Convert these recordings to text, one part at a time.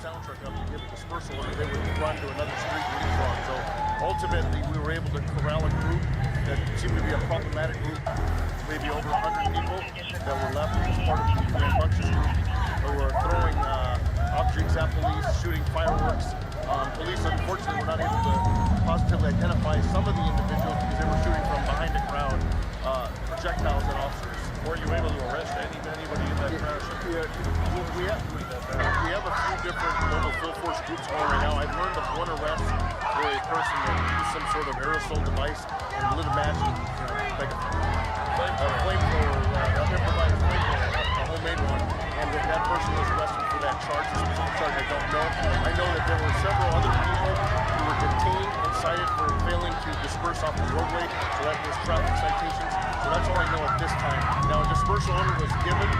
sound truck up to give a dispersal order, they would run to another street and leapfrog. So ultimately, we were able to corral a group that seemed to be a problematic group, maybe over 100 people that were left as part of the rambunctious group who were throwing objects at police, shooting fireworks. Police, unfortunately, were not able to positively identify some of the individuals because they were shooting from behind a crowd, projectiles at officers. Were you able to arrest anybody in that crash? We have a few different mobile field force groups going right now. I've learned of one arrest for a person that used some sort of aerosol device and lit a match, like a flamethrower, improvised flamethrower, a homemade one, and that person was arrested for that charge. The specific charge I don't know. I know that there were several other people who were detained and cited for failing to disperse off the roadway, so that was traffic citations. So that's all I know at this time. Now, a dispersal order was given,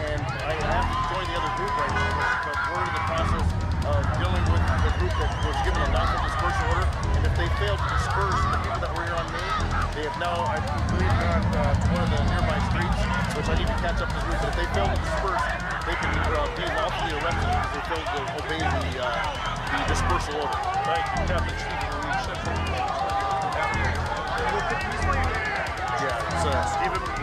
and I have to join the other group right now, but we're in the process of dealing with the group that was given a lawful dispersal order, and if they fail to disperse the people that were here on Main, they have now, I believe, gone to one of the nearby streets, which I need to catch up to the group, but if they fail to disperse, they can be lawfully arrested because they failed to obey the dispersal order. Thank you, Captain Stephen Ruiz, Central. Yeah, it's Stephen Ruiz.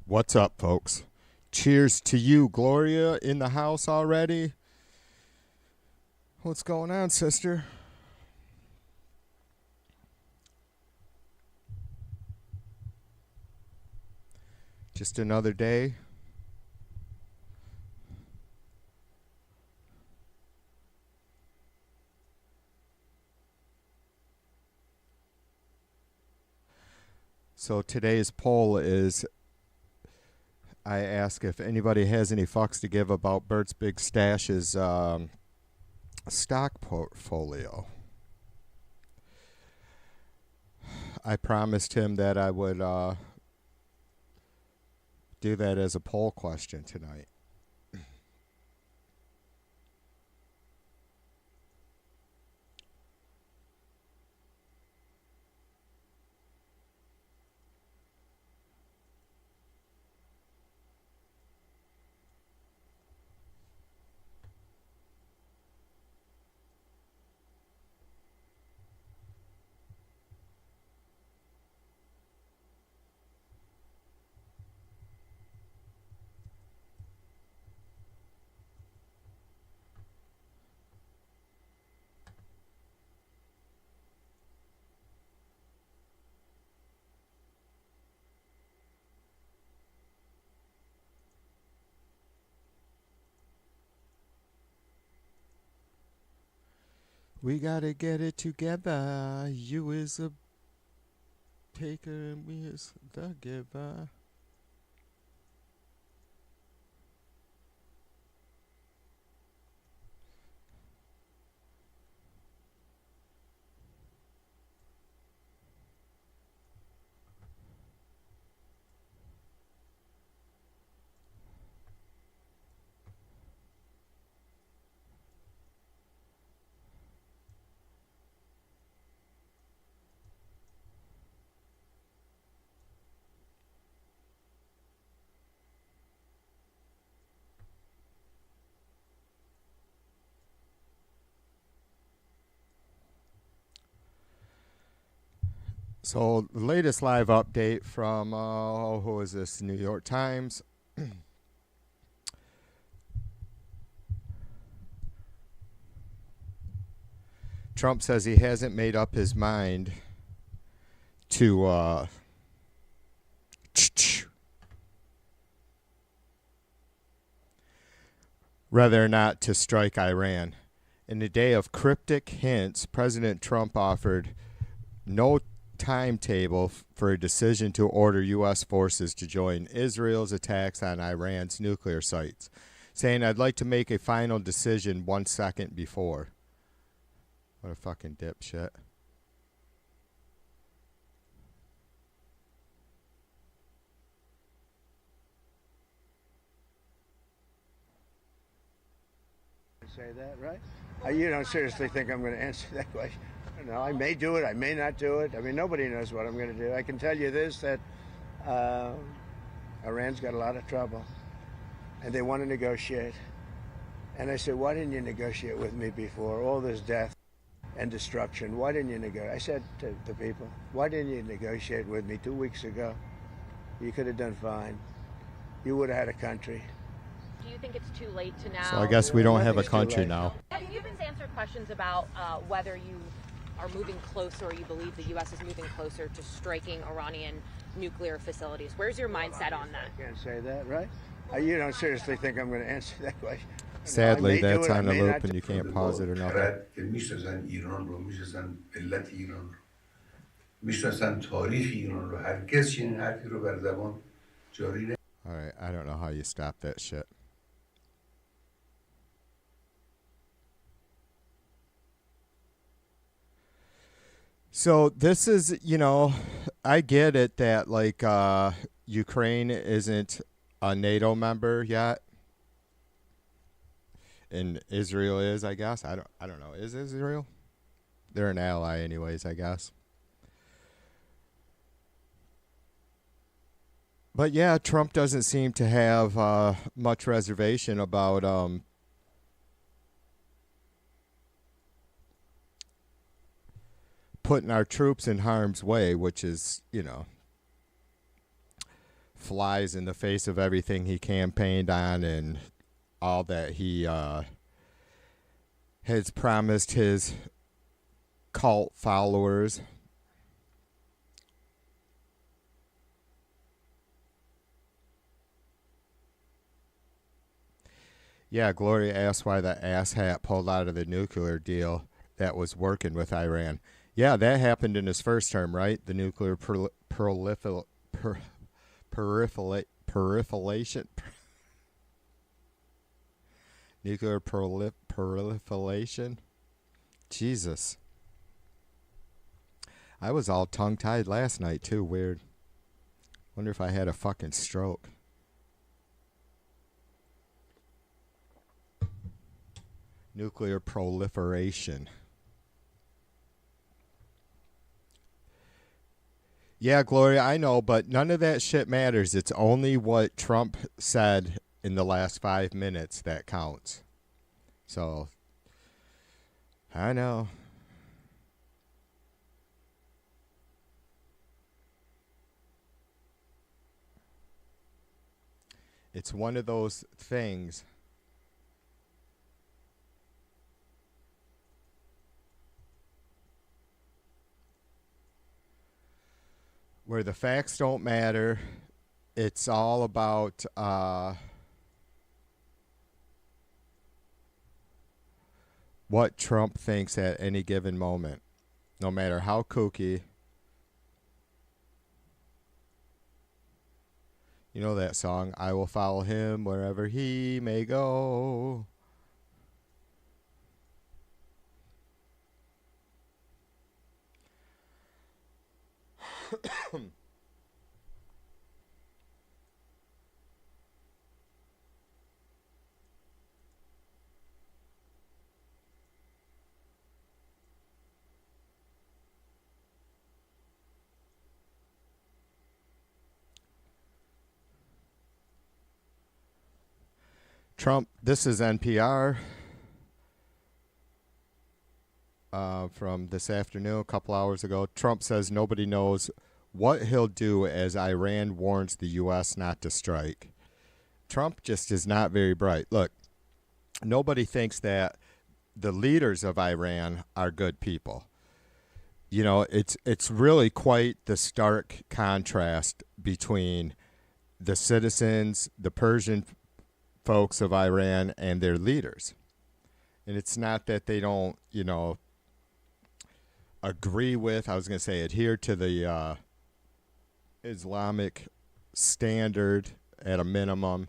What's up, folks? Cheers to you, Gloria, in the house already. What's going on, sister? Just another day. So today's poll is, I ask if anybody has any fucks to give about Bert's Big Stash's stock portfolio. I promised him that I would do that as a poll question tonight. We gotta get it together. You is a taker and we is the giver. So the latest live update from who is this? New York Times. Trump says he hasn't made up his mind to whether or not to strike Iran. In a day of cryptic hints, President Trump offered no timetable for a decision to order U.S. forces to join Israel's attacks on Iran's nuclear sites, saying, "I'd like to make a final decision 1 second before." What a fucking dipshit. Say that, right? You don't seriously think I'm going to answer that question? No, I may do it. I may not do it. I mean, nobody knows what I'm going to do. I can tell you this, that Iran's got a lot of trouble, and they want to negotiate. And I said, why didn't you negotiate with me before? All this death and destruction. Why didn't you negotiate? I said to the people, why didn't you negotiate with me 2 weeks ago? You could have done fine. You would have had a country. Do you think it's too late to now? So I guess we don't have a Nothing's too country late. now. Have you been answered questions about whether you are moving closer, or you believe the U.S. is moving closer to striking Iranian nuclear facilities? Where's your mindset on that? I can't say that, right? You don't seriously think I'm going to answer that question? Sadly, No, I may do that's it, I on the may loop not and do you can't pause it or nothing. خرد که میشناسن ایران رو، میشناسن ملت ایران رو، میشناسن تاریخ ایران رو. هرگز چنین حرفی رو بر زبان جاری نه. All right, I don't know how you stop that shit. So this is, I get it that like Ukraine isn't a NATO member yet, and Israel is, I guess. I don't know. Is Israel? They're an ally, anyways, I guess. But yeah, Trump doesn't seem to have much reservation about putting our troops in harm's way, which is, flies in the face of everything he campaigned on and all that he has promised his cult followers. Yeah, Gloria asked why the asshat pulled out of the nuclear deal that was working with Iran. Yeah, that happened in his first term, right? The nuclear proliferation. Nuclear proliferation. Jesus. I was all tongue-tied last night, too. Weird. Wonder if I had a fucking stroke. Nuclear proliferation. Yeah, Gloria, I know, but none of that shit matters. It's only what Trump said in the last 5 minutes that counts. So, I know. It's one of those things. Where the facts don't matter. It's all about what Trump thinks at any given moment, no matter how kooky. You know that song, I will follow him wherever he may go. Trump, this is NPR from this afternoon, a couple hours ago. Trump says nobody knows what he'll do as Iran warns the U.S. not to strike. Trump just is not very bright. Look, nobody thinks that the leaders of Iran are good people. You know, it's really quite the stark contrast between the citizens, the Persian folks of Iran, and their leaders. And it's not that they don't, you know, agree with, I was going to say, adhere to the Islamic standard at a minimum,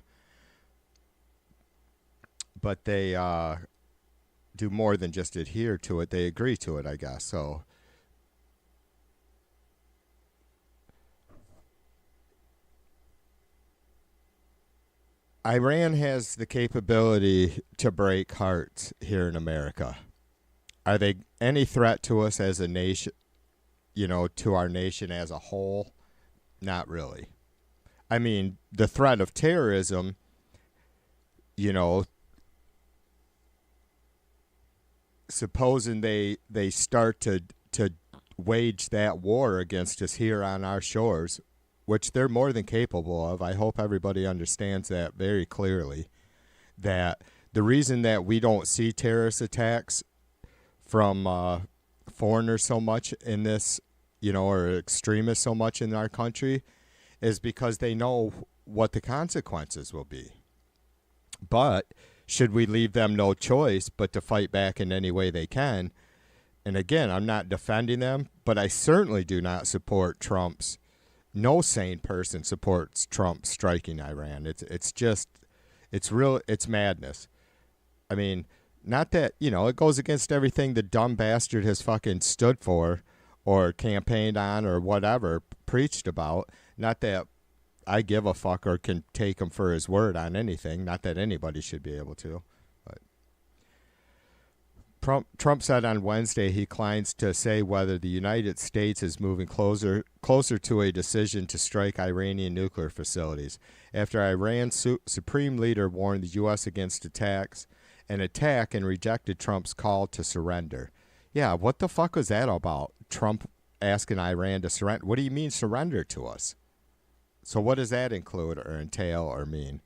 but they do more than just adhere to it. They agree to it, I guess. So Iran has the capability to break hearts here in America. Are they any threat to us as a nation, you know, to our nation as a whole? Not really. I mean, the threat of terrorism, you know, supposing they start to wage that war against us here on our shores, which they're more than capable of. I hope everybody understands that very clearly, that the reason that we don't see terrorist attacks from foreigners so much in this, you know, or extremists so much in our country, is because they know what the consequences will be. But should we leave them no choice but to fight back in any way they can? And again, I'm not defending them, but I certainly do not support Trump's. No sane person supports Trump striking Iran. It's madness. I mean, not that, you know, it goes against everything the dumb bastard has fucking stood for or campaigned on or whatever, preached about. Not that I give a fuck or can take him for his word on anything. Not that anybody should be able to. Trump said on Wednesday he declines to say whether the United States is moving closer to a decision to strike Iranian nuclear facilities after Iran's supreme leader warned the U.S. against an attack and rejected Trump's call to surrender. Yeah, what the fuck was that about? Trump asking Iran to surrender? What do you mean surrender to us? So what does that include or entail or mean?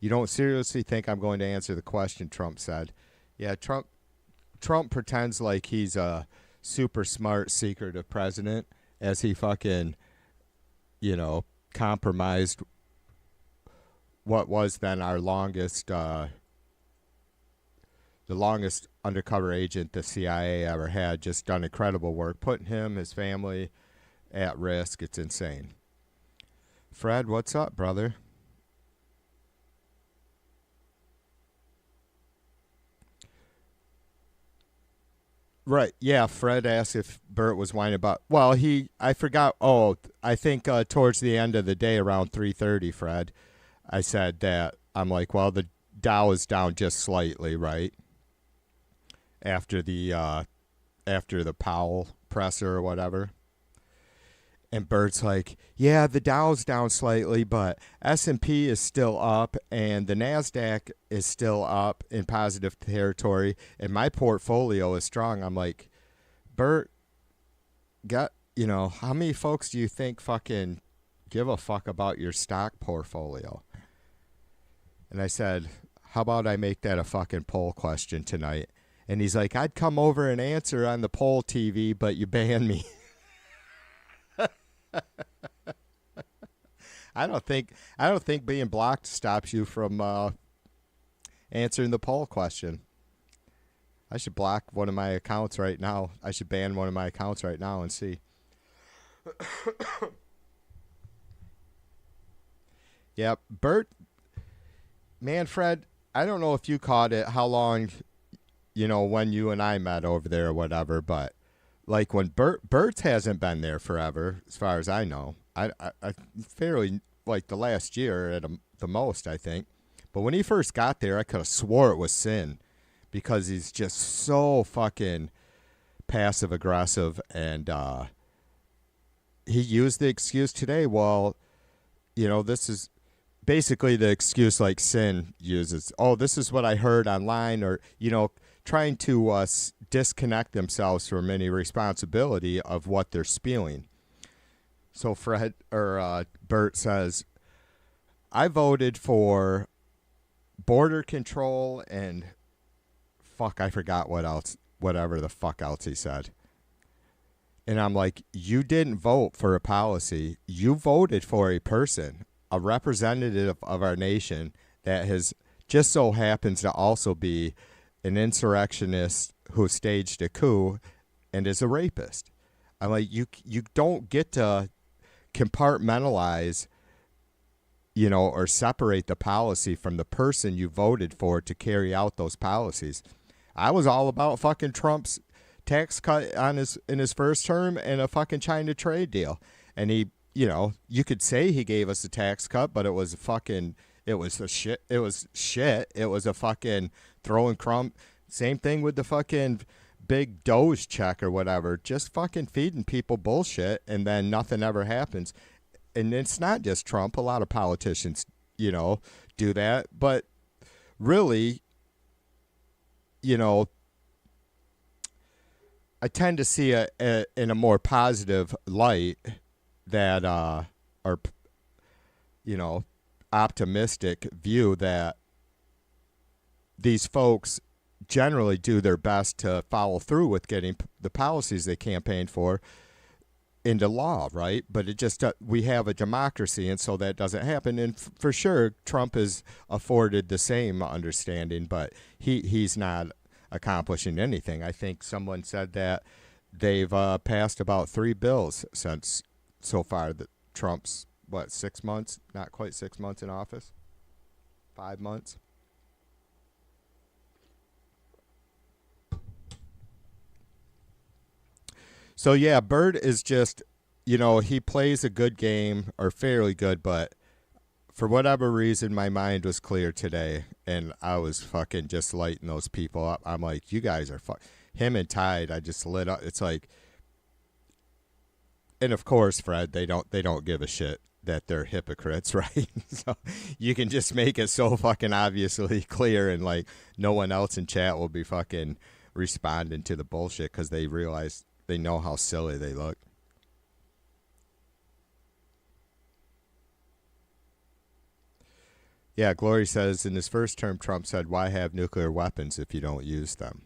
You don't seriously think I'm going to answer the question, Trump said. Yeah, Trump pretends like he's a super smart, secretive president as he fucking, you know, compromised what was then our longest, the longest undercover agent the CIA ever had. Just done incredible work, putting him, his family at risk. It's insane. Fred, what's up, brother? Right. Yeah. Fred asked if Bert was whining about. Well, I forgot. Oh, I think towards the end of the day, around 3:30, Fred, I said that I'm like, well, the Dow is down just slightly, right? After the Powell presser or whatever. And Bert's like, yeah, the Dow's down slightly, but S&P is still up, and the NASDAQ is still up in positive territory, and my portfolio is strong. I'm like, Bert, how many folks do you think fucking give a fuck about your stock portfolio? And I said, how about I make that a fucking poll question tonight? And he's like, I'd come over and answer on the poll TV, but you banned me. I don't think being blocked stops you from answering the poll question. I should block one of my accounts right now. I should ban one of my accounts right now and see. Yeah, Bert, Manfred, I don't know if you caught it, how long, when you and I met over there or whatever, but like when Bert hasn't been there forever, as far as I know. I fairly, like the last year at the most, I think. But when he first got there, I could have swore it was Sin because he's just so fucking passive aggressive, and he used the excuse today, well, this is basically the excuse like Sin uses. Oh, this is what I heard online, or, trying to disconnect themselves from any responsibility of what they're spewing. So Bert says, I voted for border control and I forgot what else, whatever the fuck else he said. And I'm like, you didn't vote for a policy. You voted for a person, a representative of our nation that has just so happens to also be an insurrectionist who staged a coup and is a rapist. I'm like, you don't get to compartmentalize, or separate the policy from the person you voted for to carry out those policies. I was all about fucking Trump's tax cut in his first term and a fucking China trade deal. And he, you could say he gave us a tax cut, but it was shit. It was a fucking throwing crumb. Same thing with the fucking big Doge check or whatever. Just fucking feeding people bullshit, and then nothing ever happens. And it's not just Trump. A lot of politicians, do that. But really, I tend to see it in a more positive light that, optimistic view that these folks generally do their best to follow through with getting the policies they campaigned for into law, right? But it just, we have a democracy, and so that doesn't happen. And for sure, Trump is afforded the same understanding, but he's not accomplishing anything. I think someone said that they've passed about 3 bills since so far that Trump's, 6 months? Not quite 6 months in office? 5 months? So, yeah, Bird is just, he plays a good game, or fairly good, but for whatever reason, my mind was clear today, and I was fucking just lighting those people up. I'm like, you guys are him and Tide, I just lit up. It's like, and of course, Fred, they don't give a shit that they're hypocrites, right? So you can just make it so fucking obviously clear, and like no one else in chat will be fucking responding to the bullshit because they realize they know how silly they look. Yeah, Glory says, in his first term, Trump said, why have nuclear weapons if you don't use them?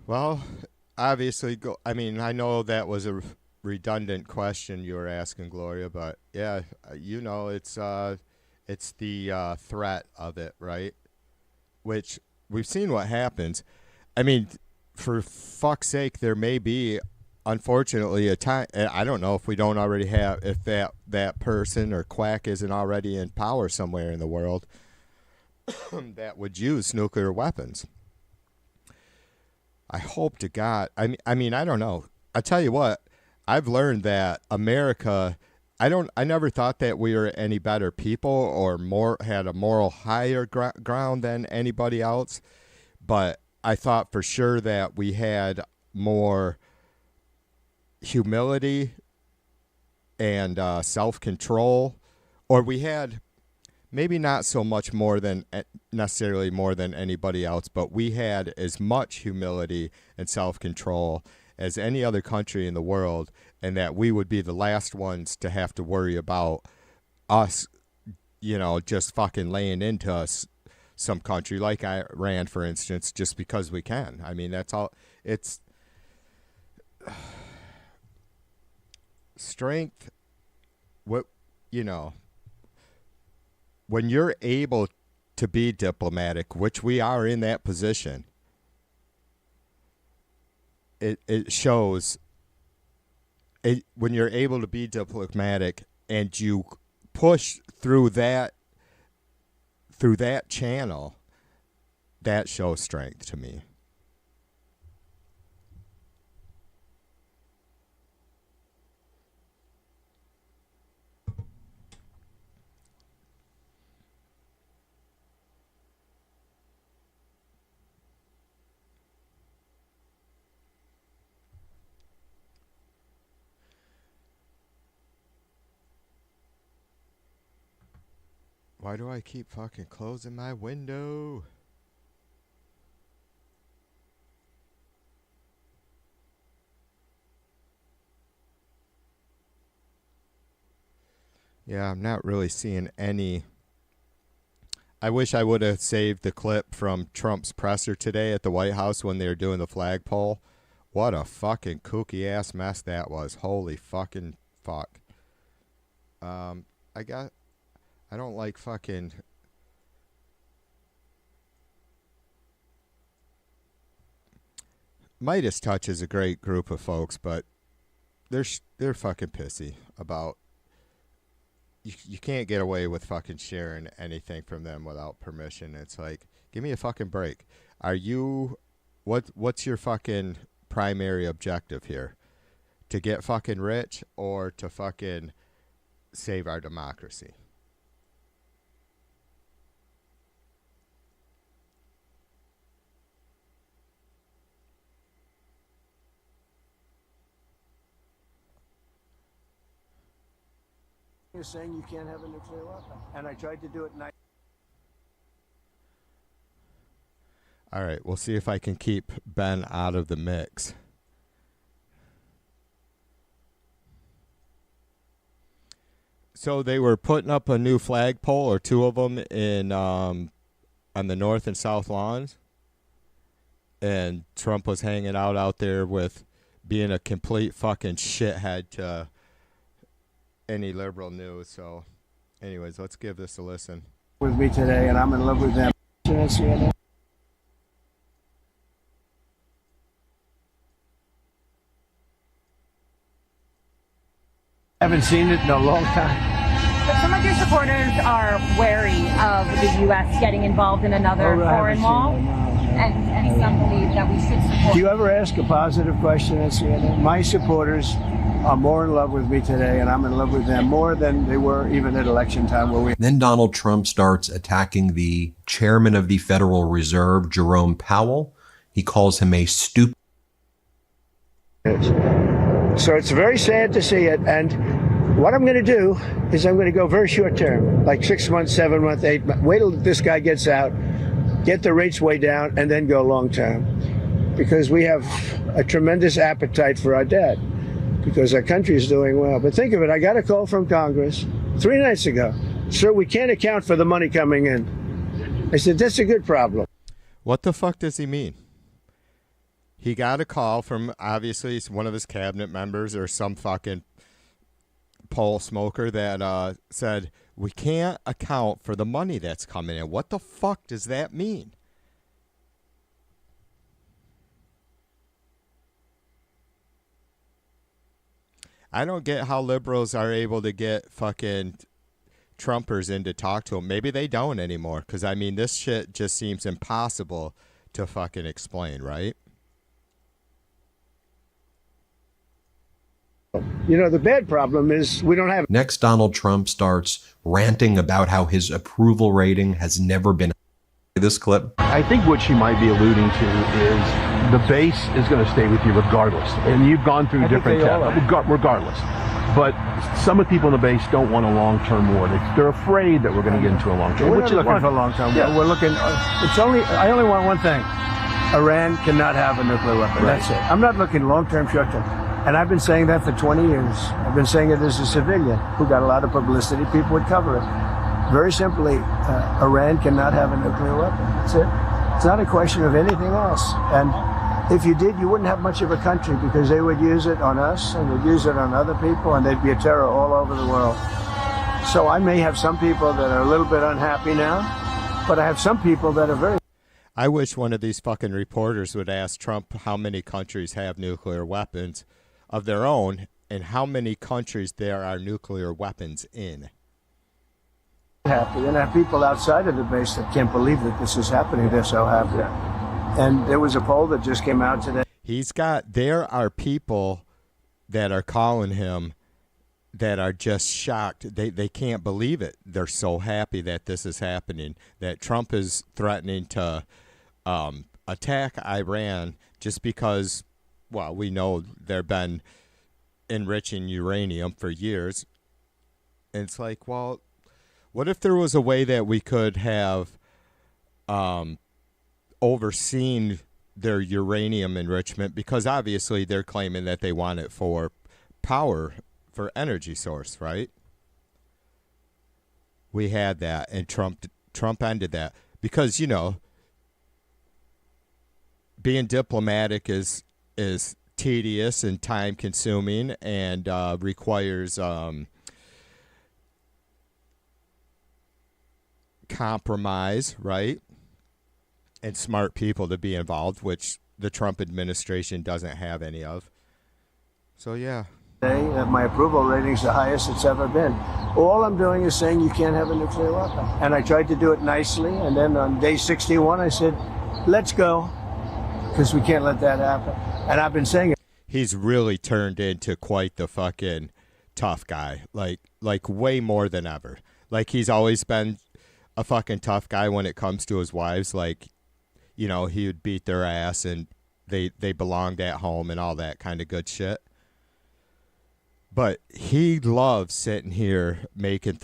Well, obviously, I mean, I know that was a redundant question you were asking, Gloria, but yeah, it's the threat of it, right? Which we've seen what happens. I mean, for fuck's sake, there may be, unfortunately, a time. I don't know if we don't already have, if that person or quack isn't already in power somewhere in the world that would use nuclear weapons. I hope to God. I mean, I don't know. I tell you what, I've learned that America. I never thought that we were any better people or had a moral higher ground than anybody else, but I thought for sure that we had more humility and self-control, or we had. Maybe not so much necessarily more than anybody else, but we had as much humility and self-control as any other country in the world, and that we would be the last ones to have to worry about us, just fucking laying into us some country like Iran, for instance, just because we can. I mean, that's all. It's strength. What, when you're able to be diplomatic, which we are in that position, it shows it when you're able to be diplomatic and you push through that channel, that shows strength to me. Why do I keep fucking closing my window? Yeah, I'm not really seeing any. I wish I would have saved the clip from Trump's presser today at the White House when they were doing the flagpole. What a fucking kooky ass mess that was. Holy fucking fuck. I don't like fucking. Midas Touch is a great group of folks, but they're fucking pissy about. You can't get away with fucking sharing anything from them without permission. It's like, give me a fucking break. What's your fucking primary objective here? To get fucking rich or to fucking save our democracy? You're saying you can't have a nuclear weapon. And I tried to do it nice. All right, we'll see if I can keep Ben out of the mix. So they were putting up a new flagpole, or two of them, in on the north and south lawns. And Trump was hanging out there with being a complete fucking shithead to any liberal news. So anyways, let's give this a listen. With me today, and I'm in love with them. Haven't seen it in a long time. But some of your supporters are wary of the U.S. getting involved in another foreign war, and some believe that we should support. Do you ever ask a positive question at CNN? My supporters are more in love with me today, and I'm in love with them more than they were even at election time. Then Donald Trump starts attacking the chairman of the Federal Reserve, Jerome Powell. He calls him a stupid. So it's very sad to see it. And what I'm going to do is I'm going to go very short term, like 6 months, 7 months, 8 months. Wait till this guy gets out, get the rates way down, and then go long term. Because we have a tremendous appetite for our debt, because our country is doing well. But think of it, I got a call from Congress 3 nights ago. Sir, we can't account for the money coming in. I said, that's a good problem. What the fuck does he mean? He got a call from, obviously, one of his cabinet members or some fucking pole smoker that said, we can't account for the money that's coming in. What the fuck does that mean? I don't get how liberals are able to get fucking Trumpers in to talk to them. Maybe they don't anymore, because, I mean, this shit just seems impossible to fucking explain, right? You know, the bad problem is we don't have. Next, Donald Trump starts ranting about how his approval rating has never been. This clip. I think what she might be alluding to is the base is going to stay with you regardless. And you've gone through different tests, regardless. But some of the people in the base don't want a long-term war. They're afraid that we're going to get into a long-term war. We're not looking for a long-term war. We're looking. I only want one thing. Iran cannot have a nuclear weapon. Right. That's it. I'm not looking long-term, short-term. And I've been saying that for 20 years. I've been saying it as a civilian who got a lot of publicity. People would cover it. Very simply, Iran cannot have a nuclear weapon. That's it. It's not a question of anything else. And if you did, you wouldn't have much of a country because they would use it on us and they'd use it on other people and there'd be a terror all over the world. So I may have some people that are a little bit unhappy now, but I have some people that are very... I wish one of these fucking reporters would ask Trump how many countries have nuclear weapons of their own and how many countries there are nuclear weapons in. Happy, and I have people outside of the base that can't believe that this is happening. They're so happy. And there was a poll that just came out today. There are people that are calling him that are just shocked. They can't believe it. They're so happy that this is happening, that Trump is threatening to attack Iran just because, well, we know they've been enriching uranium for years. And it's like, well, what if there was a way that we could have overseen their uranium enrichment? Because obviously they're claiming that they want it for power, for energy source, right? We had that, and Trump ended that because, you know, being diplomatic is tedious and time consuming and requires compromise, right? And smart people to be involved, which the Trump administration doesn't have any of. So, yeah. My approval rating's the highest it's ever been. All I'm doing is saying you can't have a nuclear weapon. And I tried to do it nicely. And then on day 61, I said, let's go, because we can't let that happen. And I've been saying it. He's really turned into quite the fucking tough guy, like way more than ever. Like he's always been a fucking tough guy when it comes to his wives. Like, you know, he would beat their ass and they belonged at home and all that kind of good shit. But he loves sitting here making,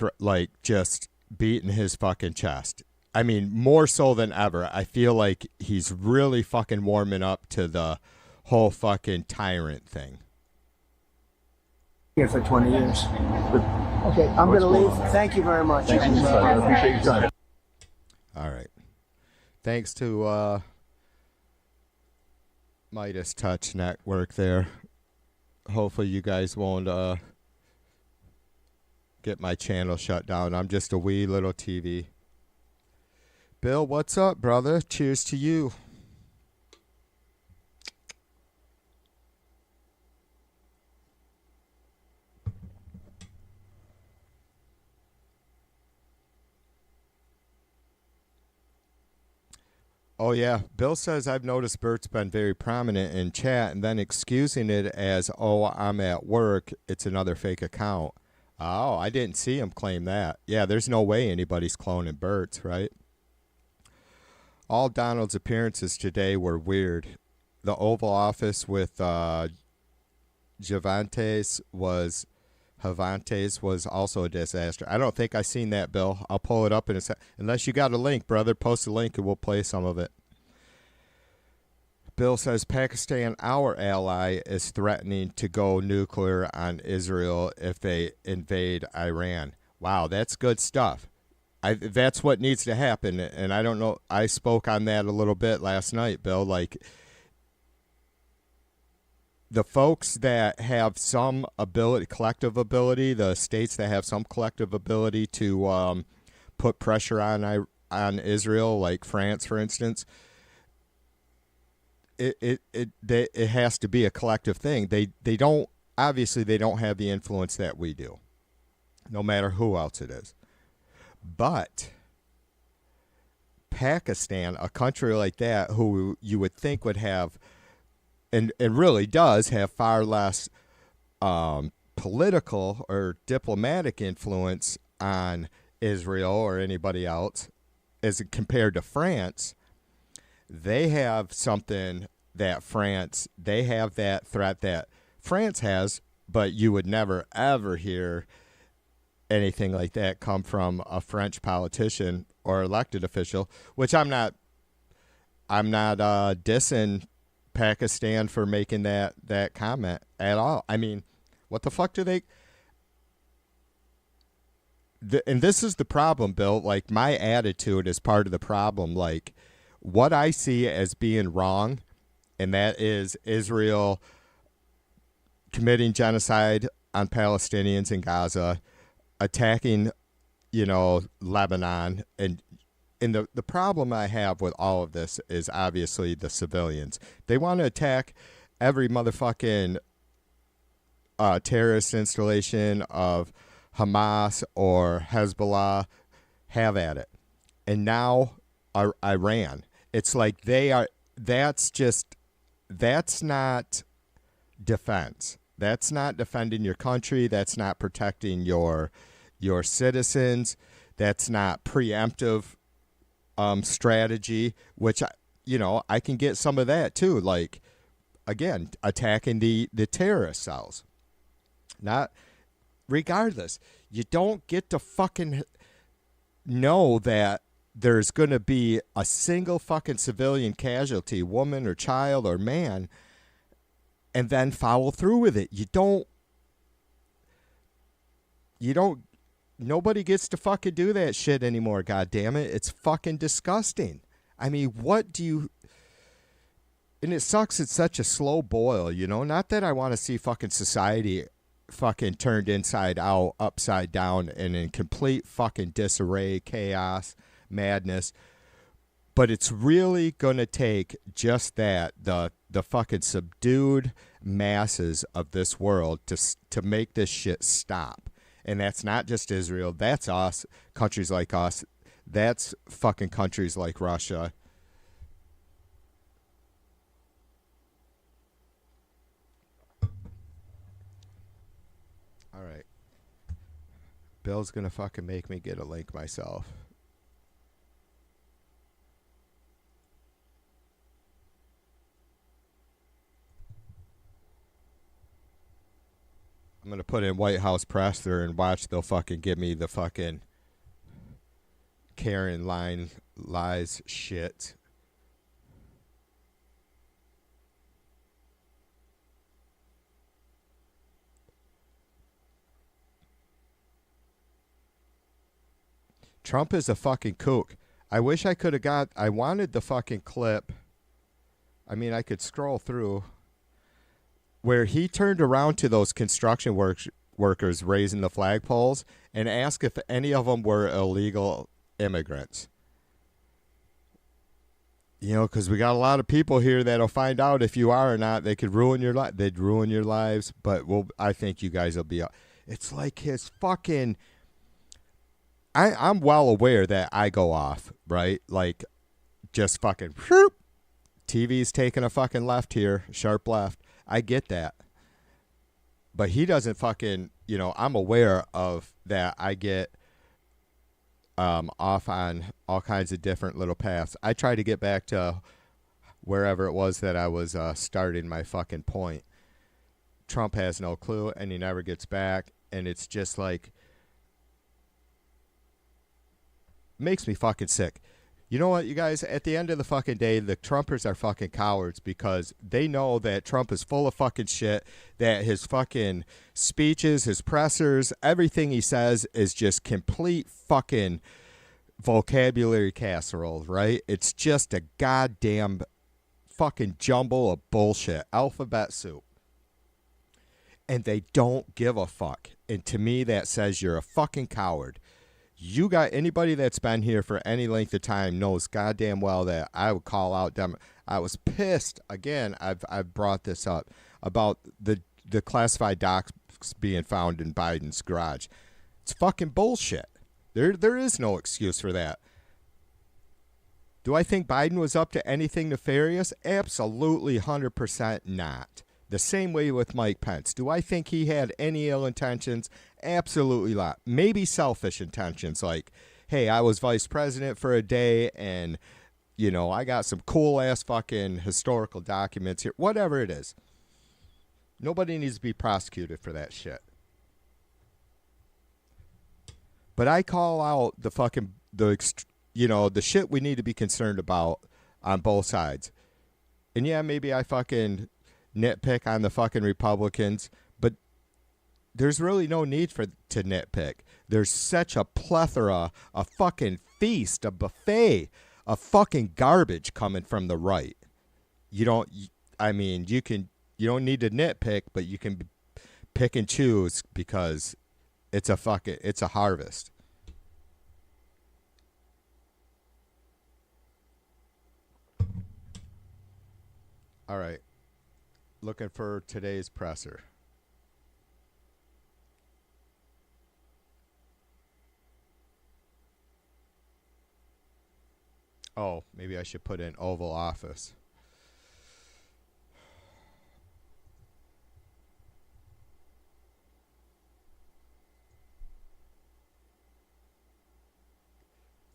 just beating his fucking chest. I mean, more so than ever. I feel like he's really fucking warming up to the whole fucking tyrant thing. Here for 20 years. Okay, I'm going to leave. Thank you very much. Thank you, I appreciate your time. All right. Thanks to Midas Touch Network there. Hopefully you guys won't get my channel shut down. I'm just a wee little TV. Bill, what's up, brother? Cheers to you. Oh, yeah. Bill says, I've noticed Bert's been very prominent in chat and then excusing it as, oh, I'm at work. It's another fake account. Oh, I didn't see him claim that. Yeah, there's no way anybody's cloning Bert's, right? All Donald's appearances today were weird. The Oval Office with Havantes was also a disaster. I don't think I've seen that, Bill. I'll pull it up in a sec. Unless you got a link, brother, post a link and we'll play some of it. Bill says Pakistan, our ally, is threatening to go nuclear on Israel if they invade Iran. Wow, that's good stuff. That's what needs to happen. And I don't know, I spoke on that a little bit last night, Bill. Like, the folks that have some ability, collective ability, the states that have some collective ability to put pressure on Israel, like France, for instance, it has to be a collective thing. They don't have the influence that we do, no matter who else it is. But Pakistan, a country like that, who you would think would have, and really does have far less political or diplomatic influence on Israel or anybody else as compared to France, they have something that they have that threat that France has, but you would never, ever hear anything like that come from a French politician or elected official, which I'm not I'm not dissing Pakistan for making that comment at all. I mean, what the fuck do they? And this is the problem, Bill. Like, my attitude is part of the problem. Like, what I see as being wrong, and that is Israel committing genocide on Palestinians in Gaza, attacking, Lebanon, and the problem I have with all of this is obviously the civilians. They want to attack every motherfucking terrorist installation of Hamas or Hezbollah. Have at it. And now Iran. It's like that's not defense. That's not defending your country. That's not protecting your citizens. That's not preemptive strategy, which I can get some of that too. Like, again, attacking the terrorist cells. Not regardless, you don't get to fucking know that there's going to be a single fucking civilian casualty, woman or child or man, and then follow through with it. You don't. Nobody gets to fucking do that shit anymore, God damn it. It's fucking disgusting. I mean, what do you... And it sucks it's such a slow boil, Not that I want to see fucking society fucking turned inside out, upside down, and in complete fucking disarray, chaos, madness. But it's really going to take just that, the fucking subdued masses of this world to make this shit stop. And that's not just Israel. That's us, countries like us. That's fucking countries like Russia. All right. Bill's going to fucking make me get a link myself. I'm going to put in White House press there and watch they'll fucking give me the fucking Karen lies shit. Trump is a fucking kook. I wish I could have I wanted the fucking clip. I mean, I could scroll through where he turned around to those construction workers raising the flagpoles and asked if any of them were illegal immigrants. Because we got a lot of people here that'll find out if you are or not. They could ruin your life. They'd ruin your lives. But I think you guys will be. It's like his fucking. I'm well aware that I go off, right? Like, just fucking. Whoop, TV's taking a fucking left here, sharp left. I get that. But he doesn't fucking, I'm aware of that. I get off on all kinds of different little paths. I try to get back to wherever it was that I was starting my fucking point. Trump has no clue, and he never gets back. And it's just like, makes me fucking sick. You know what, you guys? At the end of the fucking day, the Trumpers are fucking cowards because they know that Trump is full of fucking shit, that his fucking speeches, his pressers, everything he says is just complete fucking vocabulary casserole, right? It's just a goddamn fucking jumble of bullshit, alphabet soup. And they don't give a fuck. And to me, that says you're a fucking coward. You got anybody that's been here for any length of time knows goddamn well that I would call out them. I was pissed again. I've brought this up about the classified docs being found in Biden's garage. It's fucking bullshit. There is no excuse for that. Do I think Biden was up to anything nefarious? Absolutely 100% not. The same way with Mike Pence. Do I think he had any ill intentions? Absolutely not. Maybe selfish intentions like, hey, I was vice president for a day and, I got some cool-ass fucking historical documents here. Whatever it is. Nobody needs to be prosecuted for that shit. But I call out the fucking, the shit we need to be concerned about on both sides. And yeah, maybe I fucking nitpick on the fucking Republicans, but there's really no need to nitpick. There's such a plethora, a fucking feast, a buffet of fucking garbage coming from the right. You don't need to nitpick, but you can pick and choose because it's a harvest. All right. Looking for today's presser. Oh, maybe I should put in Oval Office.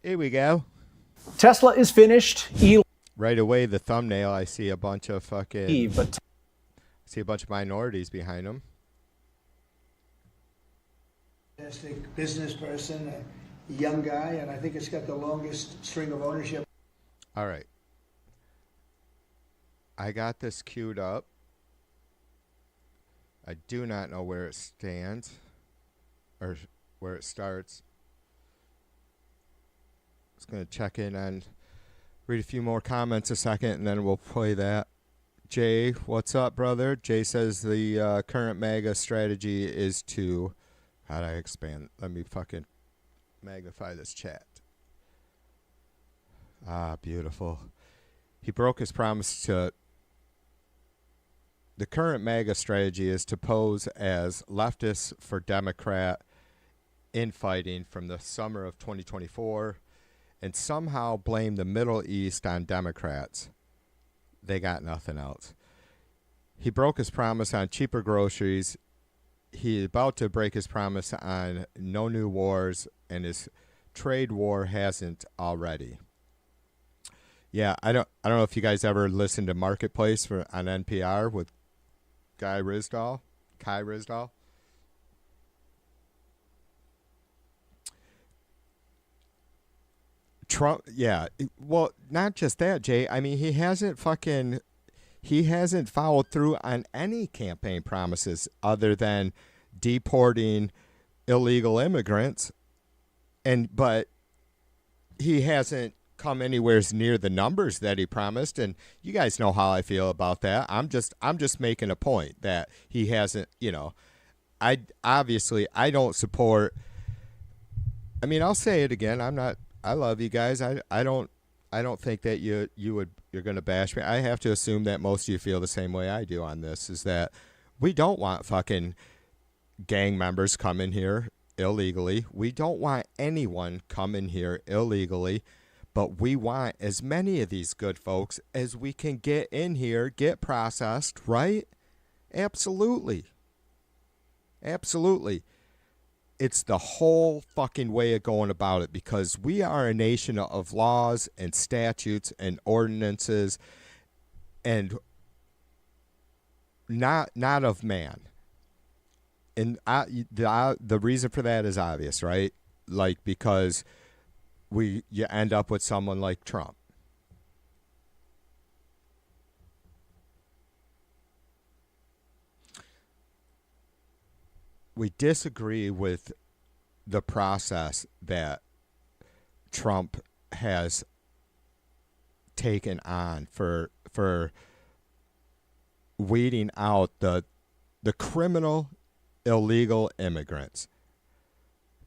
Here we go. Tesla is finished. Right away, the thumbnail, I see a bunch of fucking... But see a bunch of minorities behind them. Fantastic business person, a young guy, and I think it's got the longest string of ownership. All right. I got this queued up. I do not know where it stands or where it starts. Just going to check in and read a few more comments a second, and then we'll play that. Jay, what's up, brother? Jay says the current MAGA strategy is to... How do I expand? Let me fucking magnify this chat. Ah, beautiful. He broke his promise to... The current MAGA strategy is to pose as leftists for Democrat infighting from the summer of 2024 and somehow blame the Middle East on Democrats. They got nothing else. He broke his promise on cheaper groceries. He's about to break his promise on no new wars, and his trade war hasn't already. Yeah, I don't know if you guys ever listened to Marketplace on NPR with Kai Ryssdal. Trump, yeah. Well, not just that, Jay. I mean, he hasn't followed through on any campaign promises other than deporting illegal immigrants, but he hasn't come anywhere near the numbers that he promised, and you guys know how I feel about that. I'm just making a point that he hasn't, I don't support. I mean, I'll say it again. I love you guys. I don't think that you're going to bash me. I have to assume that most of you feel the same way I do on this, is that we don't want fucking gang members coming here illegally. We don't want anyone coming here illegally, but we want as many of these good folks as we can get in here, get processed, right? Absolutely. Absolutely. It's the whole fucking way of going about it, because we are a nation of laws and statutes and ordinances, and not of man. And the reason for that is obvious, right? Like, because you end up with someone like Trump. We disagree with the process that Trump has taken on for weeding out the criminal illegal immigrants,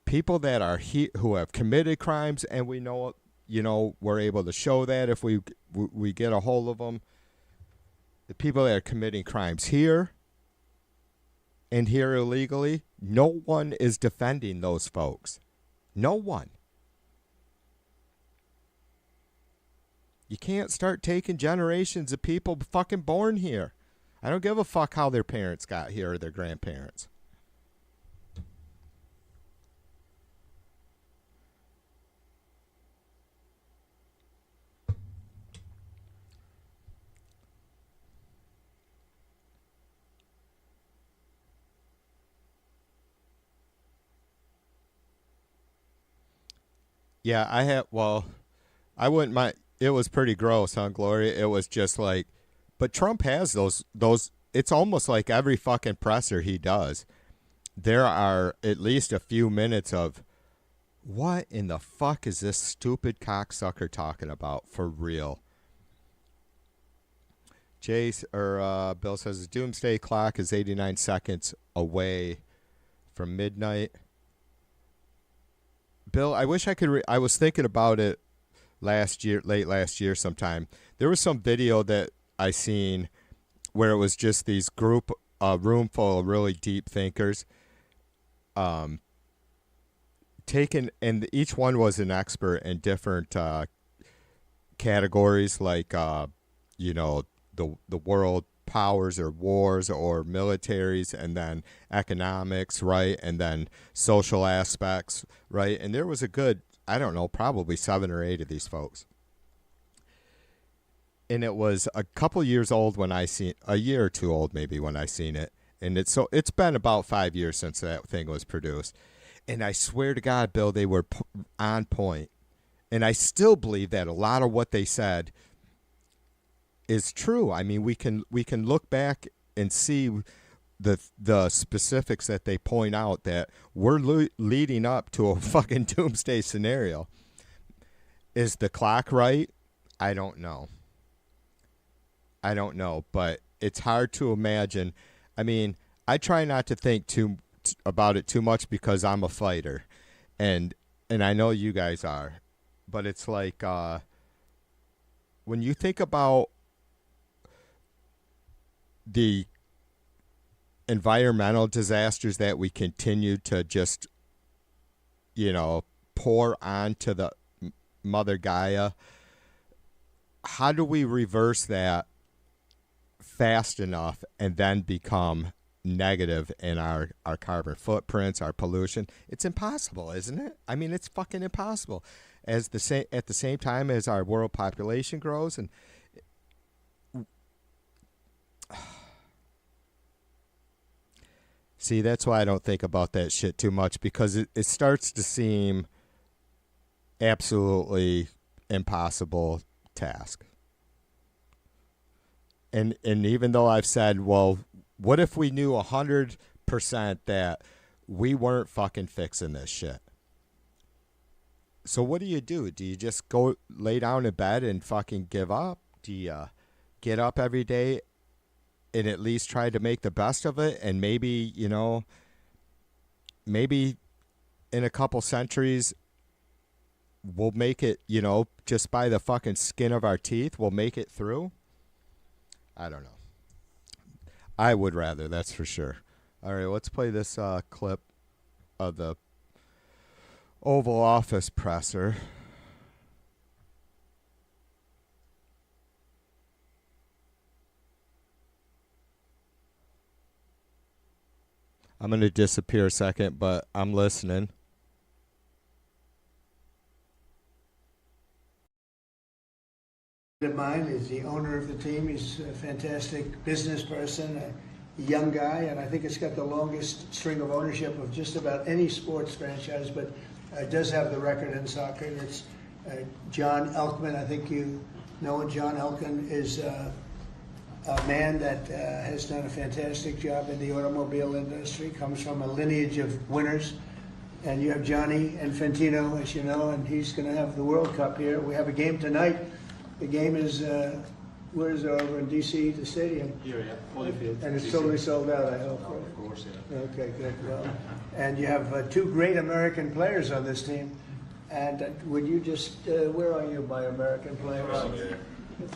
people that are who have committed crimes, and we know, we're able to show that if we get a hold of them. The people that are committing crimes here and here illegally, no one is defending those folks. No one. You can't start taking generations of people fucking born here. I don't give a fuck how their parents got here or their grandparents. Yeah, I wouldn't mind. It was pretty gross, huh, Gloria? It was just like, but Trump has those. It's almost like every fucking presser he does, there are at least a few minutes of, what in the fuck is this stupid cocksucker talking about for real? Bill says the doomsday clock is 89 seconds away from midnight. Bill, I wish I could. I was thinking about it late last year sometime. There was some video that I seen where it was just these room full of really deep thinkers, taken, and each one was an expert in different categories, like the world powers or wars or militaries, and then economics, right, and then social aspects, right. And there was a good, I don't know, probably 7 or 8 of these folks. And it was a couple years old when I seen, a year or two old maybe when I seen it. And it's been about 5 years since that thing was produced. And I swear to God, Bill, they were on point. And I still believe that a lot of what they said is true. I mean, we can look back and see the specifics that they point out that we're leading up to a fucking doomsday scenario. Is the clock right? I don't know, but it's hard to imagine. I mean, I try not to think about it too much because I'm a fighter, and I know you guys are, but it's like when you think about the environmental disasters that we continue to just, pour onto the Mother Gaia, how do we reverse that fast enough and then become negative in our carbon footprints, our pollution? It's impossible, isn't it? I mean, it's fucking impossible. At the same time as our world population grows, and see, that's why I don't think about that shit too much, because it starts to seem absolutely impossible task. And even though I've said, well, what if we knew 100% that we weren't fucking fixing this shit? So what do? Do you just go lay down in bed and fucking give up? Do you get up every day and at least try to make the best of it? And maybe, maybe in a couple centuries, we'll make it, just by the fucking skin of our teeth, we'll make it through. I don't know. I would rather, that's for sure. All right, let's play this clip of the Oval Office presser. I'm going to disappear a second, but I'm listening. Of mine is the owner of the team. He's a fantastic business person, a young guy, and I think it's got the longest string of ownership of just about any sports franchise, but does have the record in soccer. It's John Elkman. I think you know it. John Elkman is a man that has done a fantastic job in the automobile industry, comes from a lineage of winners. And you have Johnny Infantino, as you know, and he's going to have the World Cup here. We have a game tonight. The game is, where is it, over in D.C., the stadium? Here, yeah, Holyfield. And it's totally sold out, I hope. Oh, of course, yeah. Okay, good. Well, and you have 2 great American players on this team. And would you just, where are you by American players? Here.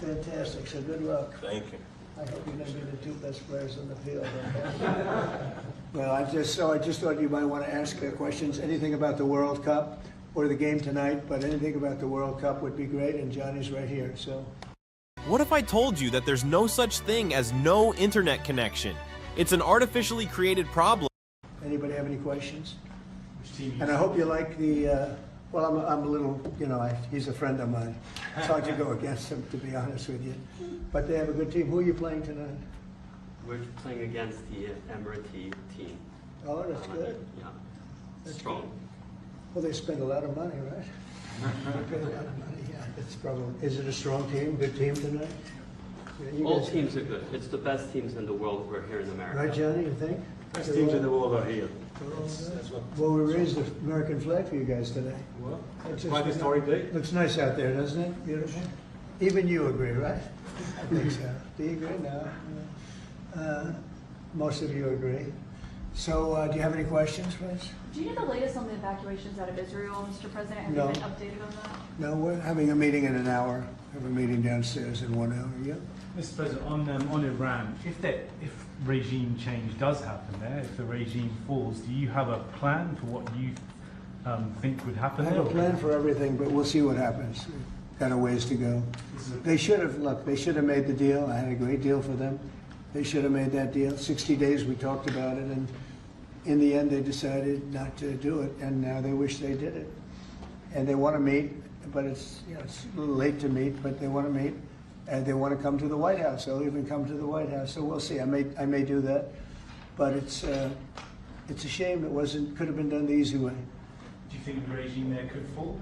Fantastic, so good luck. Thank you. I hope you're going to be the 2 best players on the field. Okay? Well, I just thought you might want to ask questions, anything about the World Cup or the game tonight, but anything about the World Cup would be great, and Johnny's right here, so. What if I told you that there's no such thing as no internet connection? It's an artificially created problem. Anybody have any questions? And I hope you like the, well, I'm a little, he's a friend of mine. It's hard to go against him, to be honest with you. But they have a good team. Who are you playing tonight? We're playing against the Emirati team. Oh, that's good. Yeah. That's strong. Good. Well, they spend a lot of money, right? Yeah, it's probably. Is it a strong team? Good team tonight? Yeah, All teams are good. It's the best teams in the world. We're here in America. Right, Johnny? You think? Best teams in the world are here. Well, we raised the American flag for you guys today. Well, It's quite a historic day. Looks nice out there, doesn't it? Beautiful. Even you agree, right? I think so. Do you agree? No. Most of you agree. So, do you have any questions, please? Do you know the latest on the evacuations out of Israel, Mr. President? Have No. you been updated on that? No, we're having a meeting in an hour. Have a meeting downstairs in 1 hour. Yeah. Mr. President, on Iran, if regime change does happen there, if the regime falls, do you have a plan for what you think would happen I there? have a plan for everything, but we'll see what happens. Got a ways to go. They should have made the deal. I had a great deal for them. They should have made that deal. 60 days we talked about it, and in the end they decided not to do it, and now they wish they did it. And they want to meet, but it's a little late to meet, but they want to meet, and they want to come to the White House. They'll even come to the White House. So we'll see. I may do that, but it's a shame it could have been done the easy way. Do you think the regime there could fall?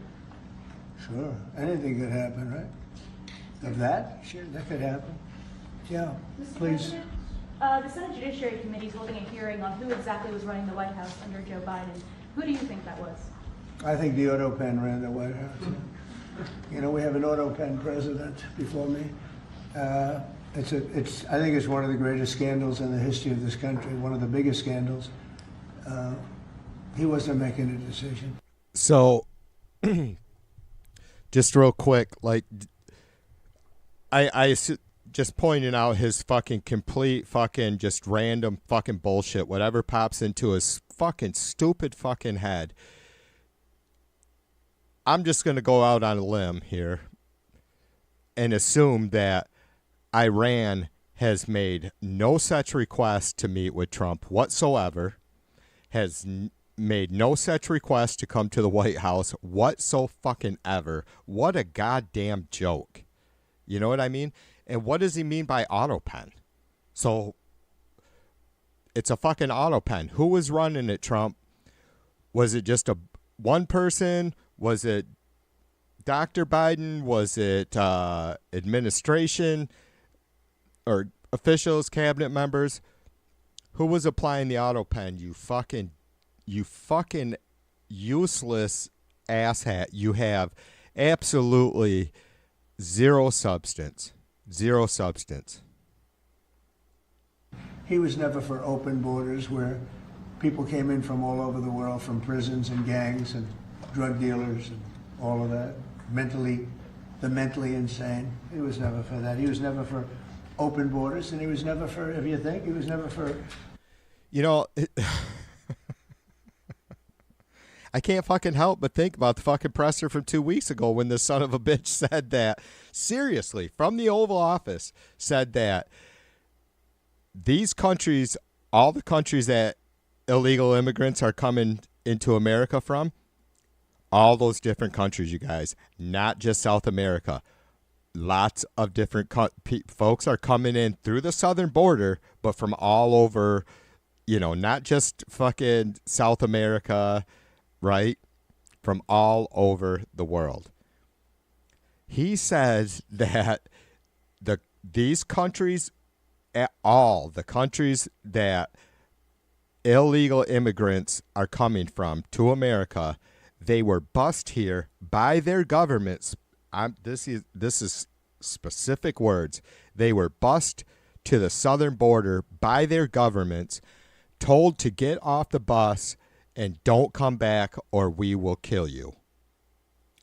Sure, anything could happen, right? Of that, sure, that could happen. Yeah, Mr. please. President, the Senate Judiciary Committee is holding a hearing on who exactly was running the White House under Joe Biden. Who do you think that was? I think the auto pen ran the White House. You know, we have an auto pen president before me. I think it's one of the greatest scandals in the history of this country, one of the biggest scandals. He wasn't making a decision. So, just real quick, like, I just pointing out his fucking complete fucking just random fucking bullshit, whatever pops into his fucking stupid fucking head. I'm just going to go out on a limb here and assume that Iran has made no such request to meet with Trump whatsoever, has made no such request to come to the White House whatso-fucking-ever. What a goddamn joke. You know what I mean? And what does he mean by auto pen? So it's a fucking auto pen. Who was running it, Trump? Was it just one person? Was it Dr. Biden? Was it administration or officials, cabinet members? Who was applying the auto pen? You fucking useless asshat. You have absolutely zero substance. Zero substance. He was never for open borders where people came in from all over the world, from prisons and gangs and drug dealers and all of that. The mentally insane. He was never for that. He was never for open borders, and he was never for, if you think, he was never for... You know, I can't fucking help but think about the fucking presser from 2 weeks ago when this son of a bitch said that, seriously, from the Oval Office, said that these countries, all the countries that illegal immigrants are coming into America from, all those different countries, you guys, not just South America. Lots of different folks are coming in through the southern border, but from all over, you know, not just fucking South America, right? From all over the world. He says that these countries, all the countries that illegal immigrants are coming from to America, they were bussed here by their governments. This is specific words. They were bussed to the southern border by their governments, told to get off the bus and don't come back or we will kill you.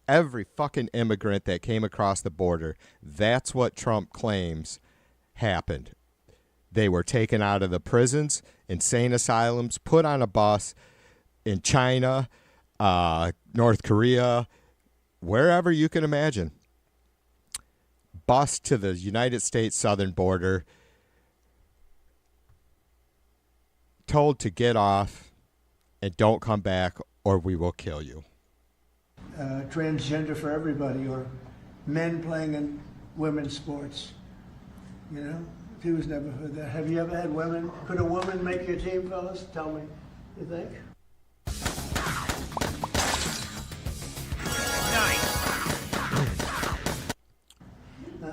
Every fucking immigrant that came across the border, that's what Trump claims happened. They were taken out of the prisons, insane asylums, put on a bus in China, North Korea, wherever you can imagine. Bus to the United States southern border, told to get off and don't come back or we will kill you. Transgender for everybody, or men playing in women's sports. You know, he was never for that. Have you ever had women? Could a woman make your team, fellas? Tell me, you think? Nice.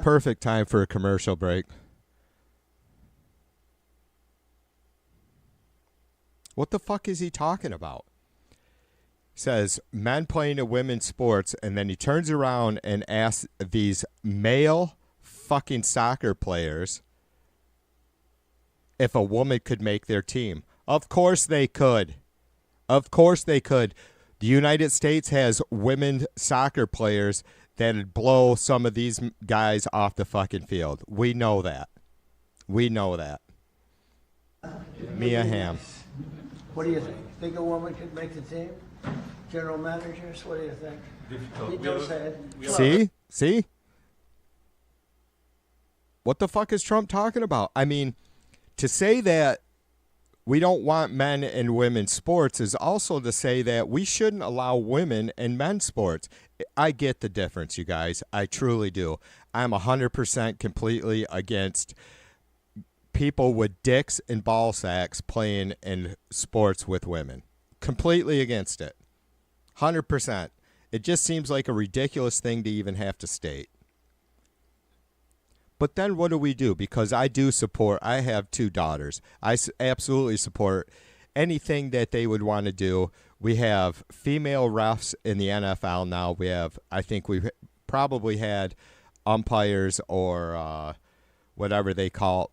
Perfect time for a commercial break. What the fuck is he talking about? Says men playing in women's sports, and then he turns around and asks these male fucking soccer players if a woman could make their team. Of course they could. Of course they could. The United States has women soccer players that'd blow some of these guys off the fucking field. We know that. We know that. Mia Hamm. What do you think? Think a woman could make the team? General managers, what do you think? Difficult. Don't say it. See? What the fuck is Trump talking about? I mean, to say that we don't want men in women's sports is also to say that we shouldn't allow women in men's sports. I get the difference, you guys. I truly do. I'm 100% completely against people with dicks and ball sacks playing in sports with women. Completely against it. 100%. It just seems like a ridiculous thing to even have to state. But then what do we do? Because I have 2 daughters. I absolutely support anything that they would want to do. We have female refs in the NFL now. I think we've probably had umpires or whatever they call.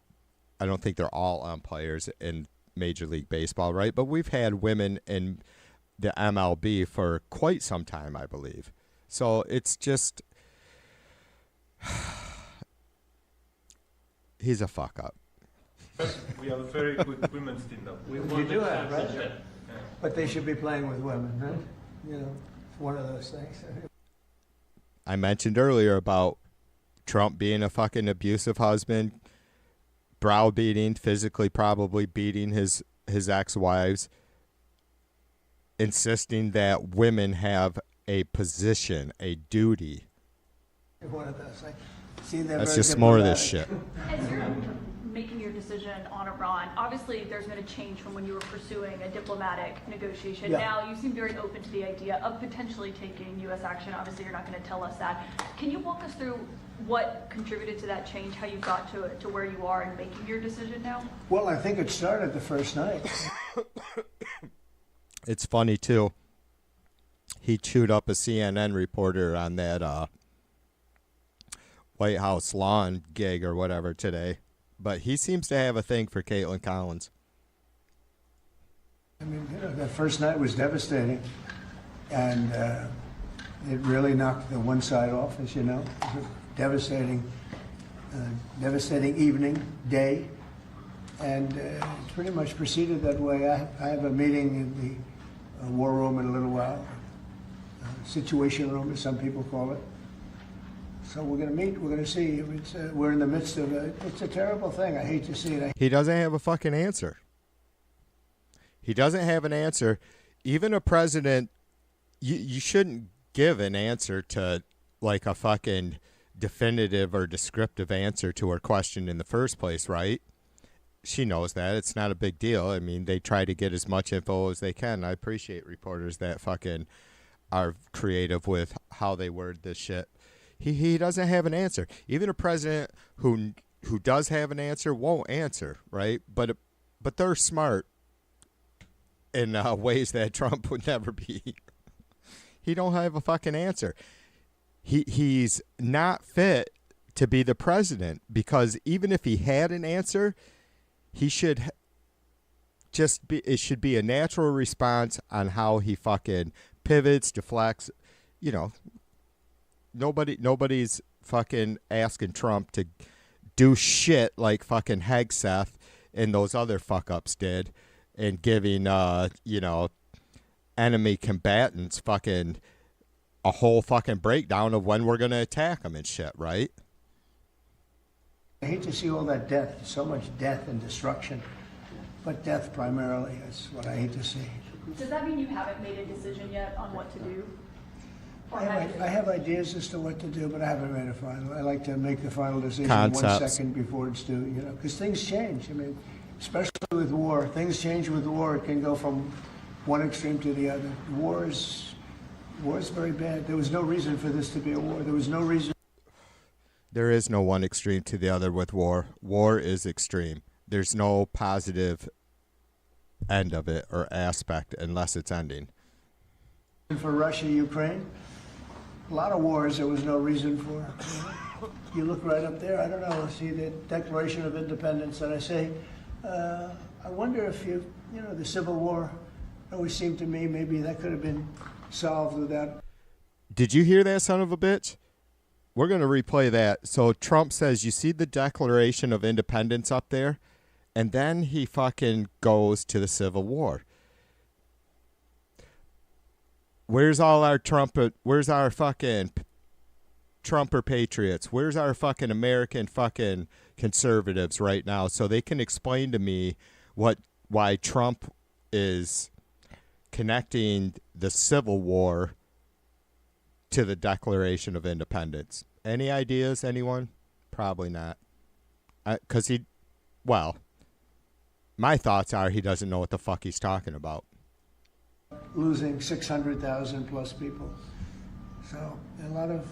I don't think they're all umpires in Major League Baseball, right? But we've had women in the MLB for quite some time, I believe. So it's just... He's a fuck up. We have a very good women's team now. You do have, right? Yeah. But they should be playing with women, right? You know, it's one of those things. I mentioned earlier about Trump being a fucking abusive husband, browbeating, physically probably beating his ex-wives, insisting that women have a position, a duty. One of those. That's just more of this shit. As you're making your decision on Iran, obviously there's been a change from when you were pursuing a diplomatic negotiation. Yeah. Now you seem very open to the idea of potentially taking U.S. action. Obviously you're not going to tell us that. Can you walk us through what contributed to that change, how you got to where you are in making your decision now? Well, I think it started the first night. It's funny, too. He chewed up a CNN reporter on that White House lawn gig or whatever today. But he seems to have a thing for Caitlin Collins. I mean, that first night was devastating. And it really knocked the one side off, as you know. It was a devastating evening, day. And it pretty much proceeded that way. I have a meeting in the war room in a little while. Situation room, as some people call it. So we're going to meet. We're going to see. We're in the midst of it's a terrible thing. I hate to see it. He doesn't have a fucking answer. He doesn't have an answer. Even a president, you shouldn't give an answer to like a fucking definitive or descriptive answer to her question in the first place, right? She knows that. It's not a big deal. I mean, they try to get as much info as they can. I appreciate reporters that fucking are creative with how they word this shit. He doesn't have an answer. Even a president who does have an answer won't answer, right? But they're smart in ways that Trump would never be. He don't have a fucking answer. He's not fit to be the president because even if he had an answer, he should just be. It should be a natural response on how he fucking pivots, deflects, you know. Nobody's fucking asking Trump to do shit like fucking Hegseth and those other fuck-ups did and giving, enemy combatants fucking a whole fucking breakdown of when we're going to attack them and shit, right? I hate to see all that death, so much death and destruction, but death primarily is what I hate to see. Does that mean you haven't made a decision yet on what to do? I have ideas as to what to do, but I haven't made a final. I like to make the final decision Concepts. 1 second before it's due, because things change. I mean, especially with war. Things change with war. It can go from one extreme to the other. War is very bad. There was no reason for this to be a war. There was no reason. There is no one extreme to the other with war. War is extreme. There's no positive end of it or aspect unless it's ending. For Russia, Ukraine, a lot of wars there was no reason for. You look right up there, I don't know, see the Declaration of Independence, and I say, I wonder if the Civil War always seemed to me maybe that could have been solved without. Did you hear that, son of a bitch? We're going to replay that. So Trump says, you see the Declaration of Independence up there? And then he fucking goes to the Civil War. Where's all our where's our fucking Trumper patriots? Where's our fucking American fucking conservatives right now so they can explain to me why Trump is connecting the Civil War to the Declaration of Independence? Any ideas, anyone? Probably not. Because my thoughts are he doesn't know what the fuck he's talking about. Losing 600,000 plus people. So a lot of,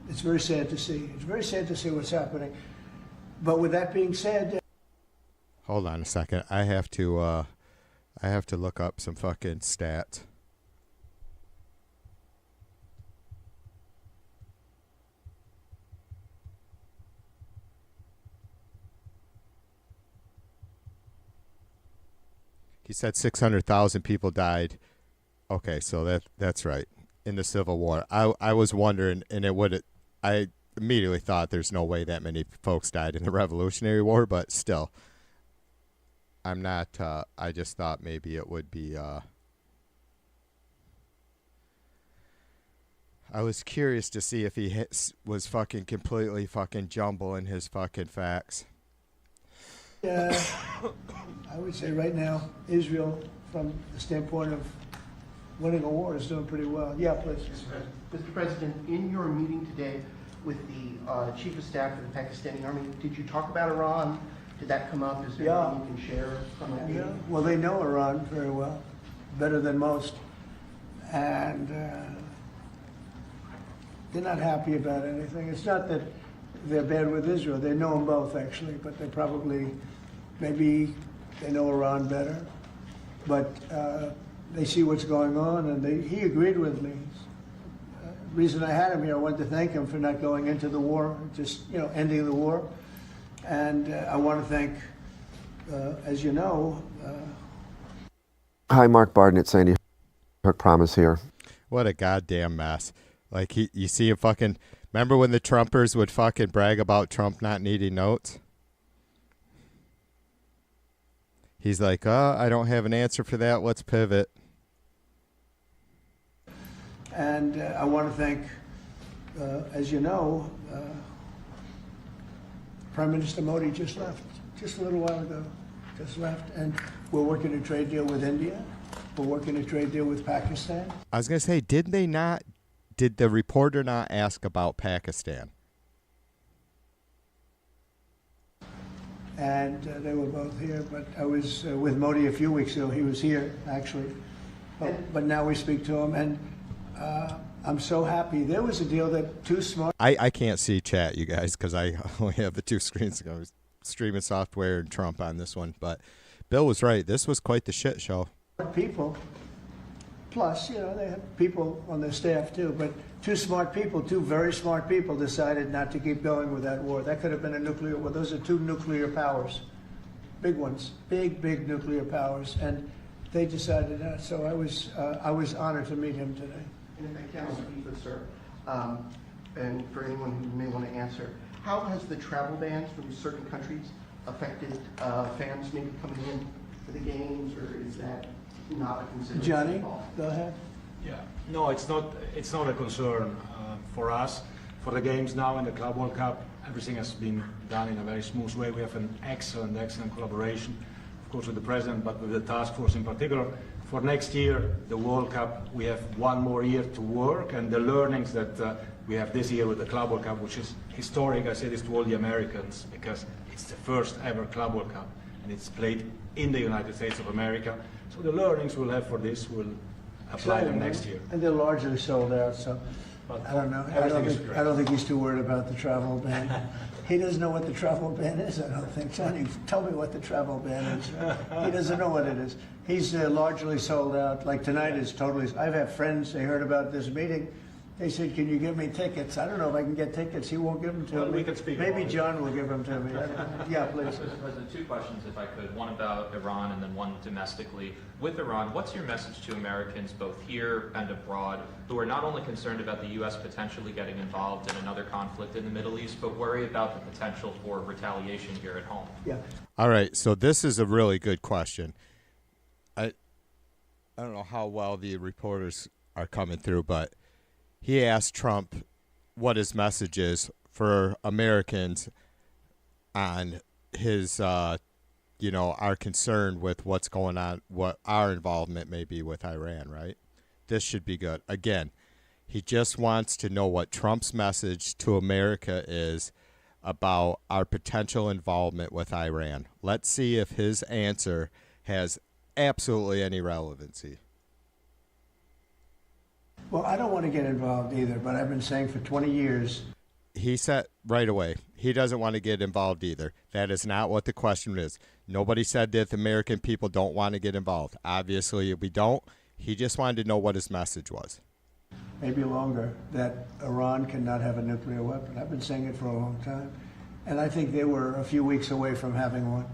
it's very sad to see. It's very sad to see what's happening. But with that being said. Hold on a second. I have to look up some fucking stats. He said 600,000 people died. Okay, so that's right. In the Civil War. I was wondering, and I immediately thought there's no way that many folks died in the Revolutionary War, but still. I'm not, I just thought maybe it would be, I was curious to see if he was fucking completely fucking jumbling his fucking facts. I would say right now, Israel, from the standpoint of winning a war, is doing pretty well. Yeah, please. Mr. President, in your meeting today with the Chief of Staff of the Pakistani Army, did you talk about Iran? Did that come up? Is there anything you can share from that meeting? Yeah. Well, they know Iran very well, better than most. And they're not happy about anything. It's not that they're bad with Israel. They know them both, actually, but they probably, maybe they know Iran better. But they see what's going on, and he agreed with me. The reason I had him here, I wanted to thank him for not going into the war, just ending the war. And I want to thank, as you know. Hi, Mark Barden at Sandy Hook Promise here. What a goddamn mess. Like, you see him fucking. Remember when the Trumpers would fucking brag about Trump not needing notes? He's like, I don't have an answer for that. Let's pivot. And I want to thank, as you know, Prime Minister Modi just left, just a little while ago, just left. And we're working a trade deal with India. We're working a trade deal with Pakistan. I was going to say, did the reporter not ask about Pakistan? And they were both here, but I was with Modi a few weeks ago. He was here, actually. But now we speak to him, and I'm so happy. There was a deal that two smart... I can't see chat, you guys, because I only have the two screens. Streaming software and Trump on this one. But Bill was right. This was quite the shit show. People, plus, they have people on their staff, too. But two very smart people decided not to keep going with that war. That could have been a nuclear war. Those are two nuclear powers. Big ones. Big nuclear powers. And they decided that. So I was honored to meet him today. And if I can speak, sir, and for anyone who may want to answer, how has the travel bans from certain countries affected fans maybe coming in for the games, or is that not a consideration? Johnny, go ahead. Yeah, no, it's not a concern for us. For the games now in the Club World Cup, everything has been done in a very smooth way. We have an excellent collaboration, of course, with the president, but with the task force in particular. For next year, the World Cup, we have one more year to work, and the learnings that we have this year with the Club World Cup, which is historic, I say this to all the Americans, because it's the first ever Club World Cup, and it's played in the United States of America. So the learnings we'll have for this will apply them next year. And they're largely sold out, so But I don't know. everything is great. I don't think he's too worried about the travel ban. He doesn't know what the travel ban is, I don't think. Johnny, tell me what the travel ban is. He doesn't know what it is. He's largely sold out. Like tonight is totally. I've had friends, they heard about this meeting. They said, can you give me tickets? I don't know if I can get tickets. He won't give them to me. We can speak Maybe about it. John will give them to me. Yeah, please. Mr. President, two questions, if I could. One about Iran and then one domestically. With Iran, what's your message to Americans both here and abroad who are not only concerned about the U.S. potentially getting involved in another conflict in the Middle East, but worry about the potential for retaliation here at home? Yeah. All right, so this is a really good question. I don't know how well the reporters are coming through, but he asked Trump what his message is for Americans on his, our concern with what's going on, what our involvement may be with Iran, right? This should be good. Again, he just wants to know what Trump's message to America is about our potential involvement with Iran. Let's see if his answer has absolutely any relevancy. Well, I don't want to get involved either, but I've been saying for 20 years. He said right away, he doesn't want to get involved either. That is not what the question is. Nobody said that the American people don't want to get involved. Obviously, we don't. He just wanted to know what his message was. Maybe longer, that Iran cannot have a nuclear weapon. I've been saying it for a long time. And I think they were a few weeks away from having one.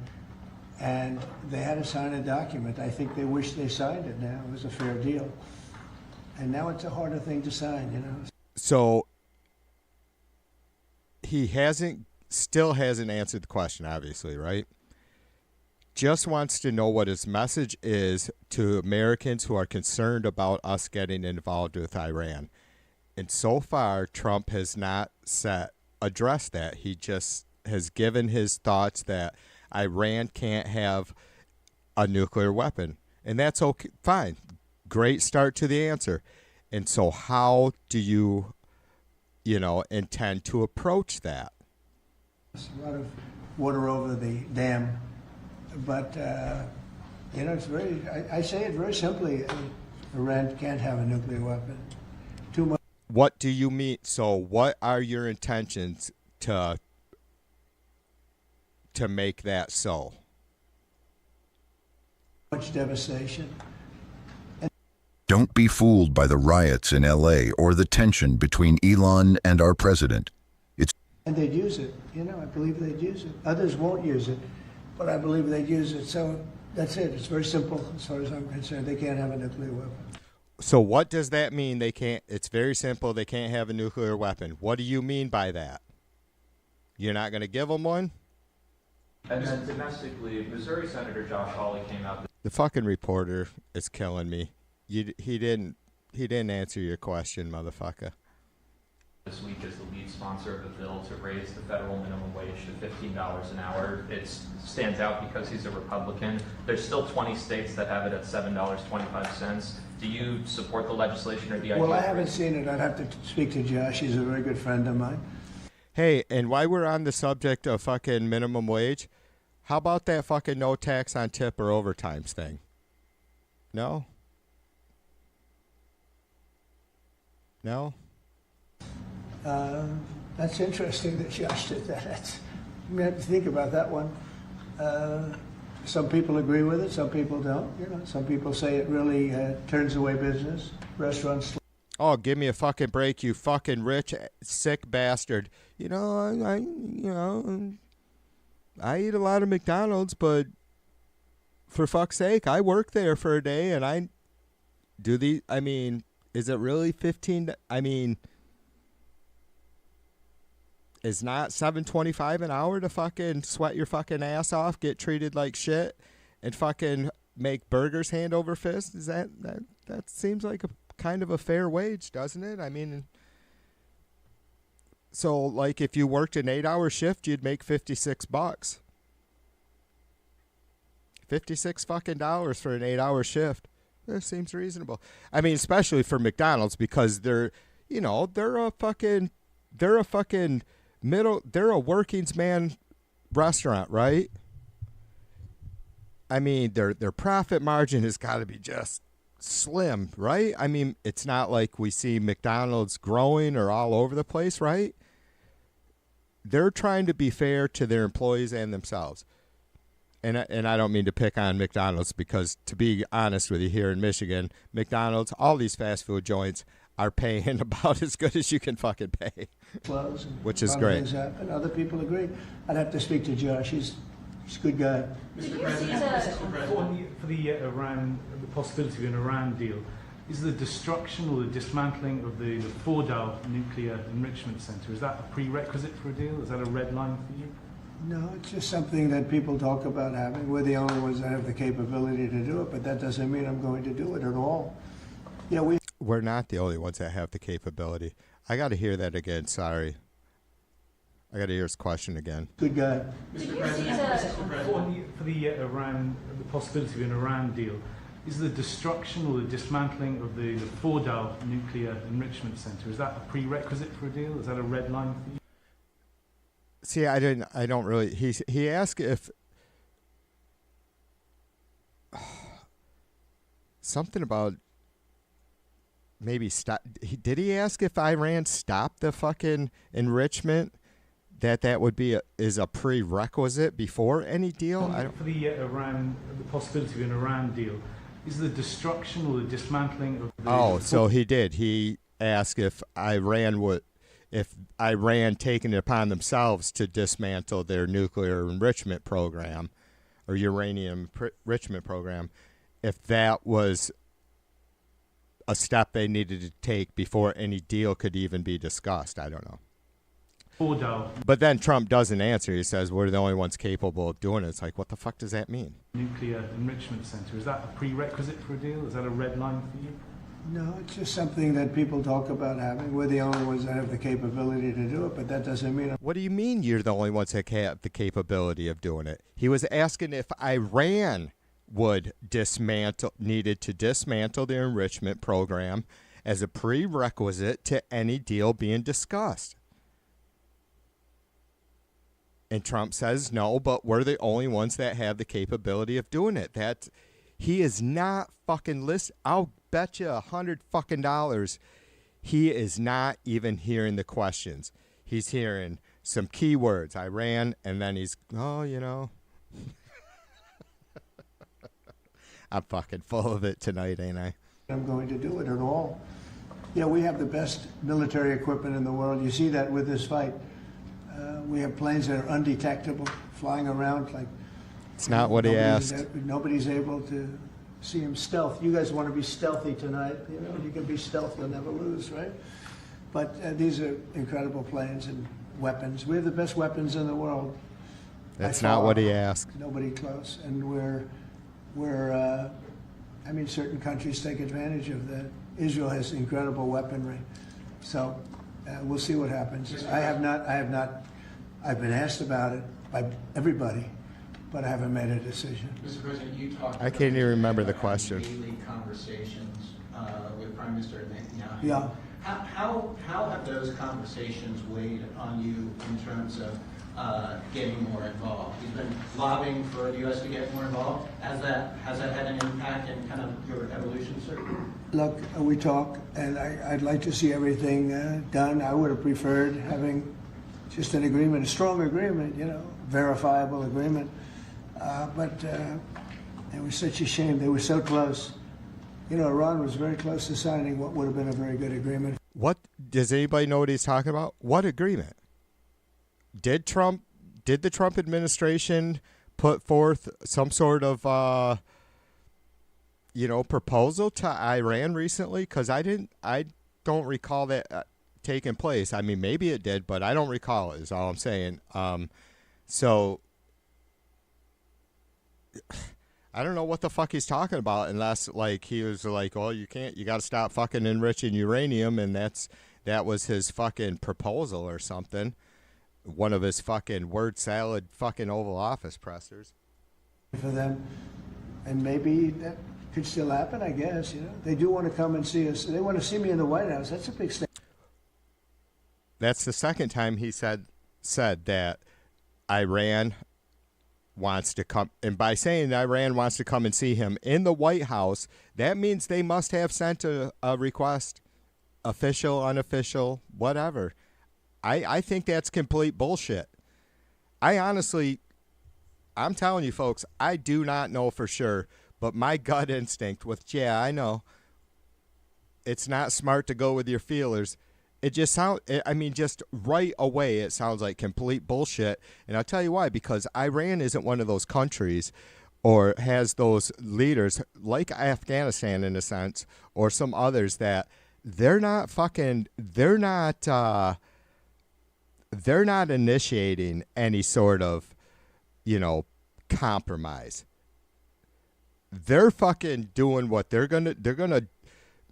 And they had to sign a document. I think they wish they signed it now. It was a fair deal. And now it's a harder thing to sign, So he still hasn't answered the question, obviously, right? Just wants to know what his message is to Americans who are concerned about us getting involved with Iran. And so far, Trump has not addressed that. He just has given his thoughts that Iran can't have a nuclear weapon. And that's okay, fine. Great start to the answer. And so how do you, intend to approach that? There's a lot of water over the dam. But, it's very, I say it very simply. Iran can't have a nuclear weapon. Too much. What do you mean? So what are your intentions to make that so? Much devastation. Don't be fooled by the riots in LA or the tension between Elon and our president. And they'd use it. I believe they'd use it. Others won't use it, but I believe they'd use it. So that's it. It's very simple as far as I'm concerned. They can't have a nuclear weapon. So what does that mean? They can't. It's very simple. They can't have a nuclear weapon. What do you mean by that? You're not going to give them one? And then domestically, Missouri Senator Josh Hawley came out. The fucking reporter is killing me. He didn't answer your question, motherfucker. This week as the lead sponsor of a bill to raise the federal minimum wage to $15 an hour. It stands out because he's a Republican. There's still 20 states that have it at $7.25. Do you support the legislation or the idea? Well, I haven't seen it. I'd have to speak to Josh. He's a very good friend of mine. Hey, and while we're on the subject of fucking minimum wage, how about that fucking no tax on tip or overtimes thing? No? No? That's interesting that Josh did that. We have to think about that one. Some people agree with it, some people don't. Some people say it really turns away business. Restaurants. Oh, give me a fucking break, you fucking rich, sick bastard. I eat a lot of McDonald's, but for fuck's sake, I work there for a day, and I do the. I mean, is it really 15? I mean, is not $7.25 an hour to fucking sweat your fucking ass off, get treated like shit, and fucking make burgers hand over fist? Is that seems like a kind of a fair wage, doesn't it? I mean, so like if you worked an 8-hour shift, you'd make $56. $56 fucking dollars for an 8-hour shift. That seems reasonable. I mean, especially for McDonald's, because they're a working's man restaurant, right? I mean, their profit margin has got to be just slim, right? I mean, it's not like we see McDonald's growing or all over the place, right? They're trying to be fair to their employees and themselves. And I don't mean to pick on McDonald's because, to be honest with you, here in Michigan, McDonald's, all these fast food joints are paying about as good as you can fucking pay, which is great. Things happen. Other people agree. I'd have to speak to Josh. He's a good guy. Mr. President, for the Iran, the possibility of an Iran deal, is the destruction or the dismantling of the Fordow nuclear enrichment center, is that a prerequisite for a deal? Is that a red line for you? No, it's just something that people talk about having. We're the only ones that have the capability to do it, but that doesn't mean I'm going to do it at all. Yeah, We're not the only ones that have the capability. I got to hear that again. Sorry. I got to hear his question again. Good guy. Mr. President, for the Iran, the possibility of an Iran deal, is the destruction or the dismantling of the Fordow nuclear enrichment center, is that a prerequisite for a deal? Is that a red line for you? See, I don't really. He asked if something about maybe stop. Did he ask if Iran stopped the fucking enrichment? That would be is a prerequisite before any deal. For the Iran, the possibility of an Iran deal, is the destruction or the dismantling of the. So he did. He asked if Iran taking it upon themselves to dismantle their nuclear enrichment program or uranium enrichment program, if that was a step they needed to take before any deal could even be discussed. I don't know. But then Trump doesn't answer. He says, we're the only ones capable of doing it. It's like, what the fuck does that mean? Nuclear enrichment center, is that a prerequisite for a deal? Is that a red line for you? No, it's just something that people talk about having. We're the only ones that have the capability to do it, but that doesn't mean. What do you mean you're the only ones that have the capability of doing it? He was asking if Iran needed to dismantle their enrichment program as a prerequisite to any deal being discussed. And Trump says no, but we're the only ones that have the capability of doing it. He is not fucking listening. I'll bet you $100 fucking dollars he is not even hearing the questions. He's hearing some keywords, Iran, and then he's, I'm fucking full of it tonight, ain't I? I'm going to do it at all. Yeah, we have the best military equipment in the world. You see that with this fight. We have planes that are undetectable, flying around like. It's not what he asked. Nobody's able to see him stealth. You guys want to be stealthy tonight. You know, you can be stealthy, you'll never lose, right? But these are incredible planes and weapons. We have the best weapons in the world. That's not what he asked. Nobody close. And certain countries take advantage of that. Israel has incredible weaponry. So we'll see what happens. I've been asked about it by everybody, but I haven't made a decision. Mr. President, you talked I can't even remember the question. Daily conversations with Prime Minister Netanyahu. Yeah. How have those conversations weighed on you in terms of getting more involved? He's been lobbying for the U.S. to get more involved. Has that had an impact in kind of your evolution, sir? Look, we talk, and I'd like to see everything done. I would have preferred having just an agreement, a strong agreement, verifiable agreement. But it was such a shame. They were so close. Iran was very close to signing what would have been a very good agreement. What does anybody know what he's talking about? What agreement? Did the Trump administration put forth some sort of proposal to Iran recently? Because I don't recall that taking place. I mean, maybe it did, but I don't recall it, is all I'm saying. So I don't know what the fuck he's talking about unless he was like, oh, you got to stop fucking enriching uranium, and that was his fucking proposal or something. One of his fucking word salad fucking Oval Office pressers. For them, and maybe that could still happen, I guess. They do want to come and see us. They want to see me in the White House. That's a big step. That's the second time he said that Iran wants to come, and by saying Iran wants to come and see him in the White House, that means they must have sent a request, official, unofficial, whatever. I think that's complete bullshit. I honestly, I'm telling you folks, I do not know for sure, but my gut instinct with, yeah, I know, it's not smart to go with your feelers. It just just right away, it sounds like complete bullshit. And I'll tell you why, because Iran isn't one of those countries or has those leaders like Afghanistan in a sense, or some others that they're not initiating any sort of, compromise. They're fucking doing what they're gonna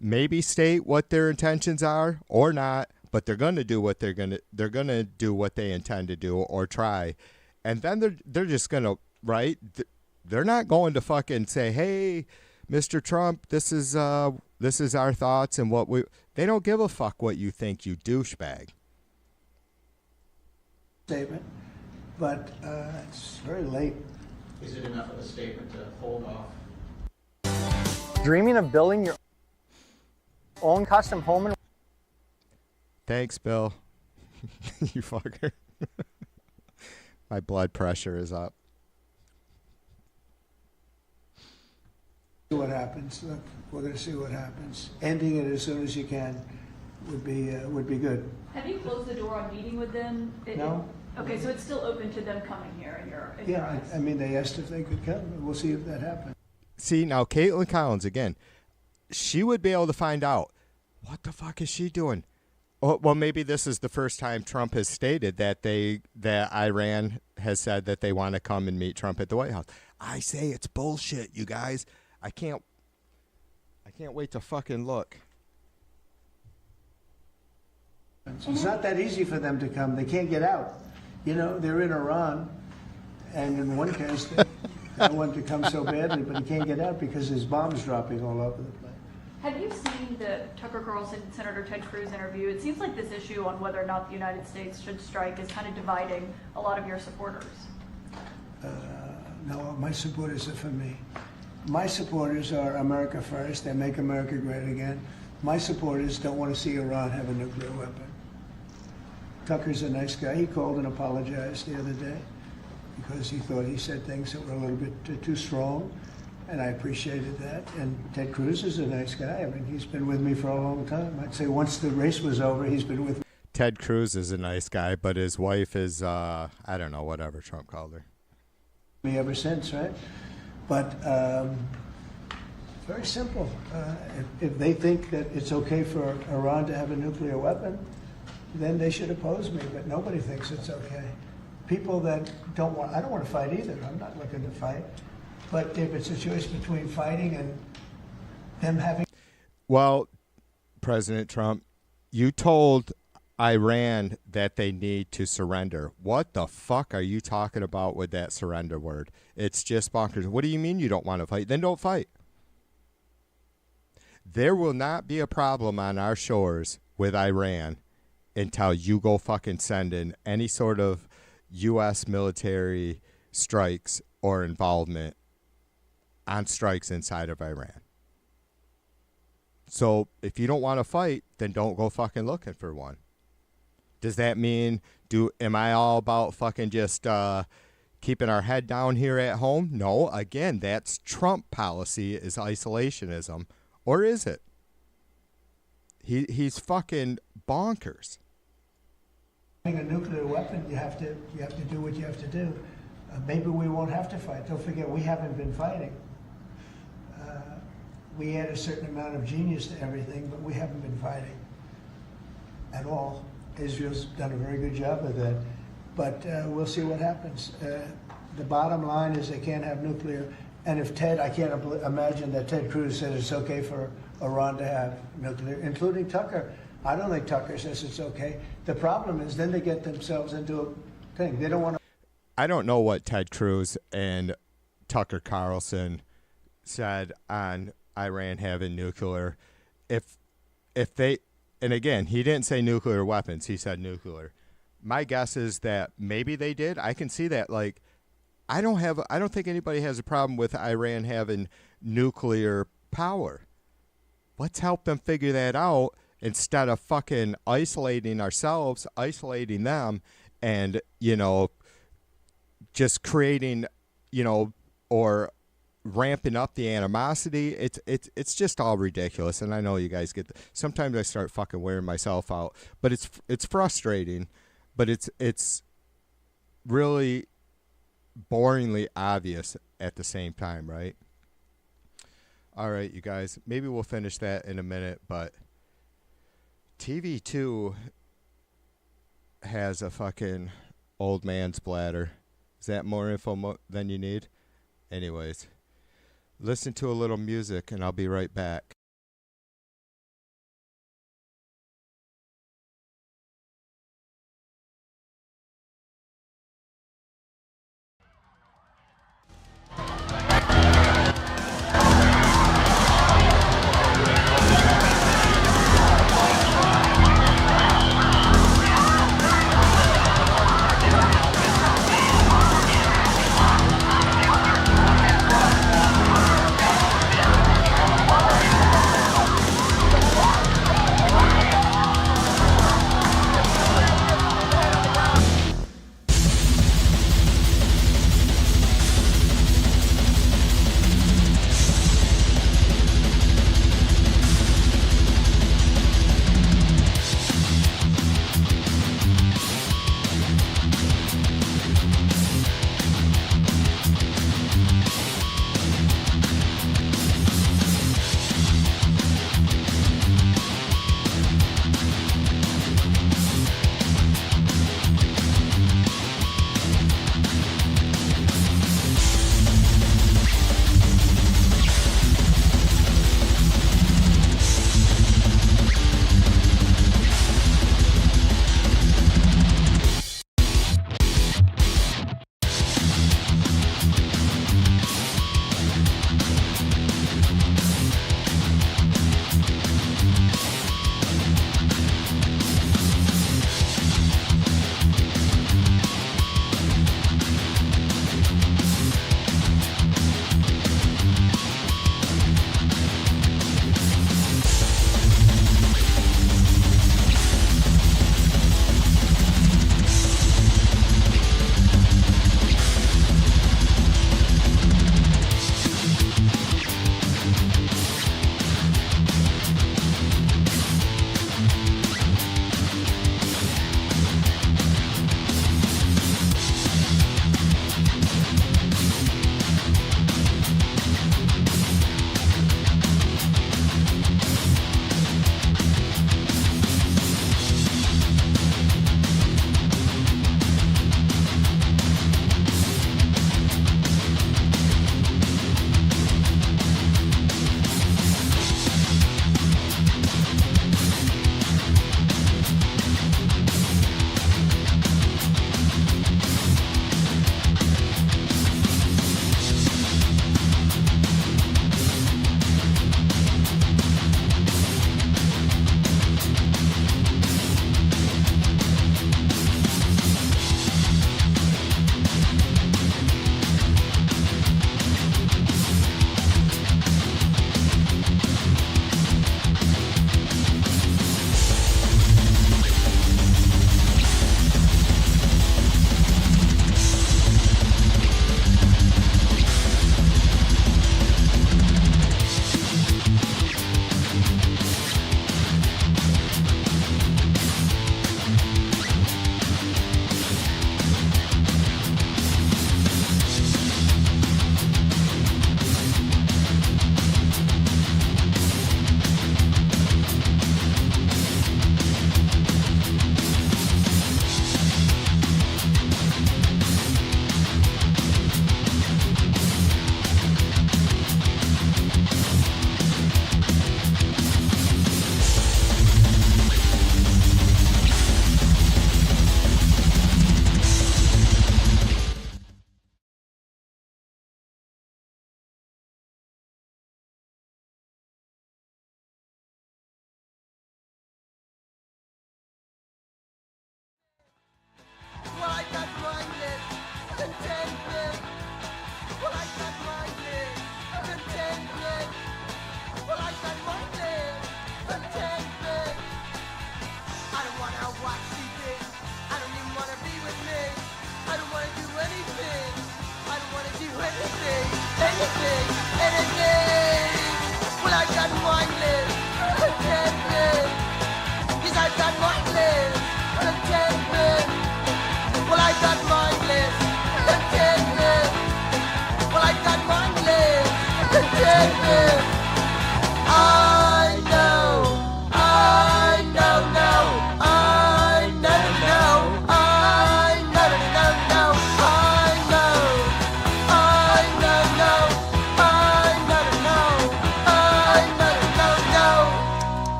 maybe state what their intentions are or not, but they're gonna do what they're gonna do what they intend to do or try, and then they're just gonna, right? They're not going to fucking say, hey, Mr. Trump, this is our thoughts and what they don't give a fuck what you think, you douchebag. Statement, but it's very late. Is it enough of a statement to hold off? Dreaming of building your own custom home and Thanks, Bill. You fucker. My blood pressure is up. See what happens. Look, we're going to see what happens. Ending it as soon as you can would be good. Have you closed the door on meeting with them? No. Okay, so it's still open to them coming here in your Yeah, eyes. I mean, they asked if they could come. We'll see if that happens. See, now Caitlin Collins, again, she would be able to find out, what the fuck is she doing? Oh, well, maybe this is the first time Trump has stated that Iran has said that they want to come and meet Trump at the White House. I say it's bullshit, you guys. I can't wait to fucking look. It's not that easy for them to come. They can't get out. They're in Iran, and in one case, they want to come so badly, but he can't get out because there's bombs dropping all over the place. Have you seen the Tucker Carlson Senator Ted Cruz interview? It seems like this issue on whether or not the United States should strike is kind of dividing a lot of your supporters. No, my supporters are for me. My supporters are America first. They make America great again. My supporters don't want to see Iran have a nuclear weapon. Tucker's a nice guy. He called and apologized the other day because he thought he said things that were a little bit too strong, and I appreciated that. And Ted Cruz is a nice guy. I mean, he's been with me for a long time. I'd say once the race was over, he's been with me. Ted Cruz is a nice guy, but his wife is, I don't know, whatever Trump called her. Me ever since, right? But very simple. If they think that it's okay for Iran to have a nuclear weapon, then they should oppose me, but nobody thinks it's okay. People that I don't want to fight either. I'm not looking to fight. But if it's a choice between fighting and them having... Well, President Trump, you told Iran that they need to surrender. What the fuck are you talking about with that surrender word? It's just bonkers. What do you mean you don't want to fight? Then don't fight. There will not be a problem on our shores with Iran until you go fucking send in any sort of U.S. military strikes or involvement on strikes inside of Iran. So if you don't want to fight, then don't go fucking looking for one. Does that mean, am I all about fucking just keeping our head down here at home? No, again, that's Trump policy, is isolationism. Or is it? He's fucking bonkers. Having a nuclear weapon, you have to do what you have to do. Maybe we won't have to fight. Don't forget, we haven't been fighting. We add a certain amount of genius to everything, but we haven't been fighting at all. Israel's done a very good job of that. But we'll see what happens. The bottom line is they can't have nuclear. And if I can't imagine that Ted Cruz said it's okay for Iran to have nuclear, including Tucker. I don't think Tucker says it's okay. The problem is then they get themselves into a thing. They don't want to. I don't know what Ted Cruz and Tucker Carlson said on Iran having nuclear. If they, and again, he didn't say nuclear weapons. He said nuclear. My guess is that maybe they did. I can see that, like, I don't think anybody has a problem with Iran having nuclear power. Let's help them figure that out instead of fucking isolating ourselves, isolating them, and, you know, just creating, you know, or ramping up the animosity. It's just all ridiculous. And I know you guys get sometimes I start fucking wearing myself out, but it's frustrating, but it's really boringly obvious at the same time, right? All right, you guys, maybe we'll finish that in a minute, but TV2 has a fucking old man's bladder. Is that more info than you need? Anyways, listen to a little music and I'll be right back.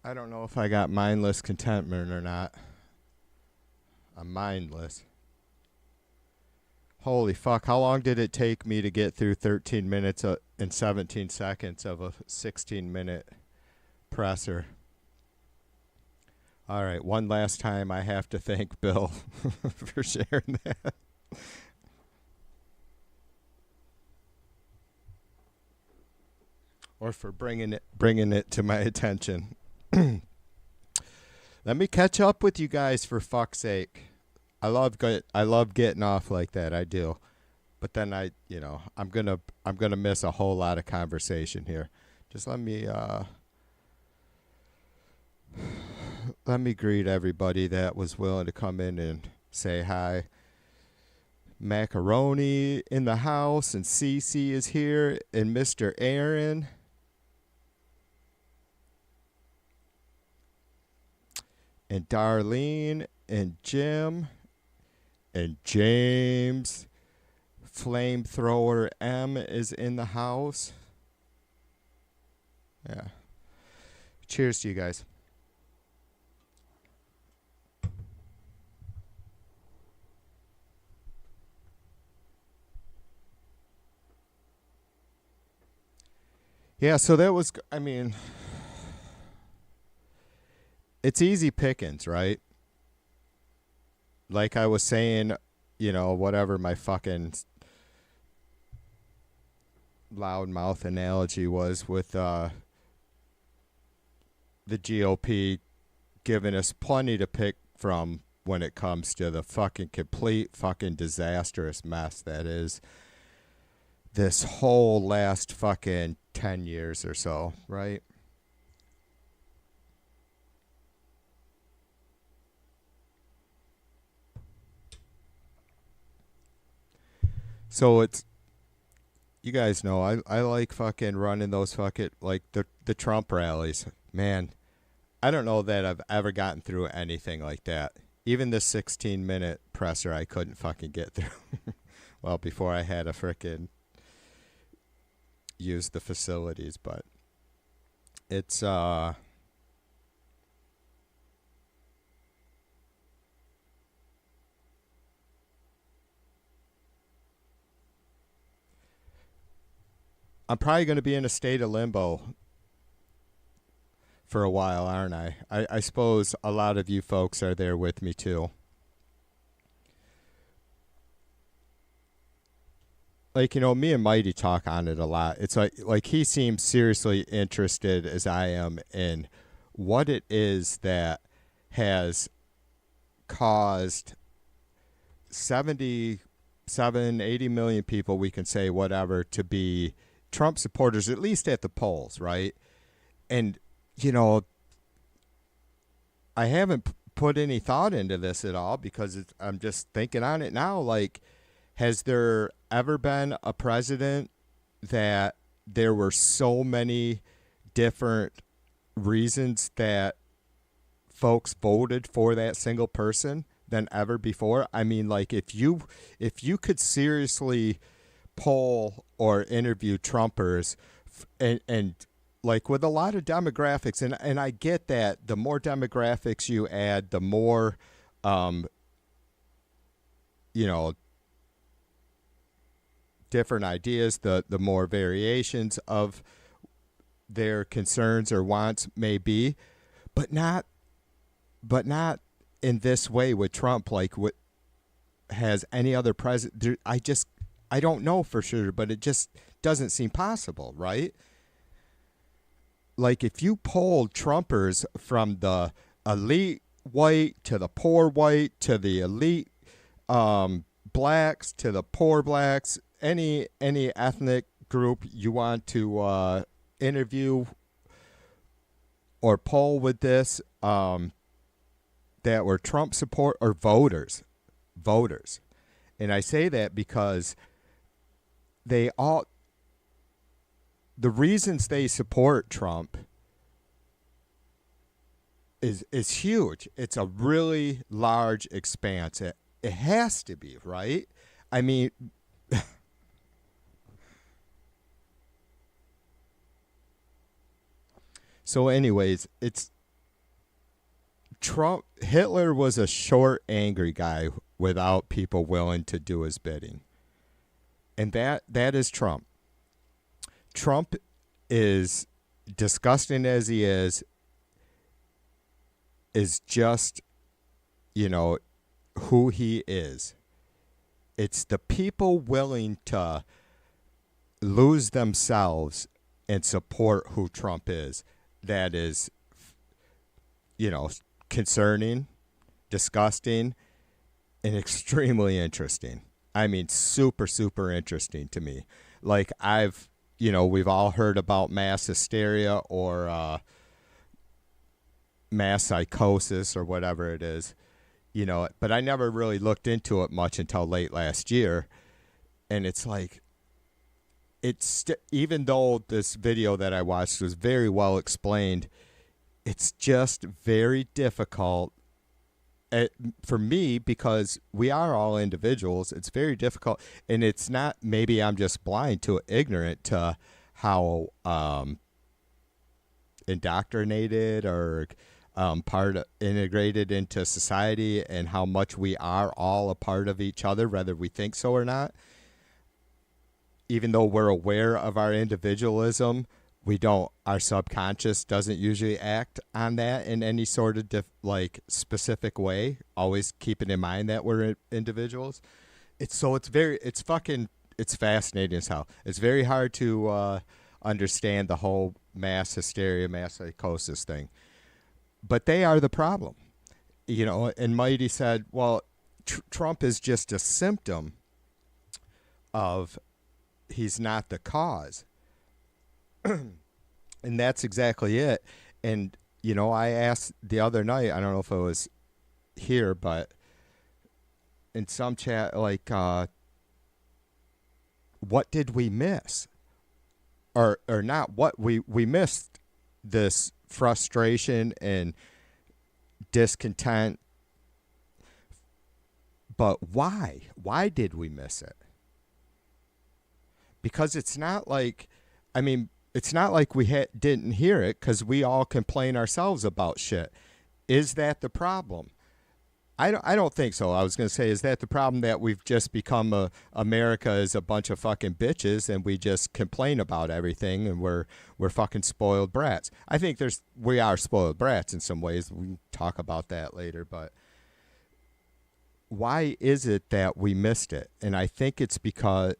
I don't know if I got mindless contentment or not. I'm mindless. Holy fuck, how long did it take me to get through 13 minutes and 17 seconds of a 16-minute presser? All right, one last time I have to thank Bill for sharing that. Or for bringing it to my attention. Let me catch up with you guys for fuck's sake. I love getting off like that. I do, but then I'm gonna miss a whole lot of conversation here. Just let me greet everybody that was willing to come in and say hi. Macaroni in the house, and Cece is here, and Mr. Aaron. And Darlene, and Jim, and James. Flamethrower M is in the house. Yeah. Cheers to you guys. Yeah, so that was, it's easy pickings, right? Like I was saying, whatever my fucking loudmouth analogy was with the GOP giving us plenty to pick from when it comes to the fucking complete fucking disastrous mess that is this whole last fucking 10 years or so, right? So it's, you guys know, I like fucking running those fucking, like the Trump rallies. Man, I don't know that I've ever gotten through anything like that. Even the 16-minute presser I couldn't fucking get through. Well, before I had to frickin' use the facilities, but it's, I'm probably going to be in a state of limbo for a while, aren't I? I suppose a lot of you folks are there with me too. Like, me and Mighty talk on it a lot. It's like he seems seriously interested as I am in what it is that has caused 77, 80 million people, we can say whatever, to be Trump supporters, at least at the polls, right? And, I haven't put any thought into this at all because I'm just thinking on it now. Like, has there ever been a president that there were so many different reasons that folks voted for that single person than ever before? I mean, like, if you could seriously poll or interview Trumpers and like with a lot of demographics, and I get that the more demographics you add, the more different ideas, the more variations of their concerns or wants may be, but not in this way with Trump. Like, what has any other president? I don't know for sure, but it just doesn't seem possible, right? Like, if you polled Trumpers from the elite white to the poor white to the elite blacks to the poor blacks, any ethnic group you want to interview or poll with this, that were Trump support or voters. And I say that because the reasons they support Trump is huge. It's a really large expanse. It has to be, right? I mean, so anyways, Hitler was a short, angry guy without people willing to do his bidding. And that is Trump. Trump is, disgusting as he is just, who he is. It's the people willing to lose themselves and support who Trump is that is, concerning, disgusting, and extremely interesting. I mean, super, super interesting to me. Like, we've all heard about mass hysteria or mass psychosis or whatever it is, but I never really looked into it much until late last year. And it's like, even though this video that I watched was very well explained, it's just very difficult for me, because we are all individuals. It's very difficult, and it's not, maybe I'm just blind to it, ignorant to how indoctrinated or integrated into society, and how much we are all a part of each other, whether we think so or not. Even though we're aware of our individualism, our subconscious doesn't usually act on that in any sort of specific way, always keeping in mind that we're individuals. It's fascinating as hell. It's very hard to understand the whole mass hysteria, mass psychosis thing. But they are the problem. And Mighty said, well, Trump is just a symptom of, he's not the cause. And that's exactly it. And, I asked the other night, I don't know if it was here, but in some chat, what did we miss? Or not what we missed, this frustration and discontent. But why? Why did we miss it? Because it's not like, it's not like we didn't hear it, because we all complain ourselves about shit. Is that the problem? I don't think so. I was going to say, is that the problem, that we've just become America is a bunch of fucking bitches and we just complain about everything and we're fucking spoiled brats? I think we are spoiled brats in some ways. We can talk about that later, but why is it that we missed it? And I think it's because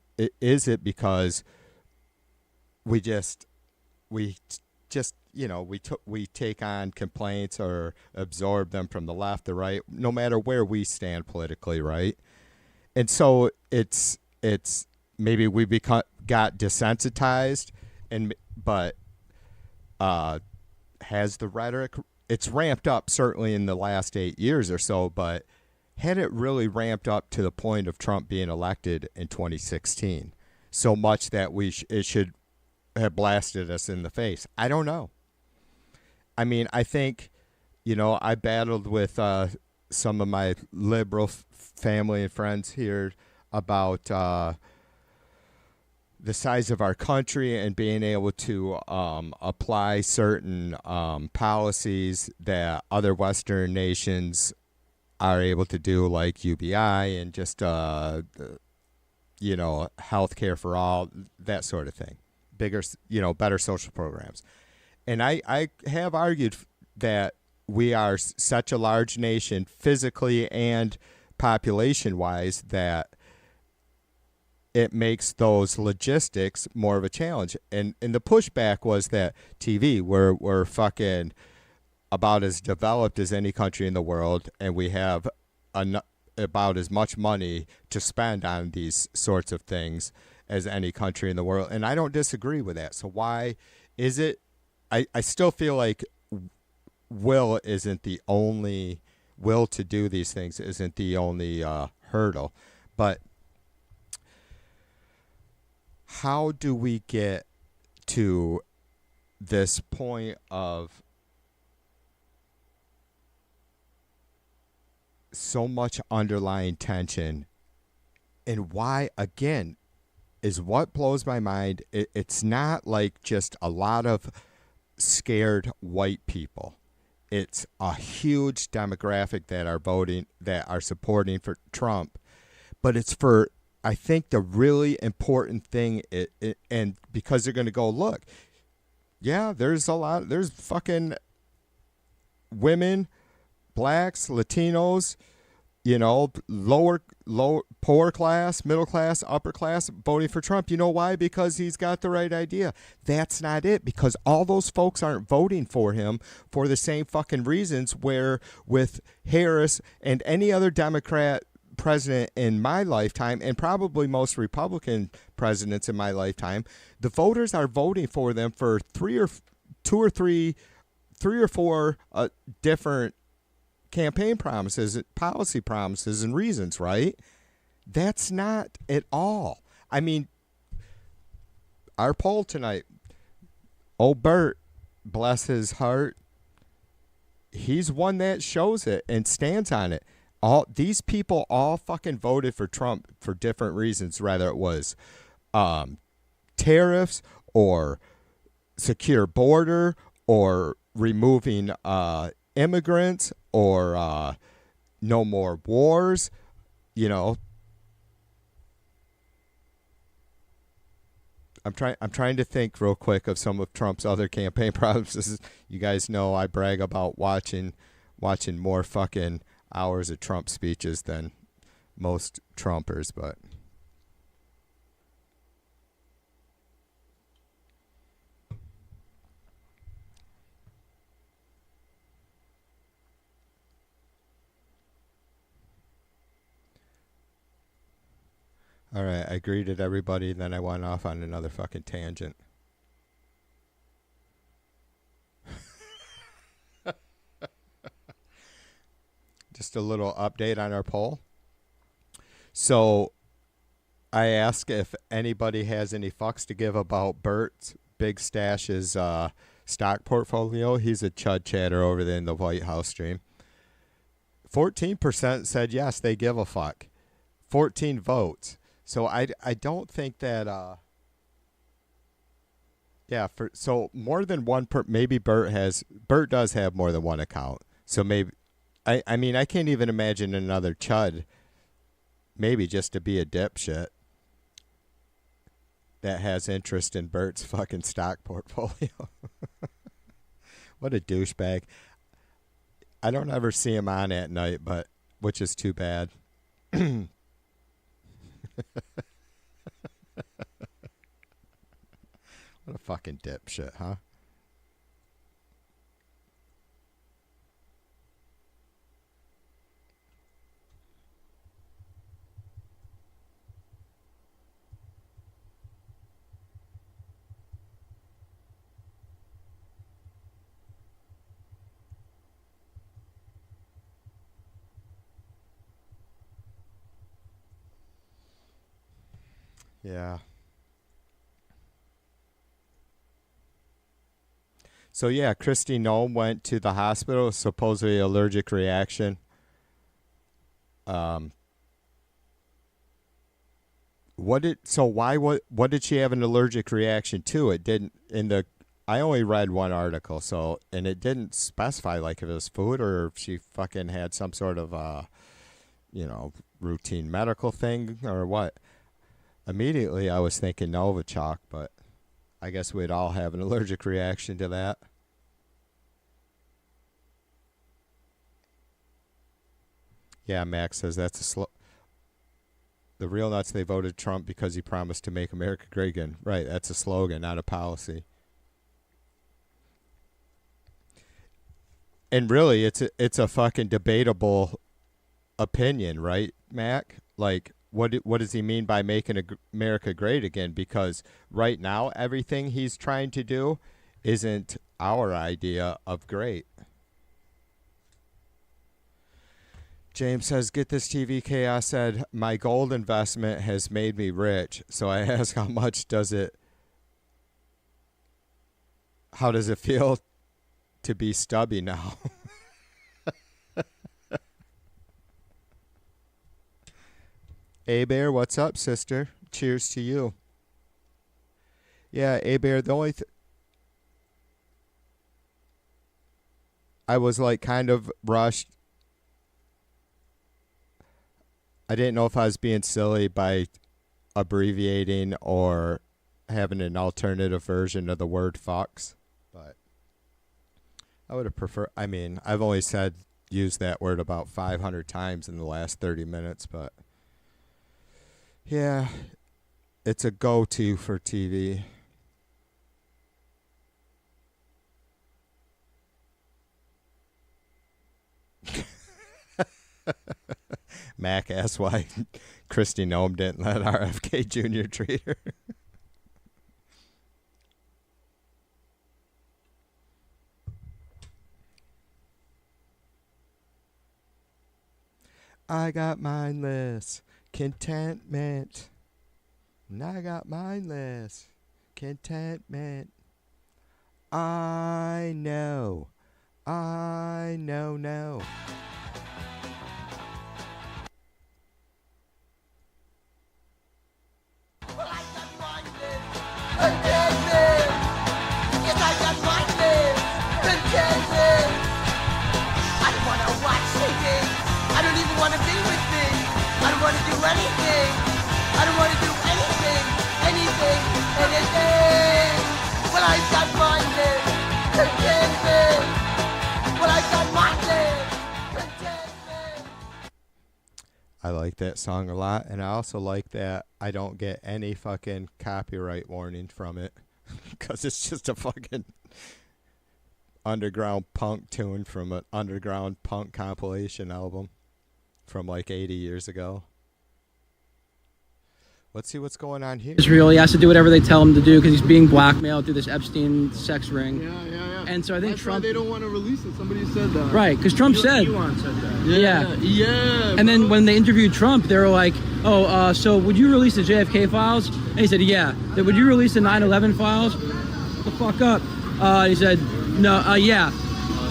we take on complaints or absorb them from the left, the right, no matter where we stand politically, right? And so it's maybe we got desensitized, but has the rhetoric, it's ramped up certainly in the last 8 years or so, but had it really ramped up to the point of Trump being elected in 2016 so much that it should have blasted us in the face? I don't know. I think, I battled with some of my liberal family and friends here about the size of our country and being able to apply certain policies that other Western nations are able to do, like UBI and just, health care for all, that sort of thing. Bigger, better social programs. And I have argued that we are such a large nation physically and population-wise that it makes those logistics more of a challenge. And the pushback was that TV, we're fucking about as developed as any country in the world, and we have about as much money to spend on these sorts of things as any country in the world. And I don't disagree with that. So why is it? I still feel like will to do these things isn't the only hurdle. But how do we get to this point of so much underlying tension? And why, again, is what blows my mind. It's not like just a lot of scared white people. it's a huge demographic that are voting, that are supporting for Trump. But it's for, I think the really important thing, and because they're going to go, look, yeah, there's fucking women, blacks, Latinos, lower, poor class, middle class, upper class voting for Trump. You know why? Because he's got the right idea. That's not it, because all those folks aren't voting for him for the same fucking reasons, where with Harris and any other Democrat president in my lifetime, and probably most Republican presidents in my lifetime, the voters are voting for them for three or four different campaign promises, policy promises, and reasons, right? That's not at all. I mean, our poll tonight, old Bert, bless his heart, he's one that shows it and stands on it. All these people all fucking voted for Trump for different reasons, whether it was tariffs or secure border or removing immigrants or no more wars, I'm trying to think real quick of some of Trump's other campaign promises. You guys know I brag about watching more fucking hours of Trump speeches than most Trumpers, but all right, I greeted everybody, then I went off on another fucking tangent. Just a little update on our poll. So I asked if anybody has any fucks to give about Bert's Big Stash's stock portfolio. He's a chud chatter over there in the White House stream. 14% said yes, they give a fuck. 14 votes. So I don't think that so more than one maybe Bert does have more than one account. So maybe I mean I can't even imagine another chud, maybe just to be a dipshit, that has interest in Bert's fucking stock portfolio. What a douchebag. I don't ever see him on at night, but which is too bad. What a fucking dipshit, huh? Yeah. So yeah, Kristi Noem went to the hospital, supposedly allergic reaction. What did she have an allergic reaction to? It didn't I only read one article, and it didn't specify like if it was food or if she fucking had some sort of routine medical thing or what. Immediately I was thinking Novichok, but I guess we'd all have an allergic reaction to that. Yeah, Max says that's the real nuts, they voted Trump because he promised to make America great again. Right, that's a slogan, not a policy. And really, it's a fucking debatable opinion, right, Mac? Like, what does he mean by making America great again? Because right now, everything he's trying to do isn't our idea of great. James says, get this TV chaos said, my gold investment has made me rich. So I ask, how does it feel to be stubby now? A-Bear, what's up, sister? Cheers to you. Yeah, A-Bear, the only I was like kind of rushed. I didn't know if I was being silly by abbreviating or having an alternative version of the word fox, but I would have preferred. I mean, I've only used that word about 500 times in the last 30 minutes, but yeah, it's a go-to for TV. Mac asked why Christy Nome didn't let RFK Jr. treat her. I got mindless contentment. And I got mindless contentment. I know. No. I don't even want to be with me. I don't want to do anything. I don't want to do anything. Well, I got mindless contentment. Well, I got mindless contentment. I like that song a lot, and I also like that I don't get any fucking copyright warning from it because it's just a fucking underground punk tune from an underground punk compilation album from like 80 years ago. Let's see what's going on here. Israel, he has to do whatever they tell him to do because he's being blackmailed through this Epstein sex ring. Yeah. And so I think That's Trump. why they don't want to release it. Somebody said that. Right, because Trump said. Elon said that. Yeah. Yeah. And then when they interviewed Trump, they were like, so would you release the JFK files? And he said, yeah. They said, would you release the 9/11 files? Shut the fuck up. He said, no, yeah.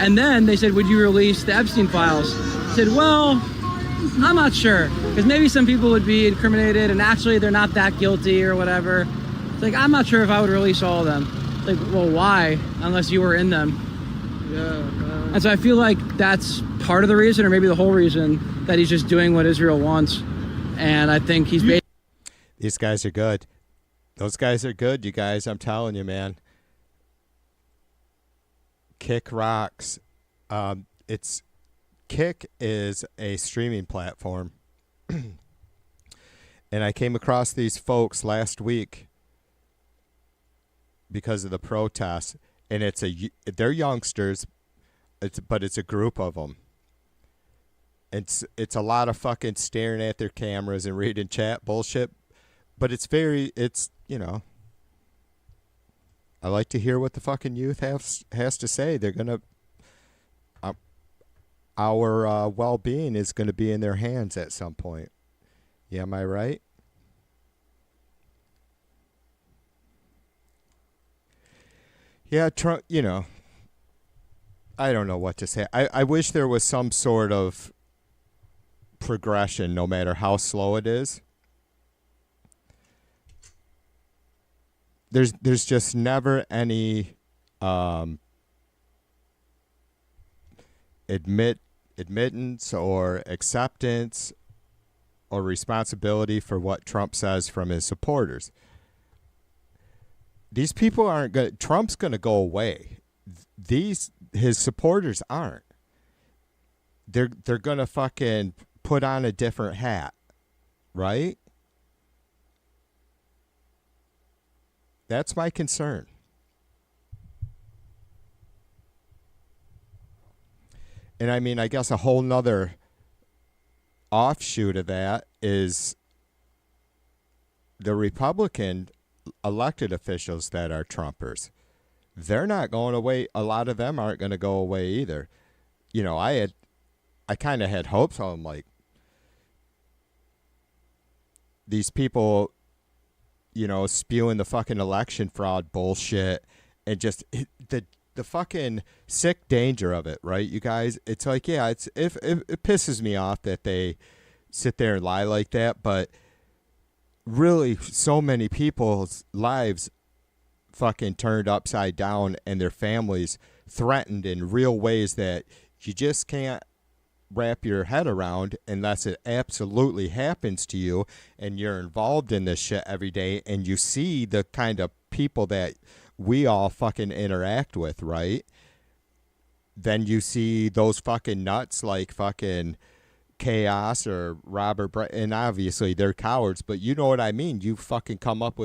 And then they said, would you release the Epstein files? He said, well, I'm not sure. Because maybe some people would be incriminated and actually they're not that guilty or whatever. It's like, I'm not sure if I would release all of them. It's like, well, why? Unless you were in them. Yeah. And so I feel like that's part of the reason, or maybe the whole reason, that he's just doing what Israel wants. And I think he's basically... These guys are good. Those guys are good, you guys. I'm telling you, man. Kick rocks. Kick is a streaming platform. And I came across these folks last week because of the protests. And they're youngsters, but it's a group of them. It's a lot of fucking staring at their cameras and reading chat bullshit, but it's I like to hear what the fucking youth has to say. They're gonna, our well-being is gonna be in their hands at some point. Yeah, am I right? Yeah, Trump, I don't know what to say. I wish there was some sort of progression, no matter how slow it is. There's just never any admittance or acceptance or responsibility for what Trump says from his supporters. These people aren't going. Trump's going to go away. His supporters aren't. They're going to fucking put on a different hat, right? That's my concern. And I mean, I guess a whole nother offshoot of that is the Republican elected officials that are Trumpers. They're not going away. A lot of them aren't going to go away either. I kind of had hopes on like these people, spewing the fucking election fraud bullshit and just the fucking sick danger of it, right? You guys, it's like, yeah, it pisses me off that they sit there and lie like that, but really so many people's lives fucking turned upside down and their families threatened in real ways that you just can't wrap your head around unless it absolutely happens to you and you're involved in this shit every day and you see the kind of people that we all fucking interact with, right? Then you see those fucking nuts like fucking Chaos or Robert and obviously they're cowards, but you know what I mean. You fucking come up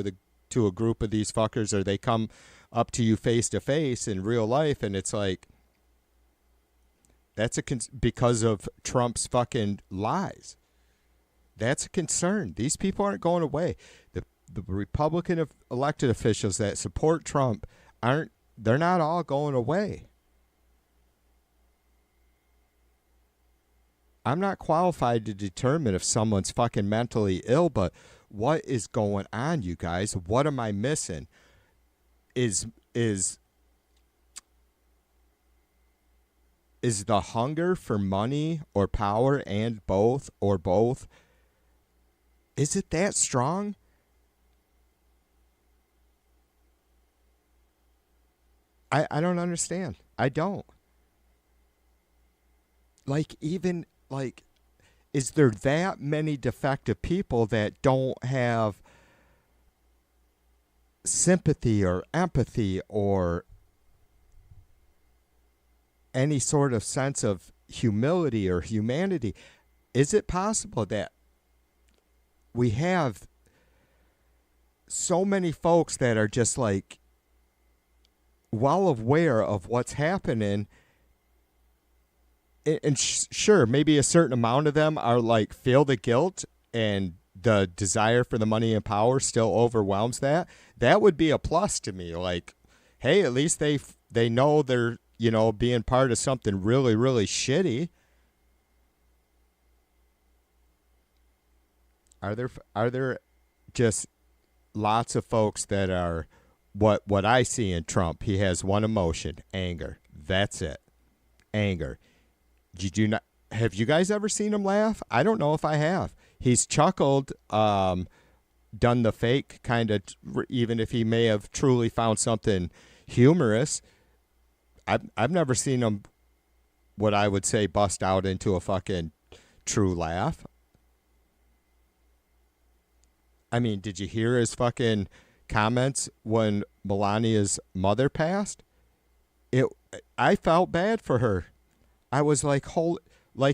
to a group of these fuckers, or they come up to you face to face in real life, and it's like that's because of Trump's fucking lies. That's a concern. These people aren't going away. The Republican elected officials that support Trump they're not all going away. I'm not qualified to determine if someone's fucking mentally ill, but what is going on, you guys? What am I missing? Is the hunger for money or power and both, is it that strong? I don't understand. I don't. Is there that many defective people that don't have sympathy or empathy or any sort of sense of humility or humanity? Is it possible that we have so many folks that are just like well aware of what's happening? And sure, maybe a certain amount of them are like feel the guilt and the desire for the money and power still overwhelms that. That would be a plus to me. Like, hey, at least they know they're, being part of something really, really shitty. Are there just lots of folks that are what I see in Trump? He has one emotion, anger. That's it. Anger. Have you guys ever seen him laugh? I don't know if I have. He's chuckled, done the fake kind of, even if he may have truly found something humorous. I've never seen him, what I would say, bust out into a fucking true laugh. I mean, did you hear his fucking comments when Melania's mother passed? I felt bad for her. I was like,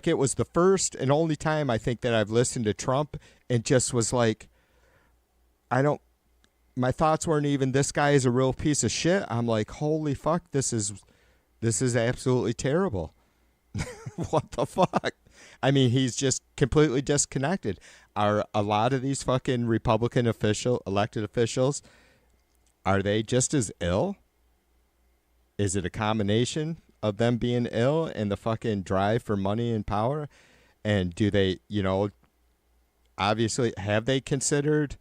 it was the first and only time I think that I've listened to Trump and just was like, my thoughts weren't even, this guy is a real piece of shit. I'm like, holy fuck, this is absolutely terrible. What the fuck? I mean, he's just completely disconnected. Are a lot of these fucking Republican elected officials, are they just as ill? Is it a combination of them being ill and the fucking drive for money and power? And do they, obviously, have they considered?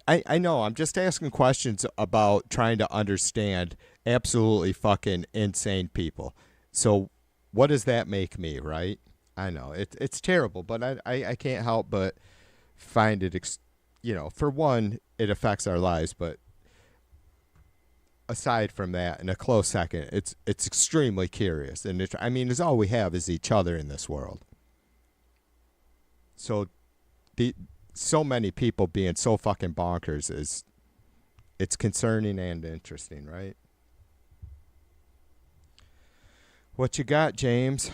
I know, I'm just asking questions about trying to understand absolutely fucking insane people. So what does that make me, right? I know, it's terrible, but I can't help but find it, for one, it affects our lives, but aside from that, in a close second, it's extremely curious, and it's all we have is each other in this world. So, so many people being so fucking bonkers it's concerning and interesting, right? What you got, James?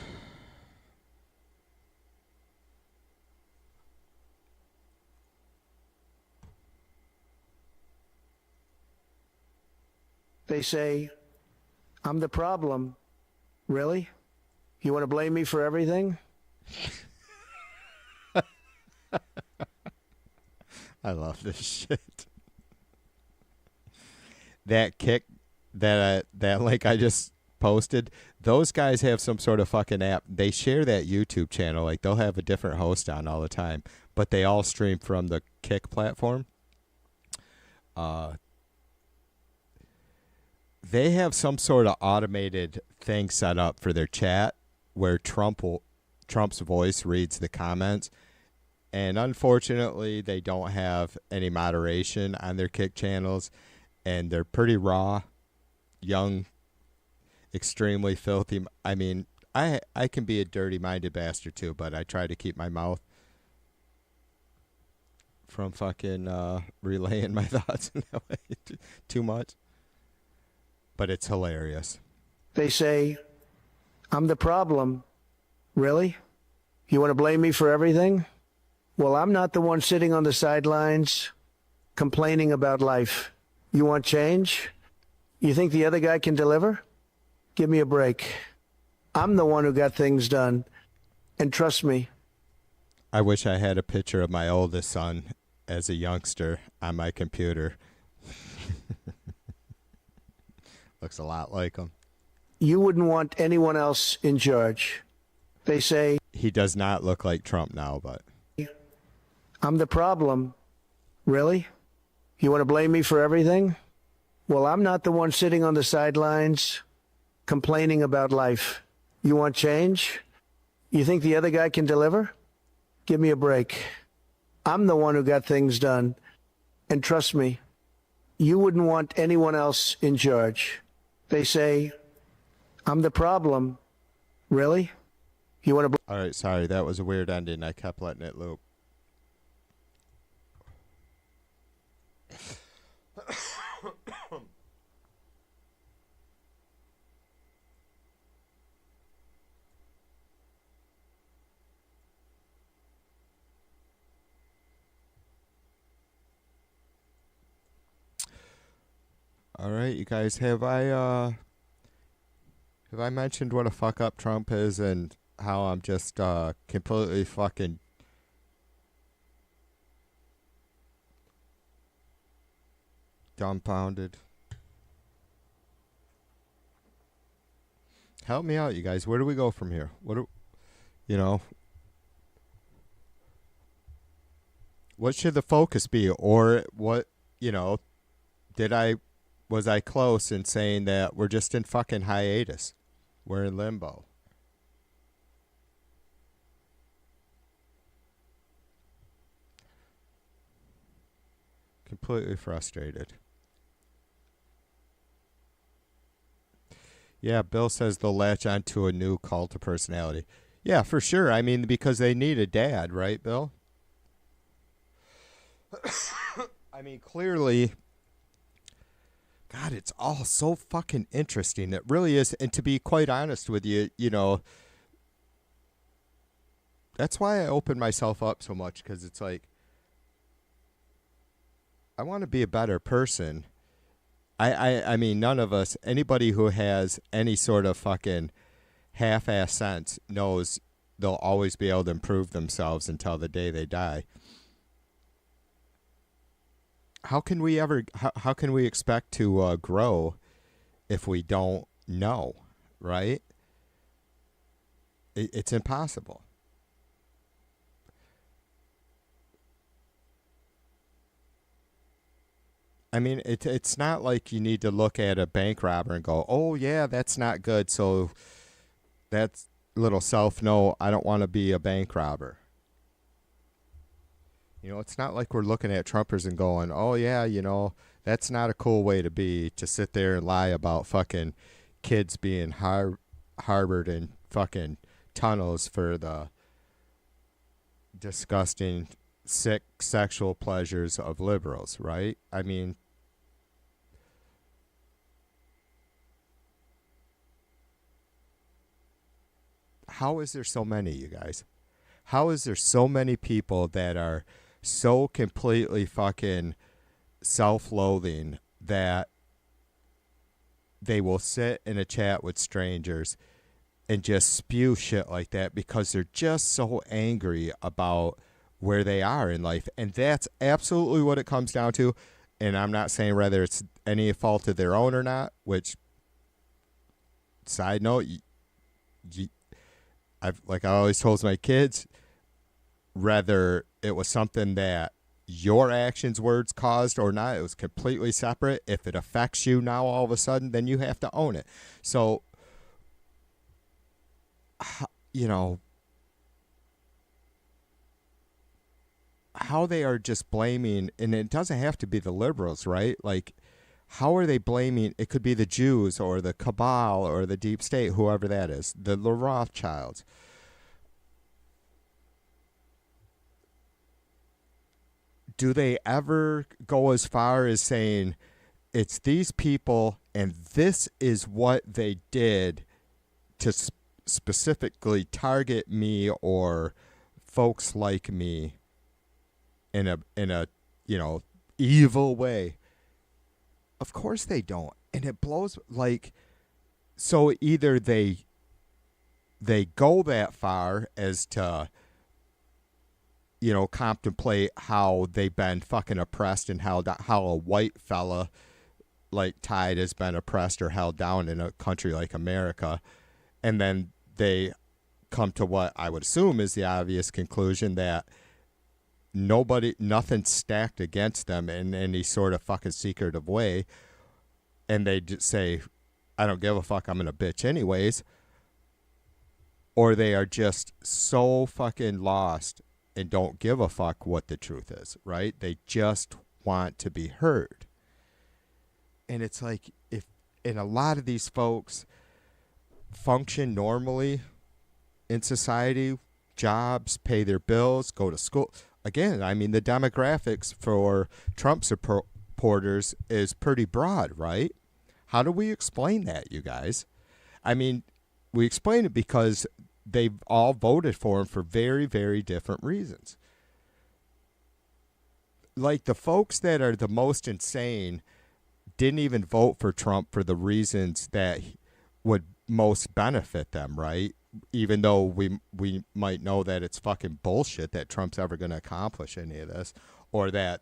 They say, I'm the problem. Really? You want to blame me for everything? I love this shit. That kick, that link I just posted, those guys have some sort of fucking app. They share that YouTube channel. Like, they'll have a different host on all the time, but they all stream from the Kick platform. They have some sort of automated thing set up for their chat where Trump's voice reads the comments. And unfortunately, they don't have any moderation on their Kick channels, and they're pretty raw, young. extremely filthy. I mean, I can be a dirty-minded bastard too, but I try to keep my mouth from fucking relaying my thoughts in that way too much. But it's hilarious. They say, I'm the problem. Really? You want to blame me for everything? Well, I'm not the one sitting on the sidelines complaining about life. You want change? You think the other guy can deliver? Give me a break. I'm the one who got things done. And trust me. I wish I had a picture of my oldest son as a youngster on my computer. Looks a lot like him. You wouldn't want anyone else in charge. They say, he does not look like Trump now, but I'm the problem. Really? You want to blame me for everything? Well, I'm not the one sitting on the sidelines complaining about life. You want change? You think the other guy can deliver? Give me a break. I'm the one who got things done. And trust me, you wouldn't want anyone else in charge. They say, I'm the problem. Really? You want to... All right, sorry, that was a weird ending. I kept letting it loop. All right, you guys, have I mentioned what a fuck up Trump is and how I'm just completely fucking dumbfounded? Help me out, you guys. Where do we go from here? What should the focus be? Or what, was I close in saying that we're just in fucking hiatus? We're in limbo. Completely frustrated. Yeah, Bill says they'll latch onto a new cult of personality. Yeah, for sure. I mean, because they need a dad, right, Bill? I mean, clearly... God, it's all so fucking interesting. It really is. And to be quite honest with you, that's why I open myself up so much, because it's like, I want to be a better person. I mean, none of us, anybody who has any sort of fucking half-ass sense knows they'll always be able to improve themselves until the day they die. How can we expect to grow if we don't know, right? It's impossible. I mean, it's not like you need to look at a bank robber and go, oh, yeah, that's not good, so that's little self, no, I don't want to be a bank robber. It's not like we're looking at Trumpers and going, oh, yeah, that's not a cool way to be, to sit there and lie about fucking kids being harbored in fucking tunnels for the disgusting, sick sexual pleasures of liberals, right? I mean, how is there so many, you guys? How is there so many people that are so completely fucking self-loathing that they will sit in a chat with strangers and just spew shit like that because they're just so angry about where they are in life? And that's absolutely what it comes down to. And I'm not saying whether it's any fault of their own or not, which, side note, like I always told my kids, whether it was something that your actions, words caused or not, it was completely separate. If it affects you now all of a sudden, then you have to own it. So, how they are just blaming, and it doesn't have to be the liberals, right? Like, how are they blaming? It could be the Jews or the cabal or the deep state, whoever that is, the Rothschilds. Do they ever go as far as saying it's these people and this is what they did to specifically target me or folks like me in a evil way? Of course they don't. And it blows, like, so either they go that far as to, contemplate how they've been fucking oppressed and how a white fella like Tide has been oppressed or held down in a country like America. And then they come to what I would assume is the obvious conclusion that nothing's stacked against them in any sort of fucking secretive way. And they just say, I don't give a fuck, I'm gonna bitch anyways. Or they are just so fucking lost and don't give a fuck what the truth is, right? They just want to be heard. And it's like, and a lot of these folks function normally in society, jobs, pay their bills, go to school. Again, I mean, the demographics for Trump supporters is pretty broad, right? How do we explain that, you guys? I mean, we explain it because they've all voted for him for very, very different reasons. Like the folks that are the most insane didn't even vote for Trump for the reasons that would most benefit them, right? Even though we might know that it's fucking bullshit that Trump's ever going to accomplish any of this, or that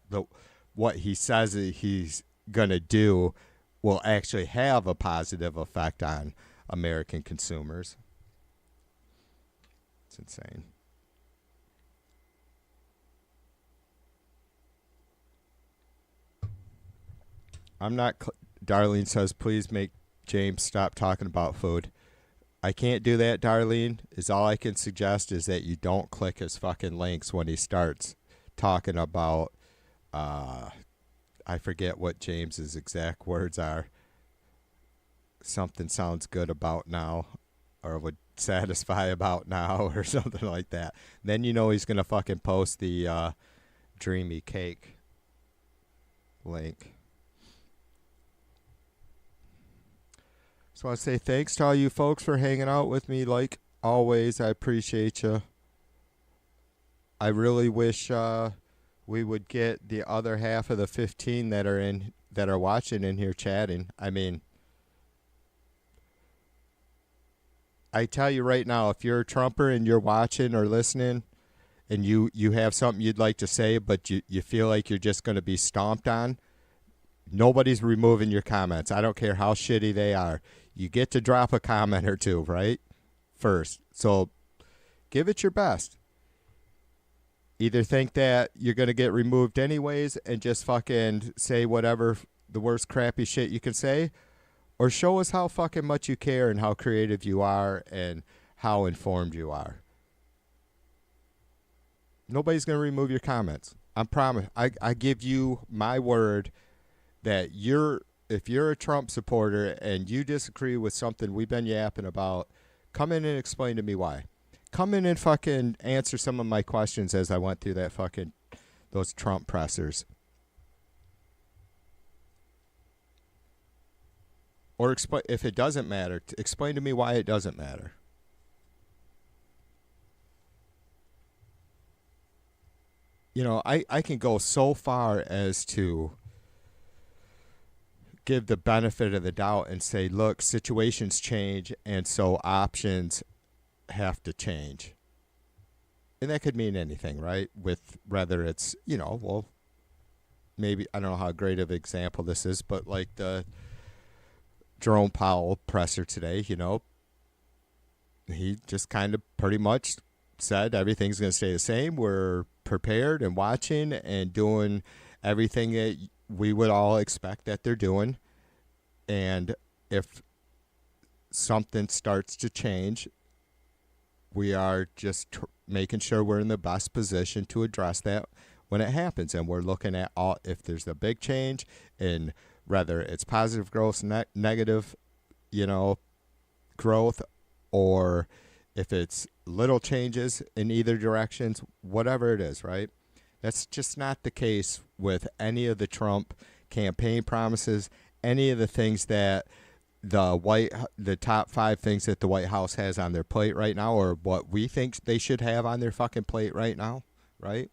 what he says he's going to do will actually have a positive effect on American consumers. It's insane. I'm not. Darlene says, please make James stop talking about food. I can't do that, Darlene. Is all I can suggest is that you don't click his fucking links when he starts talking about, I forget what James's exact words are. Something sounds good about now, or would satisfy about now, or something like that. Then you know he's going to fucking post the Dreamy Cake link. So I say thanks to all you folks for hanging out with me. Like always, I appreciate you. I really wish we would get the other half of the 15 that are watching in here chatting. I mean, I tell you right now, if you're a Trumper and you're watching or listening, and you have something you'd like to say, but you feel like you're just going to be stomped on, nobody's removing your comments. I don't care how shitty they are. You get to drop a comment or two, right? First. So give it your best. Either think that you're going to get removed anyways and just fucking say whatever the worst crappy shit you can say, or show us how fucking much you care and how creative you are and how informed you are. Nobody's going to remove your comments. I promise. I give you my word that if you're a Trump supporter and you disagree with something we've been yapping about, come in and explain to me why. Come in and fucking answer some of my questions as I went through those Trump pressers. Or if it doesn't matter, explain to me why it doesn't matter. You know, I can go so far as to give the benefit of the doubt and say, look, situations change, and so options have to change. And that could mean anything, right? With whether it's, well, maybe, I don't know how great of an example this is, but like the Jerome Powell presser today, he just kind of pretty much said everything's going to stay the same. We're prepared and watching and doing everything that we would all expect that they're doing. And if something starts to change, we are just making sure we're in the best position to address that when it happens. And we're looking at if there's a big change in whether it's positive growth, negative, growth, or if it's little changes in either directions, whatever it is, right? That's just not the case with any of the Trump campaign promises, any of the things that the top 5 things that the White House has on their plate right now, or what we think they should have on their fucking plate right now, right?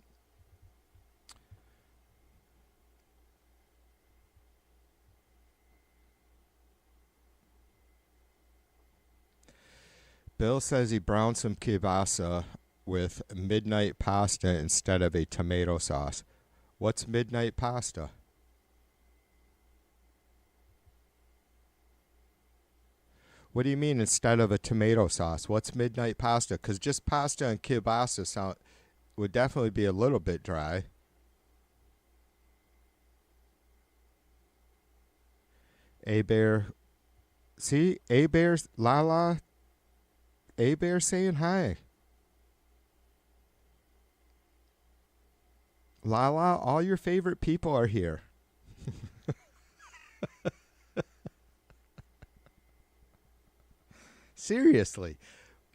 Bill says he browned some kielbasa with midnight pasta instead of a tomato sauce. What's midnight pasta? What do you mean instead of a tomato sauce? What's midnight pasta? Because just pasta and kielbasa would definitely be a little bit dry. A-Bear. See? A-Bear's Lala. A-Bear saying hi. Lala, all your favorite people are here. Seriously.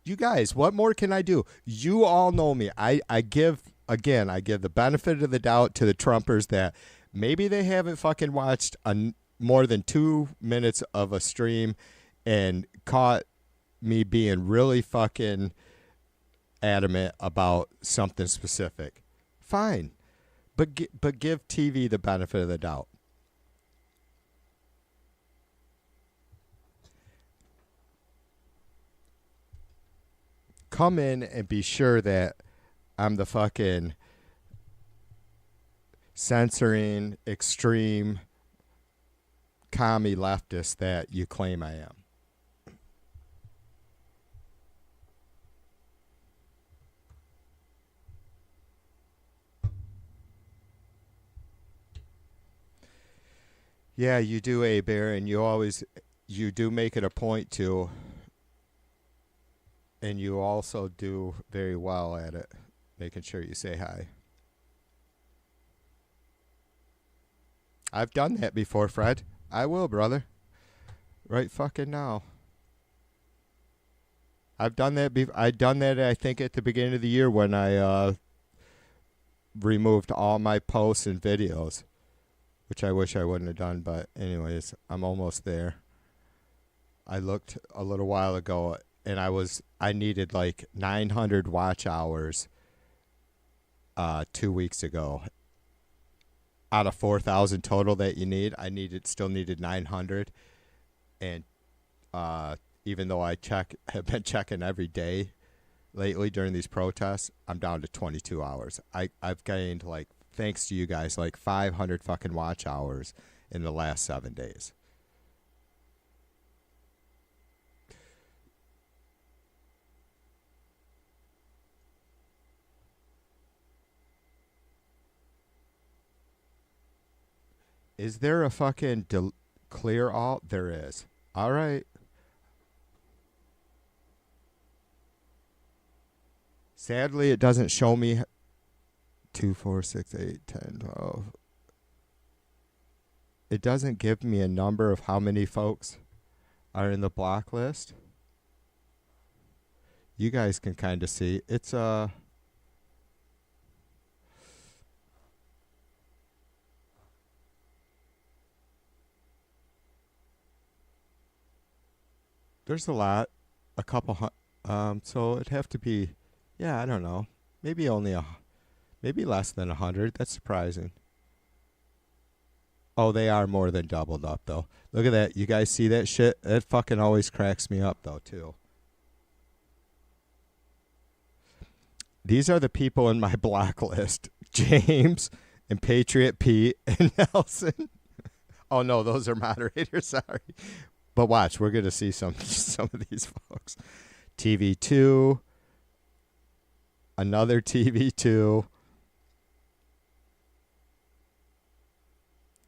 You guys, what more can I do? You all know me. I give the benefit of the doubt to the Trumpers that maybe they haven't fucking watched more than 2 minutes of a stream and caught me being really fucking adamant about something specific. Fine. But give TV the benefit of the doubt. Come in and be sure that I'm the fucking censoring extreme commie leftist that you claim I am. Yeah, you do, A-Bear, and you do make it a point to, and you also do very well at it, making sure you say hi. I've done that before, Fred. I will, brother. Right fucking now. I've done that. I've done that, I think, at the beginning of the year when I removed all my posts and videos, which I wish I wouldn't have done. But anyways, I'm almost there. I looked a little while ago, and I needed like 900 watch hours 2 weeks ago. Out of 4,000 total that you need, still needed 900, and even though have been checking every day lately during these protests, I'm down to 22 hours. I've gained, like, thanks to you guys, like 500 fucking watch hours in the last 7 days. Is there a fucking clear alt? There is. All right. Sadly, it doesn't show me 2, 4, 6, 8, 10, 12. It doesn't give me a number of how many folks are in the block list. You guys can kind of see. It's there's a lot, a couple, so it'd have to be, yeah, I don't know, maybe maybe less than 100. That's surprising. Oh, they are more than doubled up, though. Look at that. You guys see that shit? It fucking always cracks me up, though, too. These are the people in my block list. James and Patriot Pete and Nelson. Oh, no, those are moderators. Sorry. But watch, we're going to see some of these folks. TV2. Another TV2.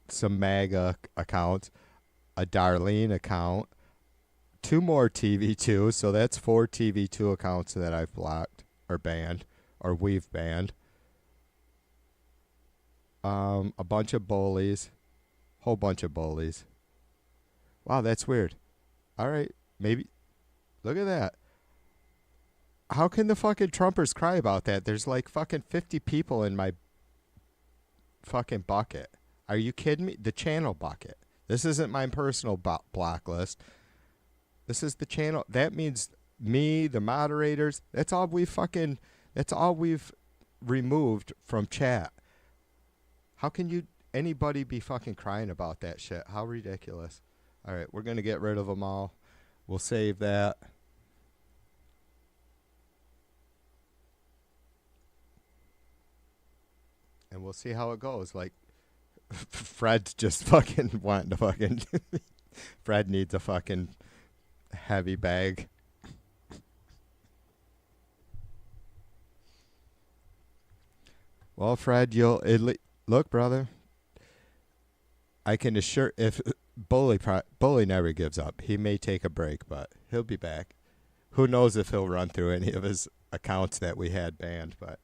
Some MAGA accounts. A Darlene account. 2 more TV2. So that's 4 TV2 accounts that I've blocked or banned or we've banned. A bunch of bullies. Whole bunch of bullies. Wow, that's weird. All right, maybe. Look at that. How can the fucking Trumpers cry about that? There's like fucking 50 people in my fucking bucket. Are you kidding me? The channel bucket. This isn't my personal block list. This is the channel. That means me, the moderators. That's all we've removed from chat. How can anybody be fucking crying about that shit? How ridiculous. All right, we're going to get rid of them all. We'll save that. And we'll see how it goes. Like, Fred's just fucking wanting to fucking... Fred needs a fucking heavy bag. Well, Fred, look, brother. I can assure if Bully never gives up. He may take a break, but he'll be back. Who knows if he'll run through any of his accounts that we had banned, but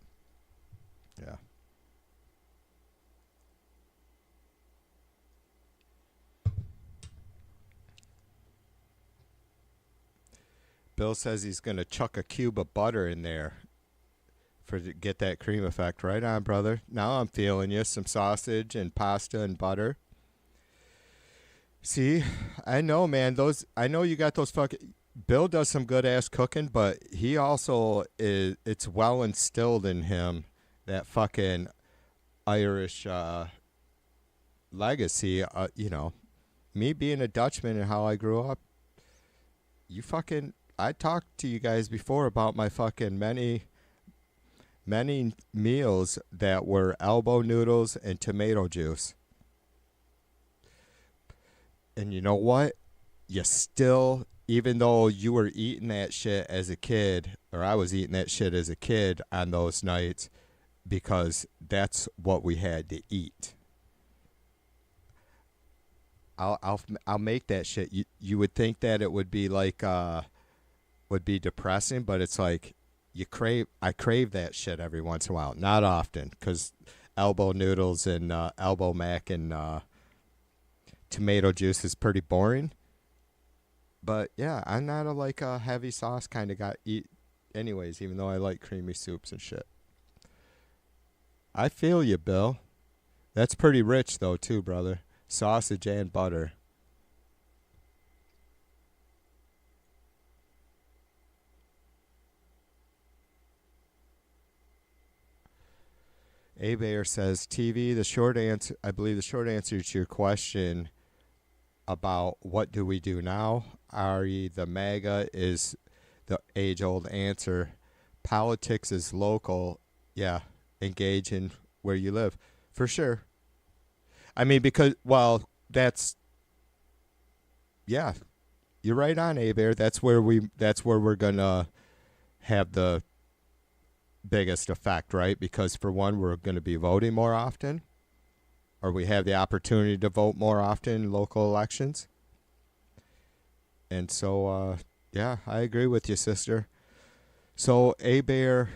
yeah. Bill says he's going to chuck a cube of butter in there to get that cream effect. Right on, brother. Now I'm feeling you. Some sausage and pasta and butter. See, I know, man. I know you got those fucking... Bill does some good-ass cooking, but he also is... It's well instilled in him, that fucking Irish legacy. You know, me being a Dutchman and how I grew up, you fucking... I talked to you guys before about my fucking many meals that were elbow noodles and tomato juice. And you know what? You still, even though you were eating that shit as a kid, or I was eating that shit as a kid on those nights, because that's what we had to eat. I'll make that shit. You would think that it would be like would be depressing, but it's like I crave that shit every once in a while. Not often, because elbow noodles and elbow mac and tomato juice is pretty boring. But yeah, I'm not a heavy sauce kind of guy. Anyways, even though I like creamy soups and shit. I feel you, Bill. That's pretty rich though too, brother. Sausage and butter. Abair says, TV, I believe the short answer to your question about what do we do now, Ari, the MAGA is the age-old answer. Politics is local. Yeah, engage in where you live. For sure. I mean, because, well, yeah, you're right on, Abair. That's where we're going to have the biggest effect, right? Because for one, we're going to be voting more often, or we have the opportunity to vote more often in local elections. And so, yeah, I agree with you, sister. So Abair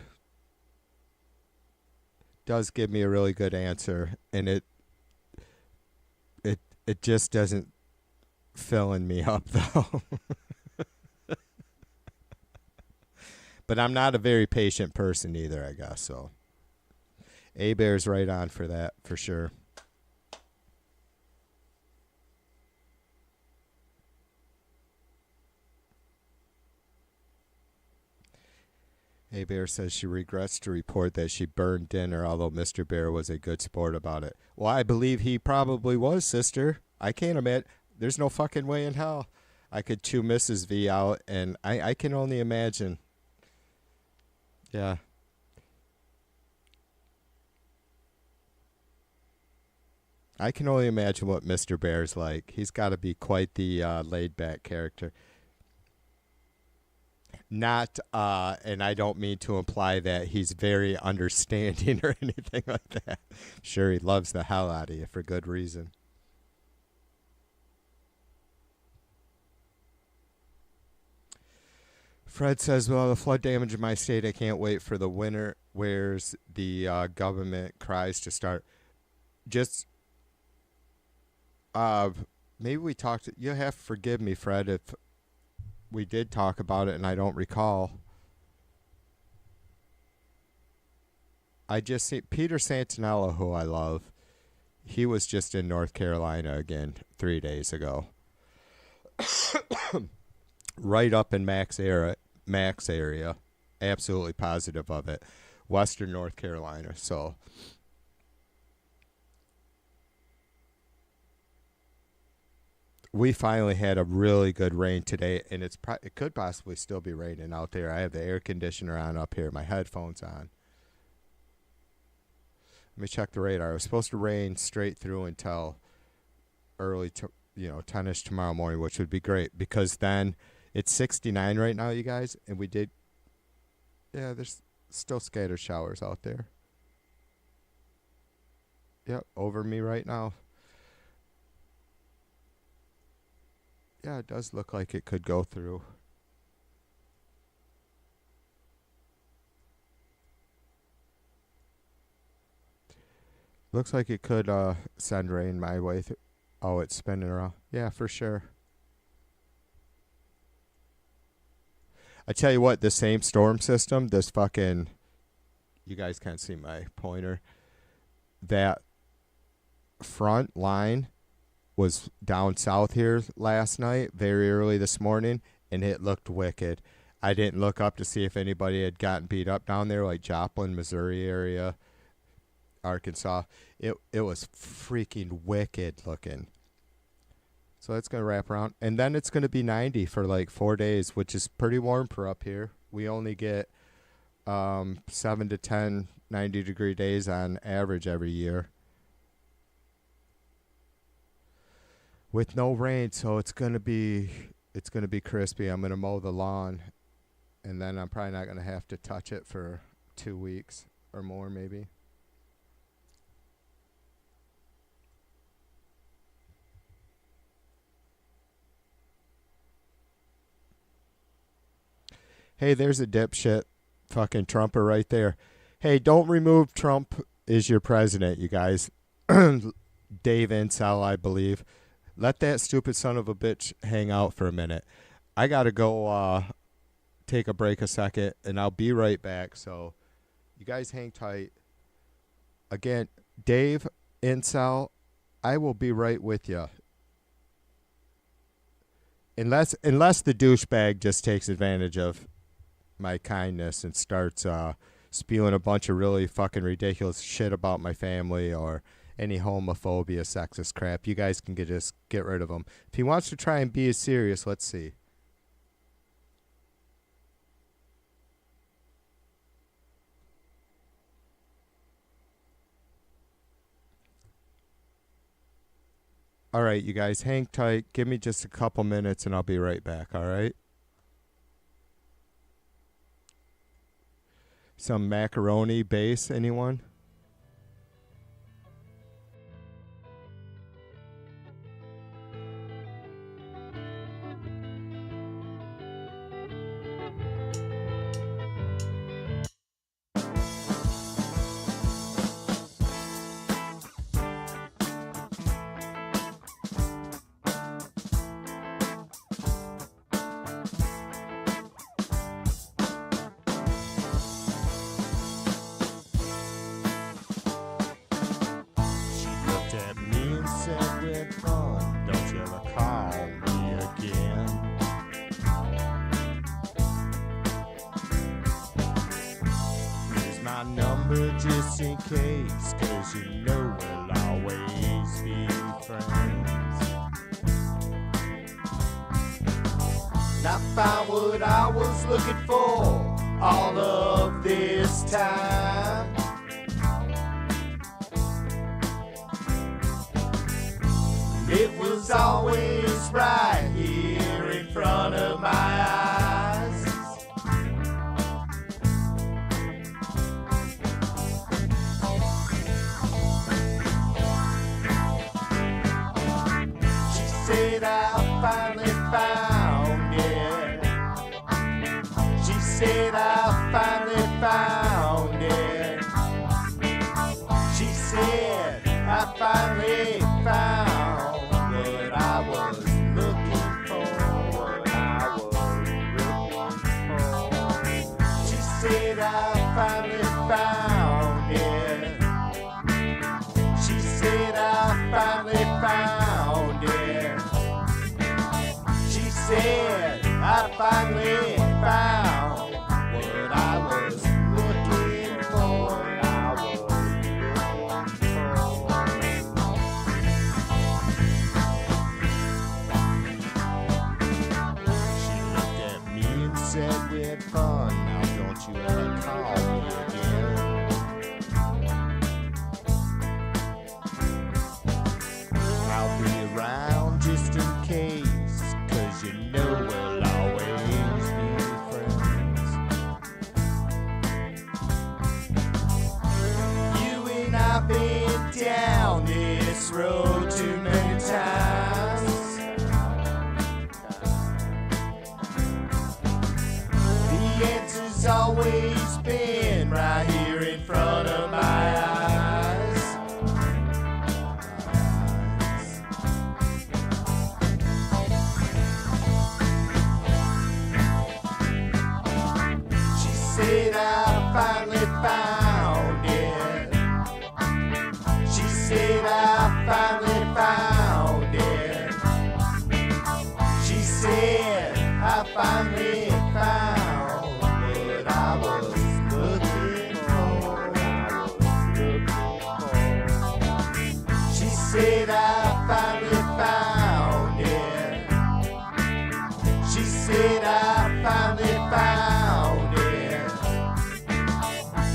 does give me a really good answer, and it just doesn't filling me up though. But I'm not a very patient person either, I guess. So Abair's right on for that, for sure. Abair says she regrets to report that she burned dinner, although Mr. Bear was a good sport about it. Well, I believe he probably was, sister. I can't imagine. There's no fucking way in hell I could chew Mrs. V out, and I can only imagine. Yeah. I can only imagine what Mr. Bear's like. He's got to be quite the laid-back character. Not, and I don't mean to imply that he's very understanding or anything like that. Sure, he loves the hell out of you for good reason. Fred says, well, the flood damage in my state, I can't wait for the winter. Where's the government cries to start? Just, maybe we talked. You have to forgive me, Fred, if we did talk about it and I don't recall. I just see Peter Santinella, who I love. He was just in North Carolina again 3 days ago. Right up in Max area. Absolutely positive of it. Western North Carolina. So we finally had a really good rain today, and it could possibly still be raining out there. I have the air conditioner on up here, my headphones on. Let me check the radar. It was supposed to rain straight through until early, 10ish tomorrow morning, which would be great because then it's 69 right now, you guys, and there's still scattered showers out there. Yep, over me right now. Yeah, it does look like it could go through. Looks like it could send rain my way. Oh, it's spinning around. Yeah, for sure. I tell you what, the same storm system, this fucking... You guys can't see my pointer. That front line was down south here last night, very early this morning, and it looked wicked. I didn't look up to see if anybody had gotten beat up down there, like Joplin, Missouri area, Arkansas. It was freaking wicked looking. So that's going to wrap around. And then it's going to be 90 for like 4 days, which is pretty warm for up here. We only get 7 to 10 90-degree days on average every year. With no rain, so it's gonna be crispy. I'm gonna mow the lawn, and then I'm probably not gonna have to touch it for 2 weeks or more, maybe. Hey, there's a dipshit fucking Trumper right there. Hey, don't remove Trump as your president, you guys. Dave Incel, I believe. Let that stupid son of a bitch hang out for a minute. I got to go take a break a second, and I'll be right back. So you guys hang tight. Again, Dave Incel, I will be right with you. Unless the douchebag just takes advantage of my kindness and starts spewing a bunch of really fucking ridiculous shit about my family or any homophobia, sexist crap. You guys can just get rid of him. If he wants to try and be as serious, let's see. All right, you guys, hang tight. Give me just a couple minutes and I'll be right back, all right? Some macaroni base, anyone? Just in case, 'cause you know we'll always be friends. Not found what I was looking for all of this time. It was always right here in front of my eyes. Said I finally found it. She said I finally found it. She said I finally found said I finally found it. She said I finally found it. She said I finally found what I was looking for. She looked at me and said we had fun. Now don't you ever call me again. I'll be around just in case, 'cause you know we'll always be friends. You and I've been down this road too many times. The answer's always been right here in front of my eyes. She said I finally found it. She said I finally found it. She said I finally found what I was looking for. She said I finally found it. She said I finally found it.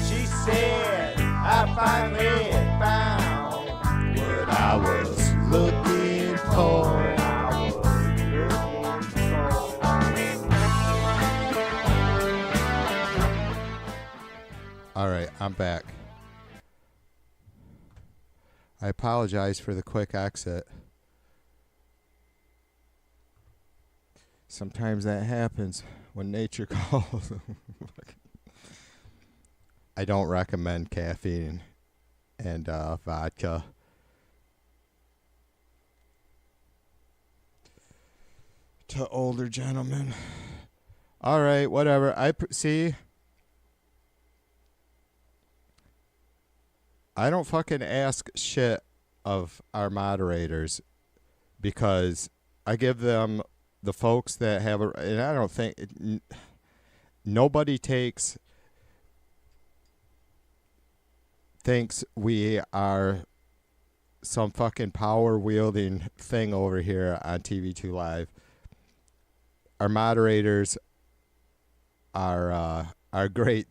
She said I finally found what I was looking for. All right, I'm back. I apologize for the quick exit. Sometimes that happens when nature calls. I don't recommend caffeine and vodka. To older gentlemen. All right, whatever. See. I don't fucking ask shit of our moderators because I give them the folks that have a, and I don't think nobody thinks we are some fucking power wielding thing over here on TV2 Live. Our moderators are great.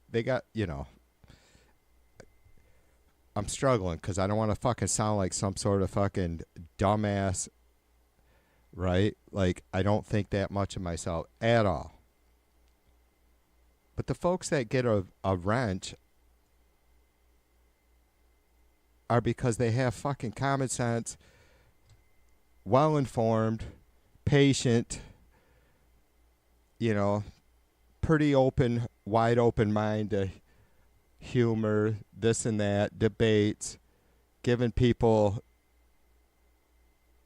They got, you know, I'm struggling because I don't want to fucking sound like some sort of fucking dumbass, right? Like, I don't think that much of myself at all. But the folks that get a wrench are because they have fucking common sense, well-informed, patient, you know, pretty open, wide open mind to humor, this and that, debates, giving people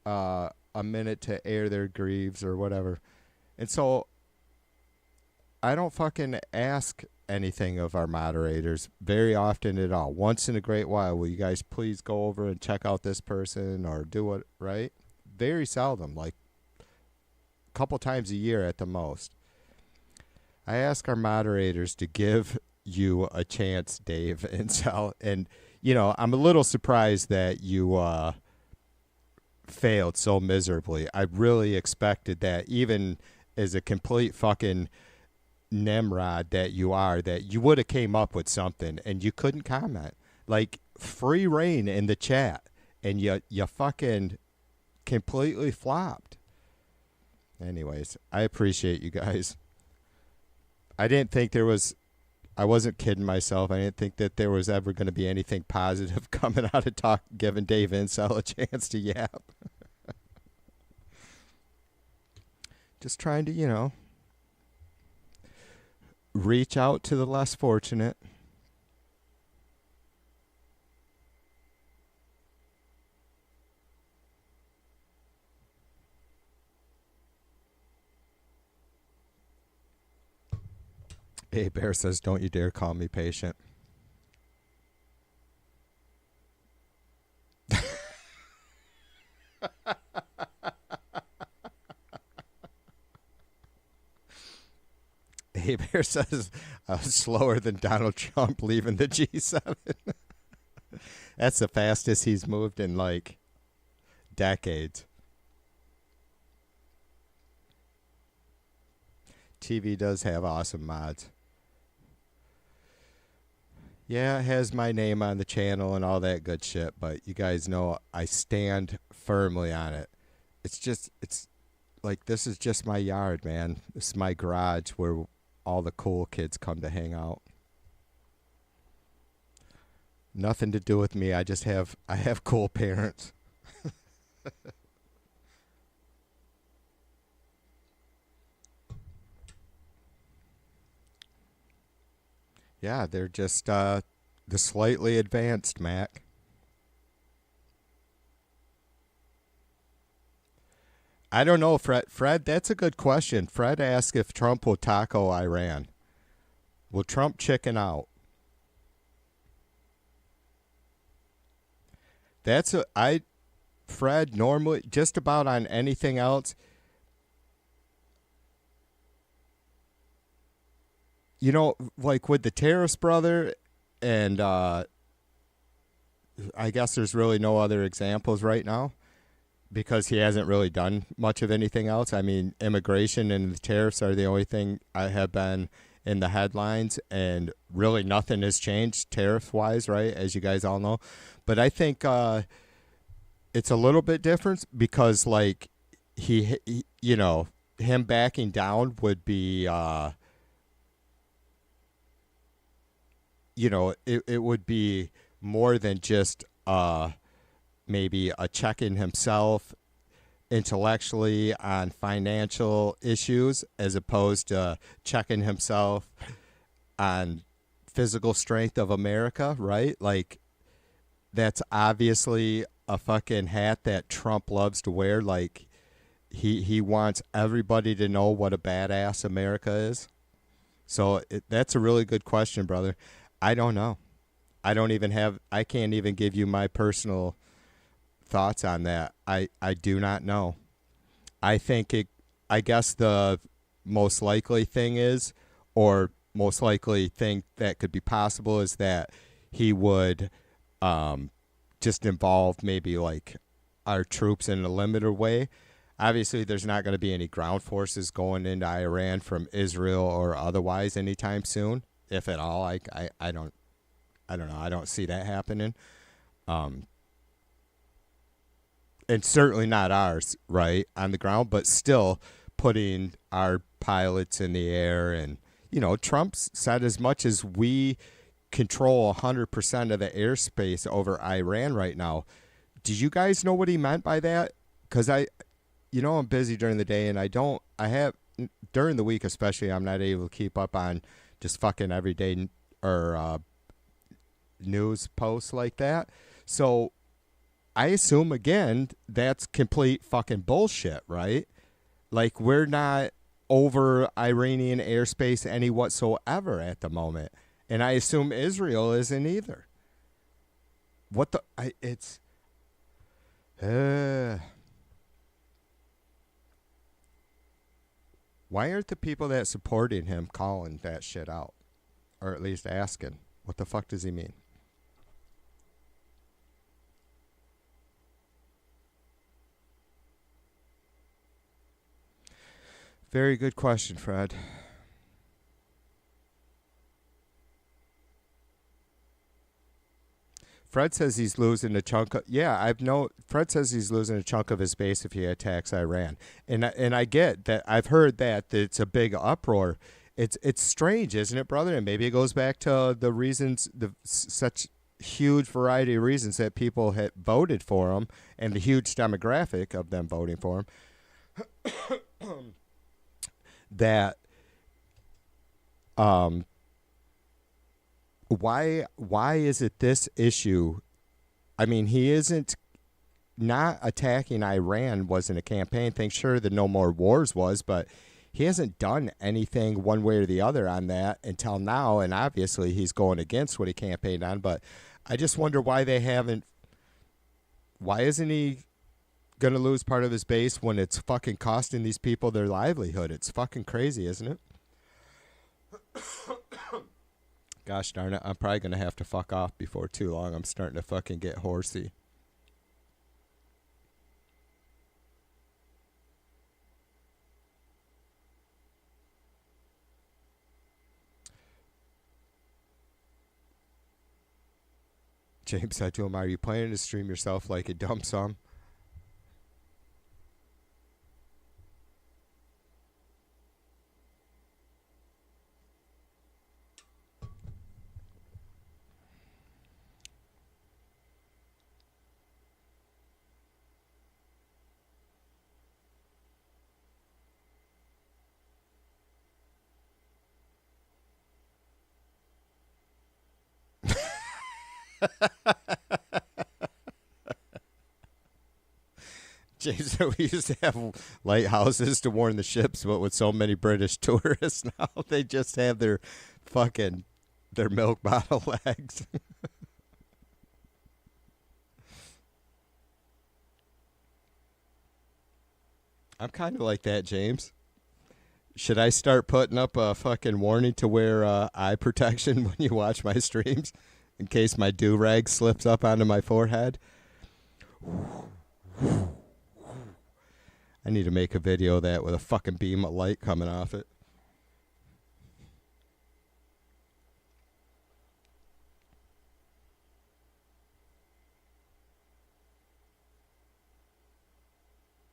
a minute to air their grieves or whatever. And so I don't fucking ask anything of our moderators very often at all. Once in a great while, will you guys please go over and check out this person or do it, right? Very seldom, like a couple times a year at the most. I ask our moderators to give you a chance, Dave and Sal. And, you know, I'm a little surprised that you failed so miserably. I really expected that, even as a complete fucking Nimrod that you are, that you would have came up with something and you couldn't comment. Like, free reign in the chat, and you fucking completely flopped. Anyways, I appreciate you guys. I didn't think there was, I wasn't kidding myself. I didn't think that there was ever going to be anything positive coming out of giving Dave Incel a chance to yap. Just trying to, you know, reach out to the less fortunate. Hey, Bear says, don't you dare call me patient. Hey, Bear says, slower than Donald Trump leaving the G7. That's the fastest he's moved in, like, decades. TV does have awesome mods. Yeah, it has my name on the channel and all that good shit, but you guys know I stand firmly on it. It's like, this is just my yard, man. This is my garage where all the cool kids come to hang out. Nothing to do with me. I have cool parents. Yeah, they're just the slightly advanced, Mac. I don't know, Fred. Fred, that's a good question. Fred asked if Trump will taco Iran. Will Trump chicken out? Fred, normally, just about on anything else, you know, like with the terrorist brother, and I guess there's really no other examples right now because he hasn't really done much of anything else. I mean, immigration and the tariffs are the only thing I have been in the headlines, and really nothing has changed tariff-wise, right, as you guys all know. But I think it's a little bit different because, like, he you know, him backing down would be... you know, it would be more than just maybe a check in himself intellectually on financial issues as opposed to checking himself on physical strength of America, right? Like, that's obviously a fucking hat that Trump loves to wear. Like, he wants everybody to know what a badass America is. So that's a really good question, brother. I don't know. I can't even give you my personal thoughts on that. I do not know. I guess the most likely thing is, or most likely thing that could be possible is that he would just involve maybe like our troops in a limited way. Obviously, there's not going to be any ground forces going into Iran from Israel or otherwise anytime soon. If at all. I don't know. I don't see that happening. And certainly not ours, right, on the ground, but still putting our pilots in the air. And, you know, Trump's said as much as we control 100% of the airspace over Iran right now. Did you guys know what he meant by that? Because I'm busy during the day, and during the week especially, I'm not able to keep up on just fucking everyday or news posts like that. So I assume, again, that's complete fucking bullshit, right? Like, we're not over Iranian airspace any whatsoever at the moment. And I assume Israel isn't either. Why aren't the people that supporting him calling that shit out? Or at least asking, what the fuck does he mean? Very good question, Fred. Fred says he's losing a chunk of... Yeah, Fred says he's losing a chunk of his base if he attacks Iran. And I get that. I've heard that it's a big uproar. It's strange, isn't it, brother? And maybe it goes back to the reasons, such huge variety of reasons that people had voted for him and the huge demographic of them voting for him. That why is it this issue? I mean, he isn't not attacking Iran wasn't a campaign thing. Sure, the No More Wars was, but he hasn't done anything one way or the other on that until now, and obviously he's going against what he campaigned on, but I just wonder why they haven't. Why isn't he going to lose part of his base when it's fucking costing these people their livelihood? It's fucking crazy, isn't it? Gosh darn it, I'm probably going to have to fuck off before too long. I'm starting to fucking get horsey. James said to him, "Are you planning to stream yourself like a dumb sum?" James said we used to have lighthouses to warn the ships, but with so many British tourists now, they just have their milk bottle legs. I'm kind of like that, James. Should I start putting up a fucking warning to wear eye protection when you watch my streams in case my do-rag slips up onto my forehead? I need to make a video of that with a fucking beam of light coming off it.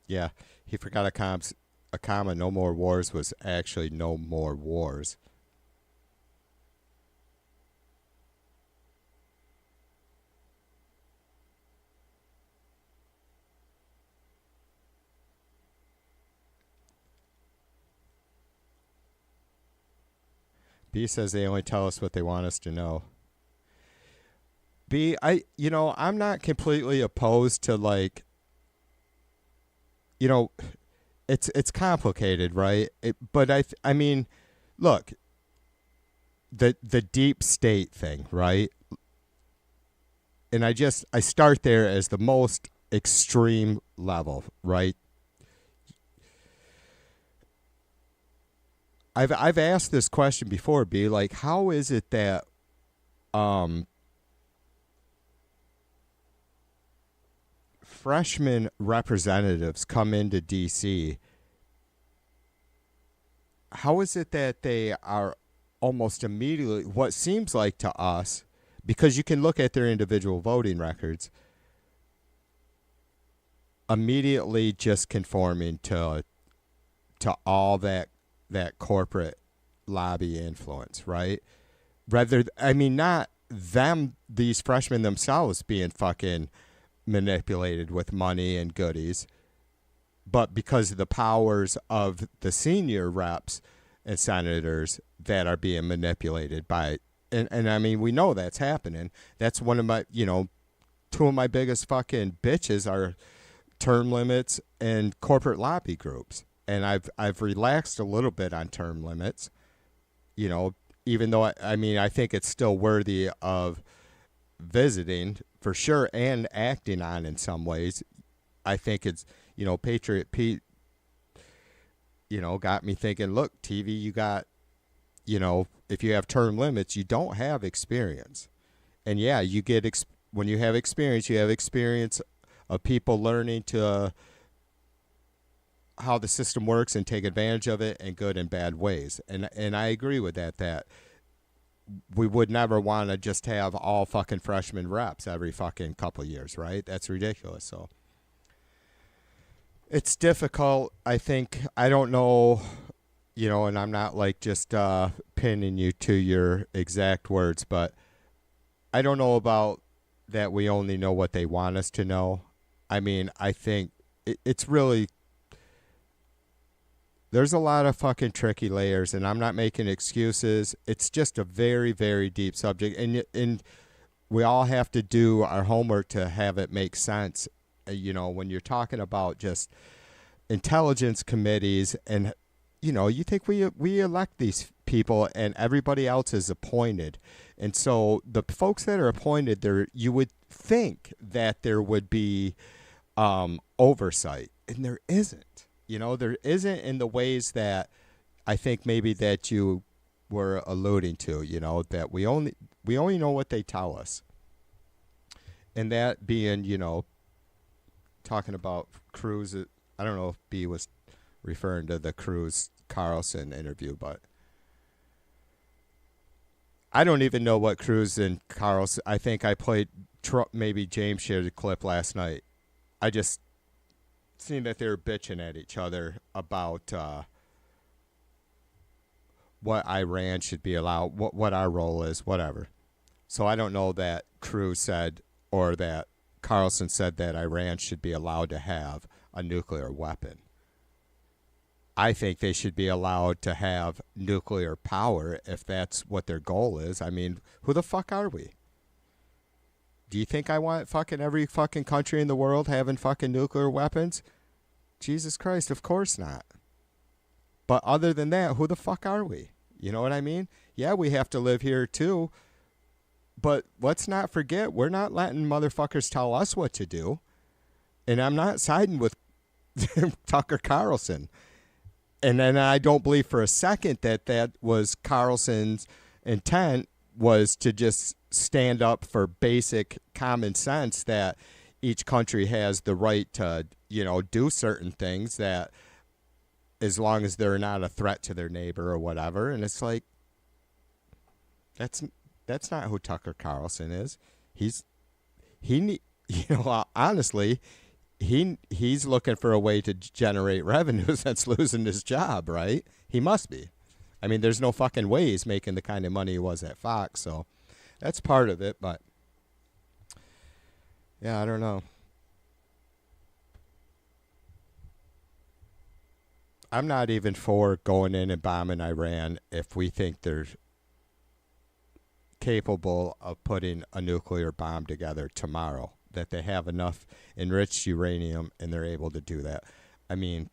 Yeah, he forgot a comma. No more wars was actually no more wars. B says they only tell us what they want us to know. B, I'm not completely opposed to, like, it's complicated, right? But I mean, look, the deep state thing, right? And I start there as the most extreme level, right? I've asked this question before, B, like, how is it that freshman representatives come into DC? How is it that they are almost immediately, what seems like to us, because you can look at their individual voting records, immediately just conforming to all that corporate lobby influence, right? Not them, these freshmen themselves being fucking manipulated with money and goodies, but because of the powers of the senior reps and senators that are being manipulated by, and I mean, we know that's happening. That's one of my, two of my biggest fucking bitches are term limits and corporate lobby groups. And I've relaxed a little bit on term limits, even though I think it's still worthy of visiting for sure and acting on in some ways. I think it's, Patriot Pete, got me thinking, look, TV, you got, if you have term limits, you don't have experience. And yeah, you get, when you have experience of people learning to, how the system works and take advantage of it in good and bad ways. And I agree with that we would never want to just have all fucking freshman reps every fucking couple years, right? That's ridiculous. So it's difficult. I think, I don't know, and I'm not like just pinning you to your exact words, but I don't know about that we only know what they want us to know. I mean, I think it's really, there's a lot of fucking tricky layers, and I'm not making excuses. It's just a very, very deep subject, and we all have to do our homework to have it make sense. When you're talking about just intelligence committees and you think we elect these people and everybody else is appointed. And so the folks that are appointed there, you would think that there would be oversight, and there isn't. There isn't in the ways that I think maybe that you were alluding to, that we only know what they tell us. And that being, talking about Cruz, I don't know if B was referring to the Cruz Carlson interview, but I don't even know what Cruz and Carlson. I think I played maybe James shared a clip last night. I just seen that they were bitching at each other about what Iran should be allowed, what our role is, whatever. So I don't know that Cruz said or that Carlson said that Iran should be allowed to have a nuclear weapon. I think they should be allowed to have nuclear power if that's what their goal is. I mean, who the fuck are we? Do you think I want fucking every fucking country in the world having fucking nuclear weapons? Jesus Christ, of course not. But other than that, who the fuck are we? You know what I mean? Yeah, we have to live here too. But let's not forget, we're not letting motherfuckers tell us what to do. And I'm not siding with Tucker Carlson. And then I don't believe for a second that was Carlson's intent was to just stand up for basic common sense that each country has the right to, do certain things that as long as they're not a threat to their neighbor or whatever. And it's like, that's not who Tucker Carlson is. Honestly, he's looking for a way to generate revenues that's losing his job, right? He must be. I mean, there's no fucking way he's making the kind of money he was at Fox, so that's part of it, but yeah, I don't know. I'm not even for going in and bombing Iran if we think they're capable of putting a nuclear bomb together tomorrow, that they have enough enriched uranium and they're able to do that. I mean,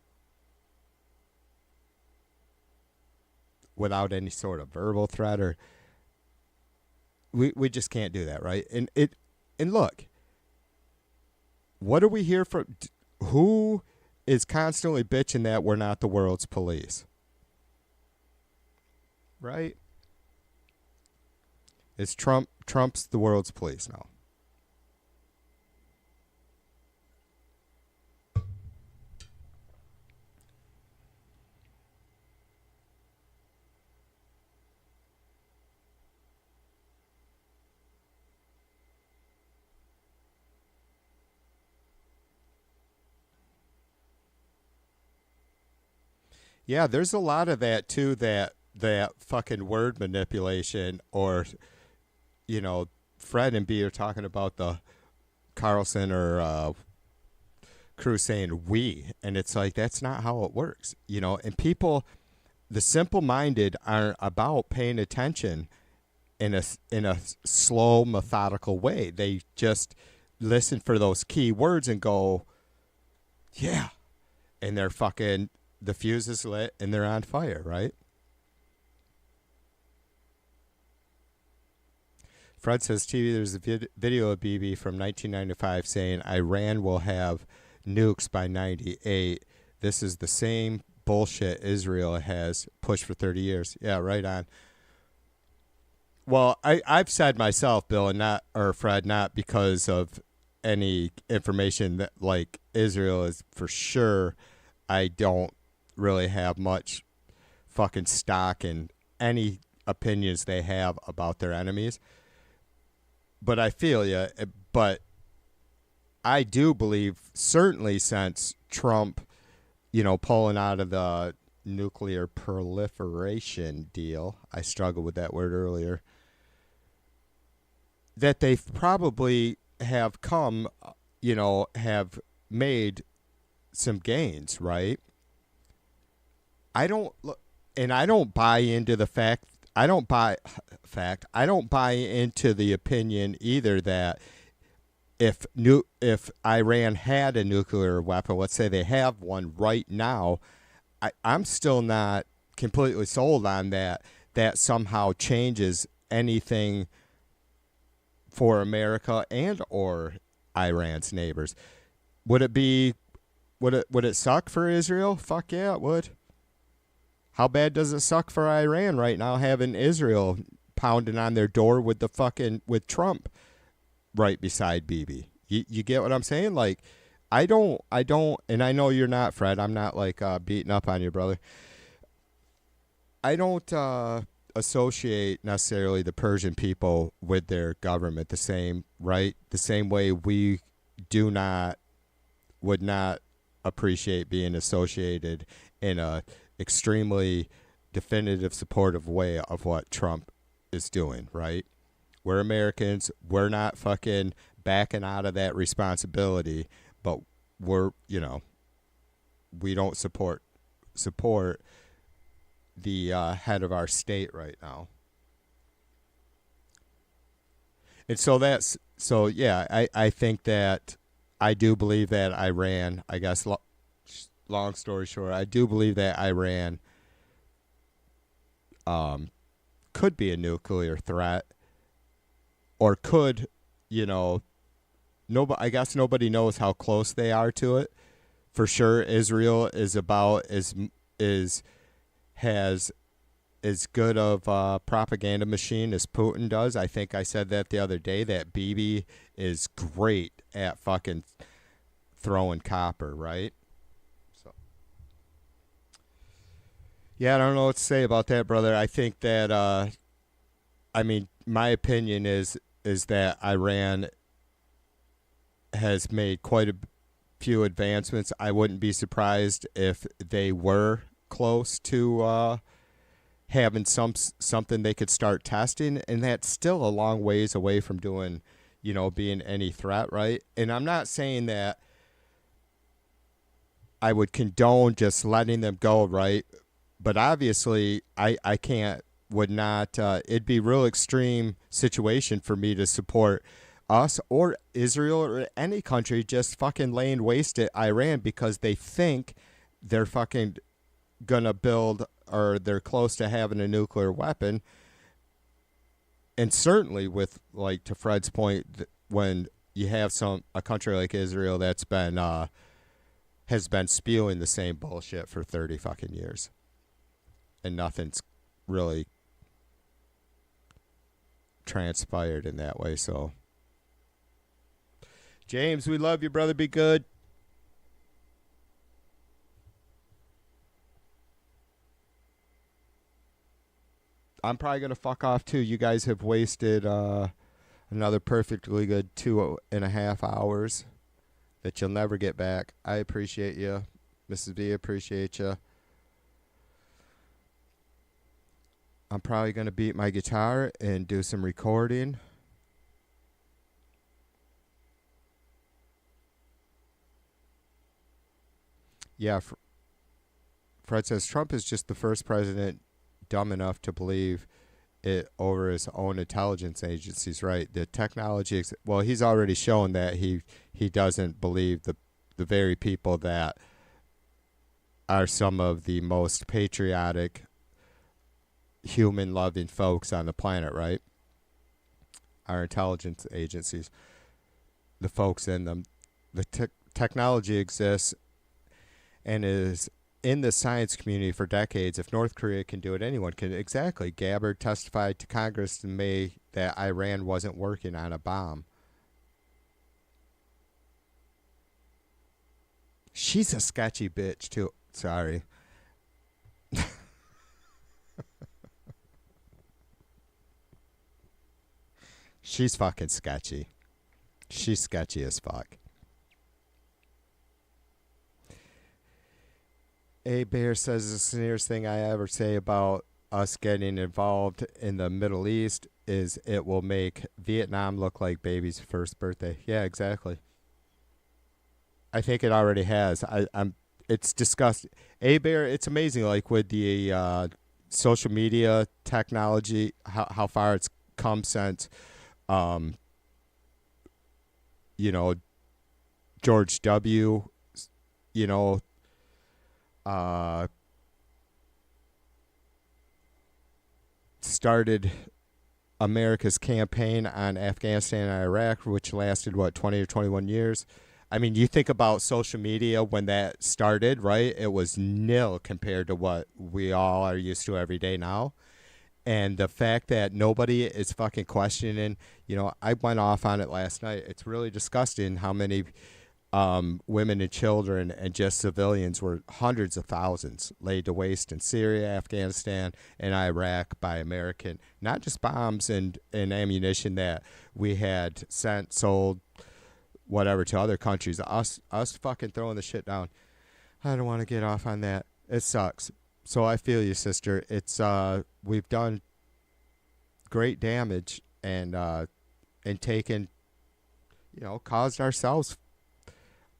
without any sort of verbal threat, or we just can't do that, right? And look, what are we here for? Who is constantly bitching that we're not the world's police? Right? It's Trump's the world's police now. Yeah, there's a lot of that too, that fucking word manipulation, or Fred and B are talking about the Carlson or Cruz saying we, and it's like, that's not how it works, and people, the simple-minded, aren't about paying attention in a slow, methodical way. They just listen for those key words and go, yeah, and they're fucking, the fuse is lit and they're on fire, right? Fred says, TV, there's a video of BB from 1995 saying Iran will have nukes by 98. This is the same bullshit Israel has pushed for 30 years. Yeah, right on. Well, I've said myself, Bill, and Fred, not because of any information that, like, Israel is for sure. I don't really have much fucking stock in any opinions they have about their enemies. But I feel you. But I do believe, certainly since Trump, pulling out of the nuclear proliferation deal, I struggled with that word earlier, that they probably have have made some gains, right? I don't buy into the fact. I don't buy into the opinion either that if Iran had a nuclear weapon, let's say they have one right now, I'm still not completely sold on that somehow changes anything for America and or Iran's neighbors. Would it suck for Israel? Fuck yeah, it would. How bad does it suck for Iran right now having Israel pounding on their door with Trump right beside Bibi? You get what I'm saying? Like, I don't, and I know you're not, Fred. I'm not like beating up on you, brother. I don't associate necessarily the Persian people with their government the same way we would not appreciate being associated in a extremely definitive supportive way of what Trump is doing, right? We're Americans. We're not fucking backing out of that responsibility, but we don't support the head of our state right now. And so yeah, I think that I do believe that Iran, I guess, long story short, I do believe that Iran could be a nuclear threat, or could, I guess nobody knows how close they are to it. For sure, Israel is about has as good of a propaganda machine as Putin does. I think I said that the other day, that Bibi is great at fucking throwing copper, right? So, yeah, I don't know what to say about that, brother. I think that, my opinion is that Iran has made quite a few advancements. I wouldn't be surprised if they were close to having something they could start testing, and that's still a long ways away from doing, being any threat, right? And I'm not saying that I would condone just letting them go, right? But obviously, I would not, it'd be a real extreme situation for me to support us or Israel or any country just fucking laying waste at Iran because they think they're fucking gonna build, or they're close to having a nuclear weapon. And certainly with, like, to Fred's point, when you have a country like Israel that's been has been spewing the same bullshit for 30 fucking years, and nothing's really transpired in that way. So, James, we love you, brother. Be good. I'm probably going to fuck off too. You guys have wasted another perfectly good 2.5 hours that you'll never get back. I appreciate you. Mrs. V, appreciate you. I'm probably going to beat my guitar and do some recording. Yeah, Fred says Trump is just the first president dumb enough to believe it over his own intelligence agencies, right? The technology, well, he's already shown that he doesn't believe the very people that are some of the most patriotic, human-loving folks on the planet, right? Our intelligence agencies, the folks in them. The technology exists and is in the science community for decades. If North Korea can do it, anyone can. Exactly. Gabbard testified to Congress in May that Iran wasn't working on a bomb. She's a sketchy bitch, too. Sorry. She's fucking sketchy. She's sketchy as fuck. A Bear says the sneers thing I ever say about us getting involved in the Middle East is it will make Vietnam look like baby's first birthday. Yeah, exactly. I think it already has. It's disgusting. A Bear, it's amazing, like with the social media technology, how far it's come since, George W., started America's campaign on Afghanistan and Iraq, which lasted, 20 or 21 years. I mean, you think about social media when that started, right? It was nil compared to what we all are used to every day now. And the fact that nobody is fucking questioning, I went off on it last night. It's really disgusting how many women and children and just civilians were hundreds of thousands laid to waste in Syria, Afghanistan, and Iraq by American, not just bombs and ammunition that we had sent, sold, whatever to other countries. Us fucking throwing the shit down. I don't want to get off on that. It sucks. So I feel you, sister. It's we've done great damage and taken, caused ourselves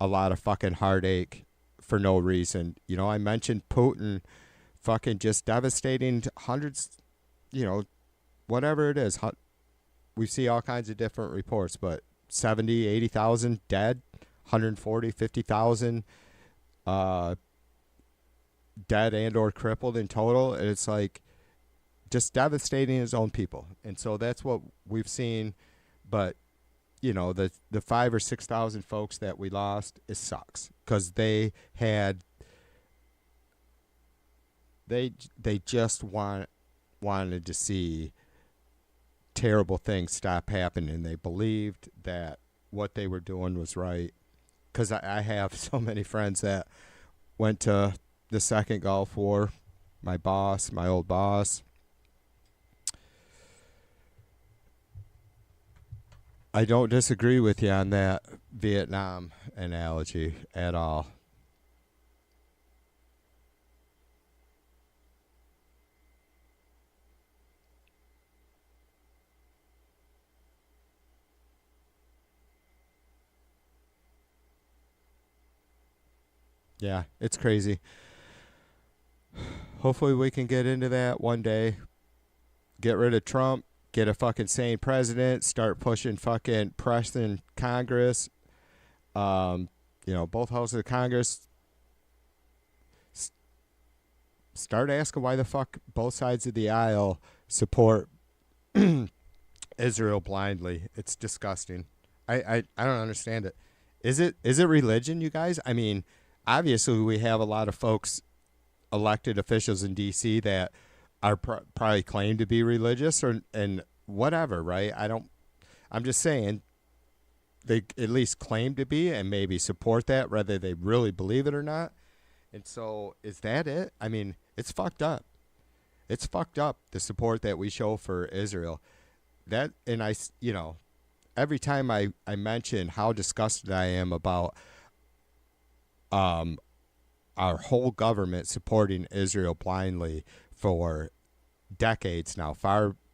a lot of fucking heartache for no reason. I mentioned Putin fucking just devastating hundreds, whatever it is. We see all kinds of different reports, but 70, 80,000 dead, 140, 50,000 dead and or crippled in total. And it's like just devastating his own people. And so that's what we've seen. But, the 5,000 or 6,000 folks that we lost, it sucks because they just wanted to see terrible things stop happening. They believed that what they were doing was right. Because I have so many friends that went to the second Gulf War. My old boss. I don't disagree with you on that Vietnam analogy at all. Yeah, it's crazy. Hopefully we can get into that one day. Get rid of Trump. Get a fucking sane president. Start pushing fucking pressing Congress. Both houses of Congress. Start asking why the fuck both sides of the aisle support Israel blindly. It's disgusting. I don't understand it. Is it religion, you guys? I mean, obviously we have a lot of folks, elected officials in D.C. that are probably claim to be religious and whatever, right? I'm just saying they at least claim to be and maybe support that, whether they really believe it or not. And so is that it? I mean, it's fucked up. It's fucked up, the support that we show for Israel. That, and every time I mention how disgusted I am about our whole government supporting Israel blindly for decades now,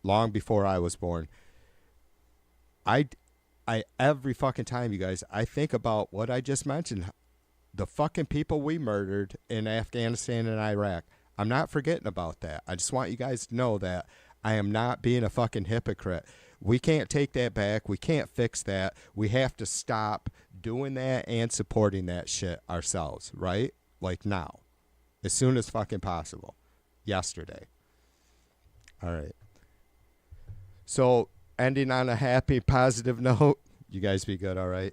long before I was born. I every fucking time, you guys, I think about what I just mentioned, the fucking people we murdered in Afghanistan and Iraq. I'm not forgetting about that. I just want you guys to know that I am not being a fucking hypocrite. We can't take that back. We can't fix that. We have to stop doing that and supporting that shit ourselves, right? Like now. As soon as fucking possible. Yesterday. All right. So, ending on a happy, positive note. You guys be good, all right?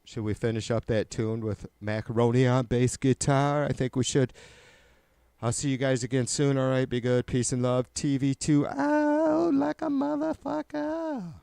Should we finish up that tune with macaroni on bass guitar? I think we should. I'll see you guys again soon, all right? Be good. Peace and love. TV2 out like a motherfucker.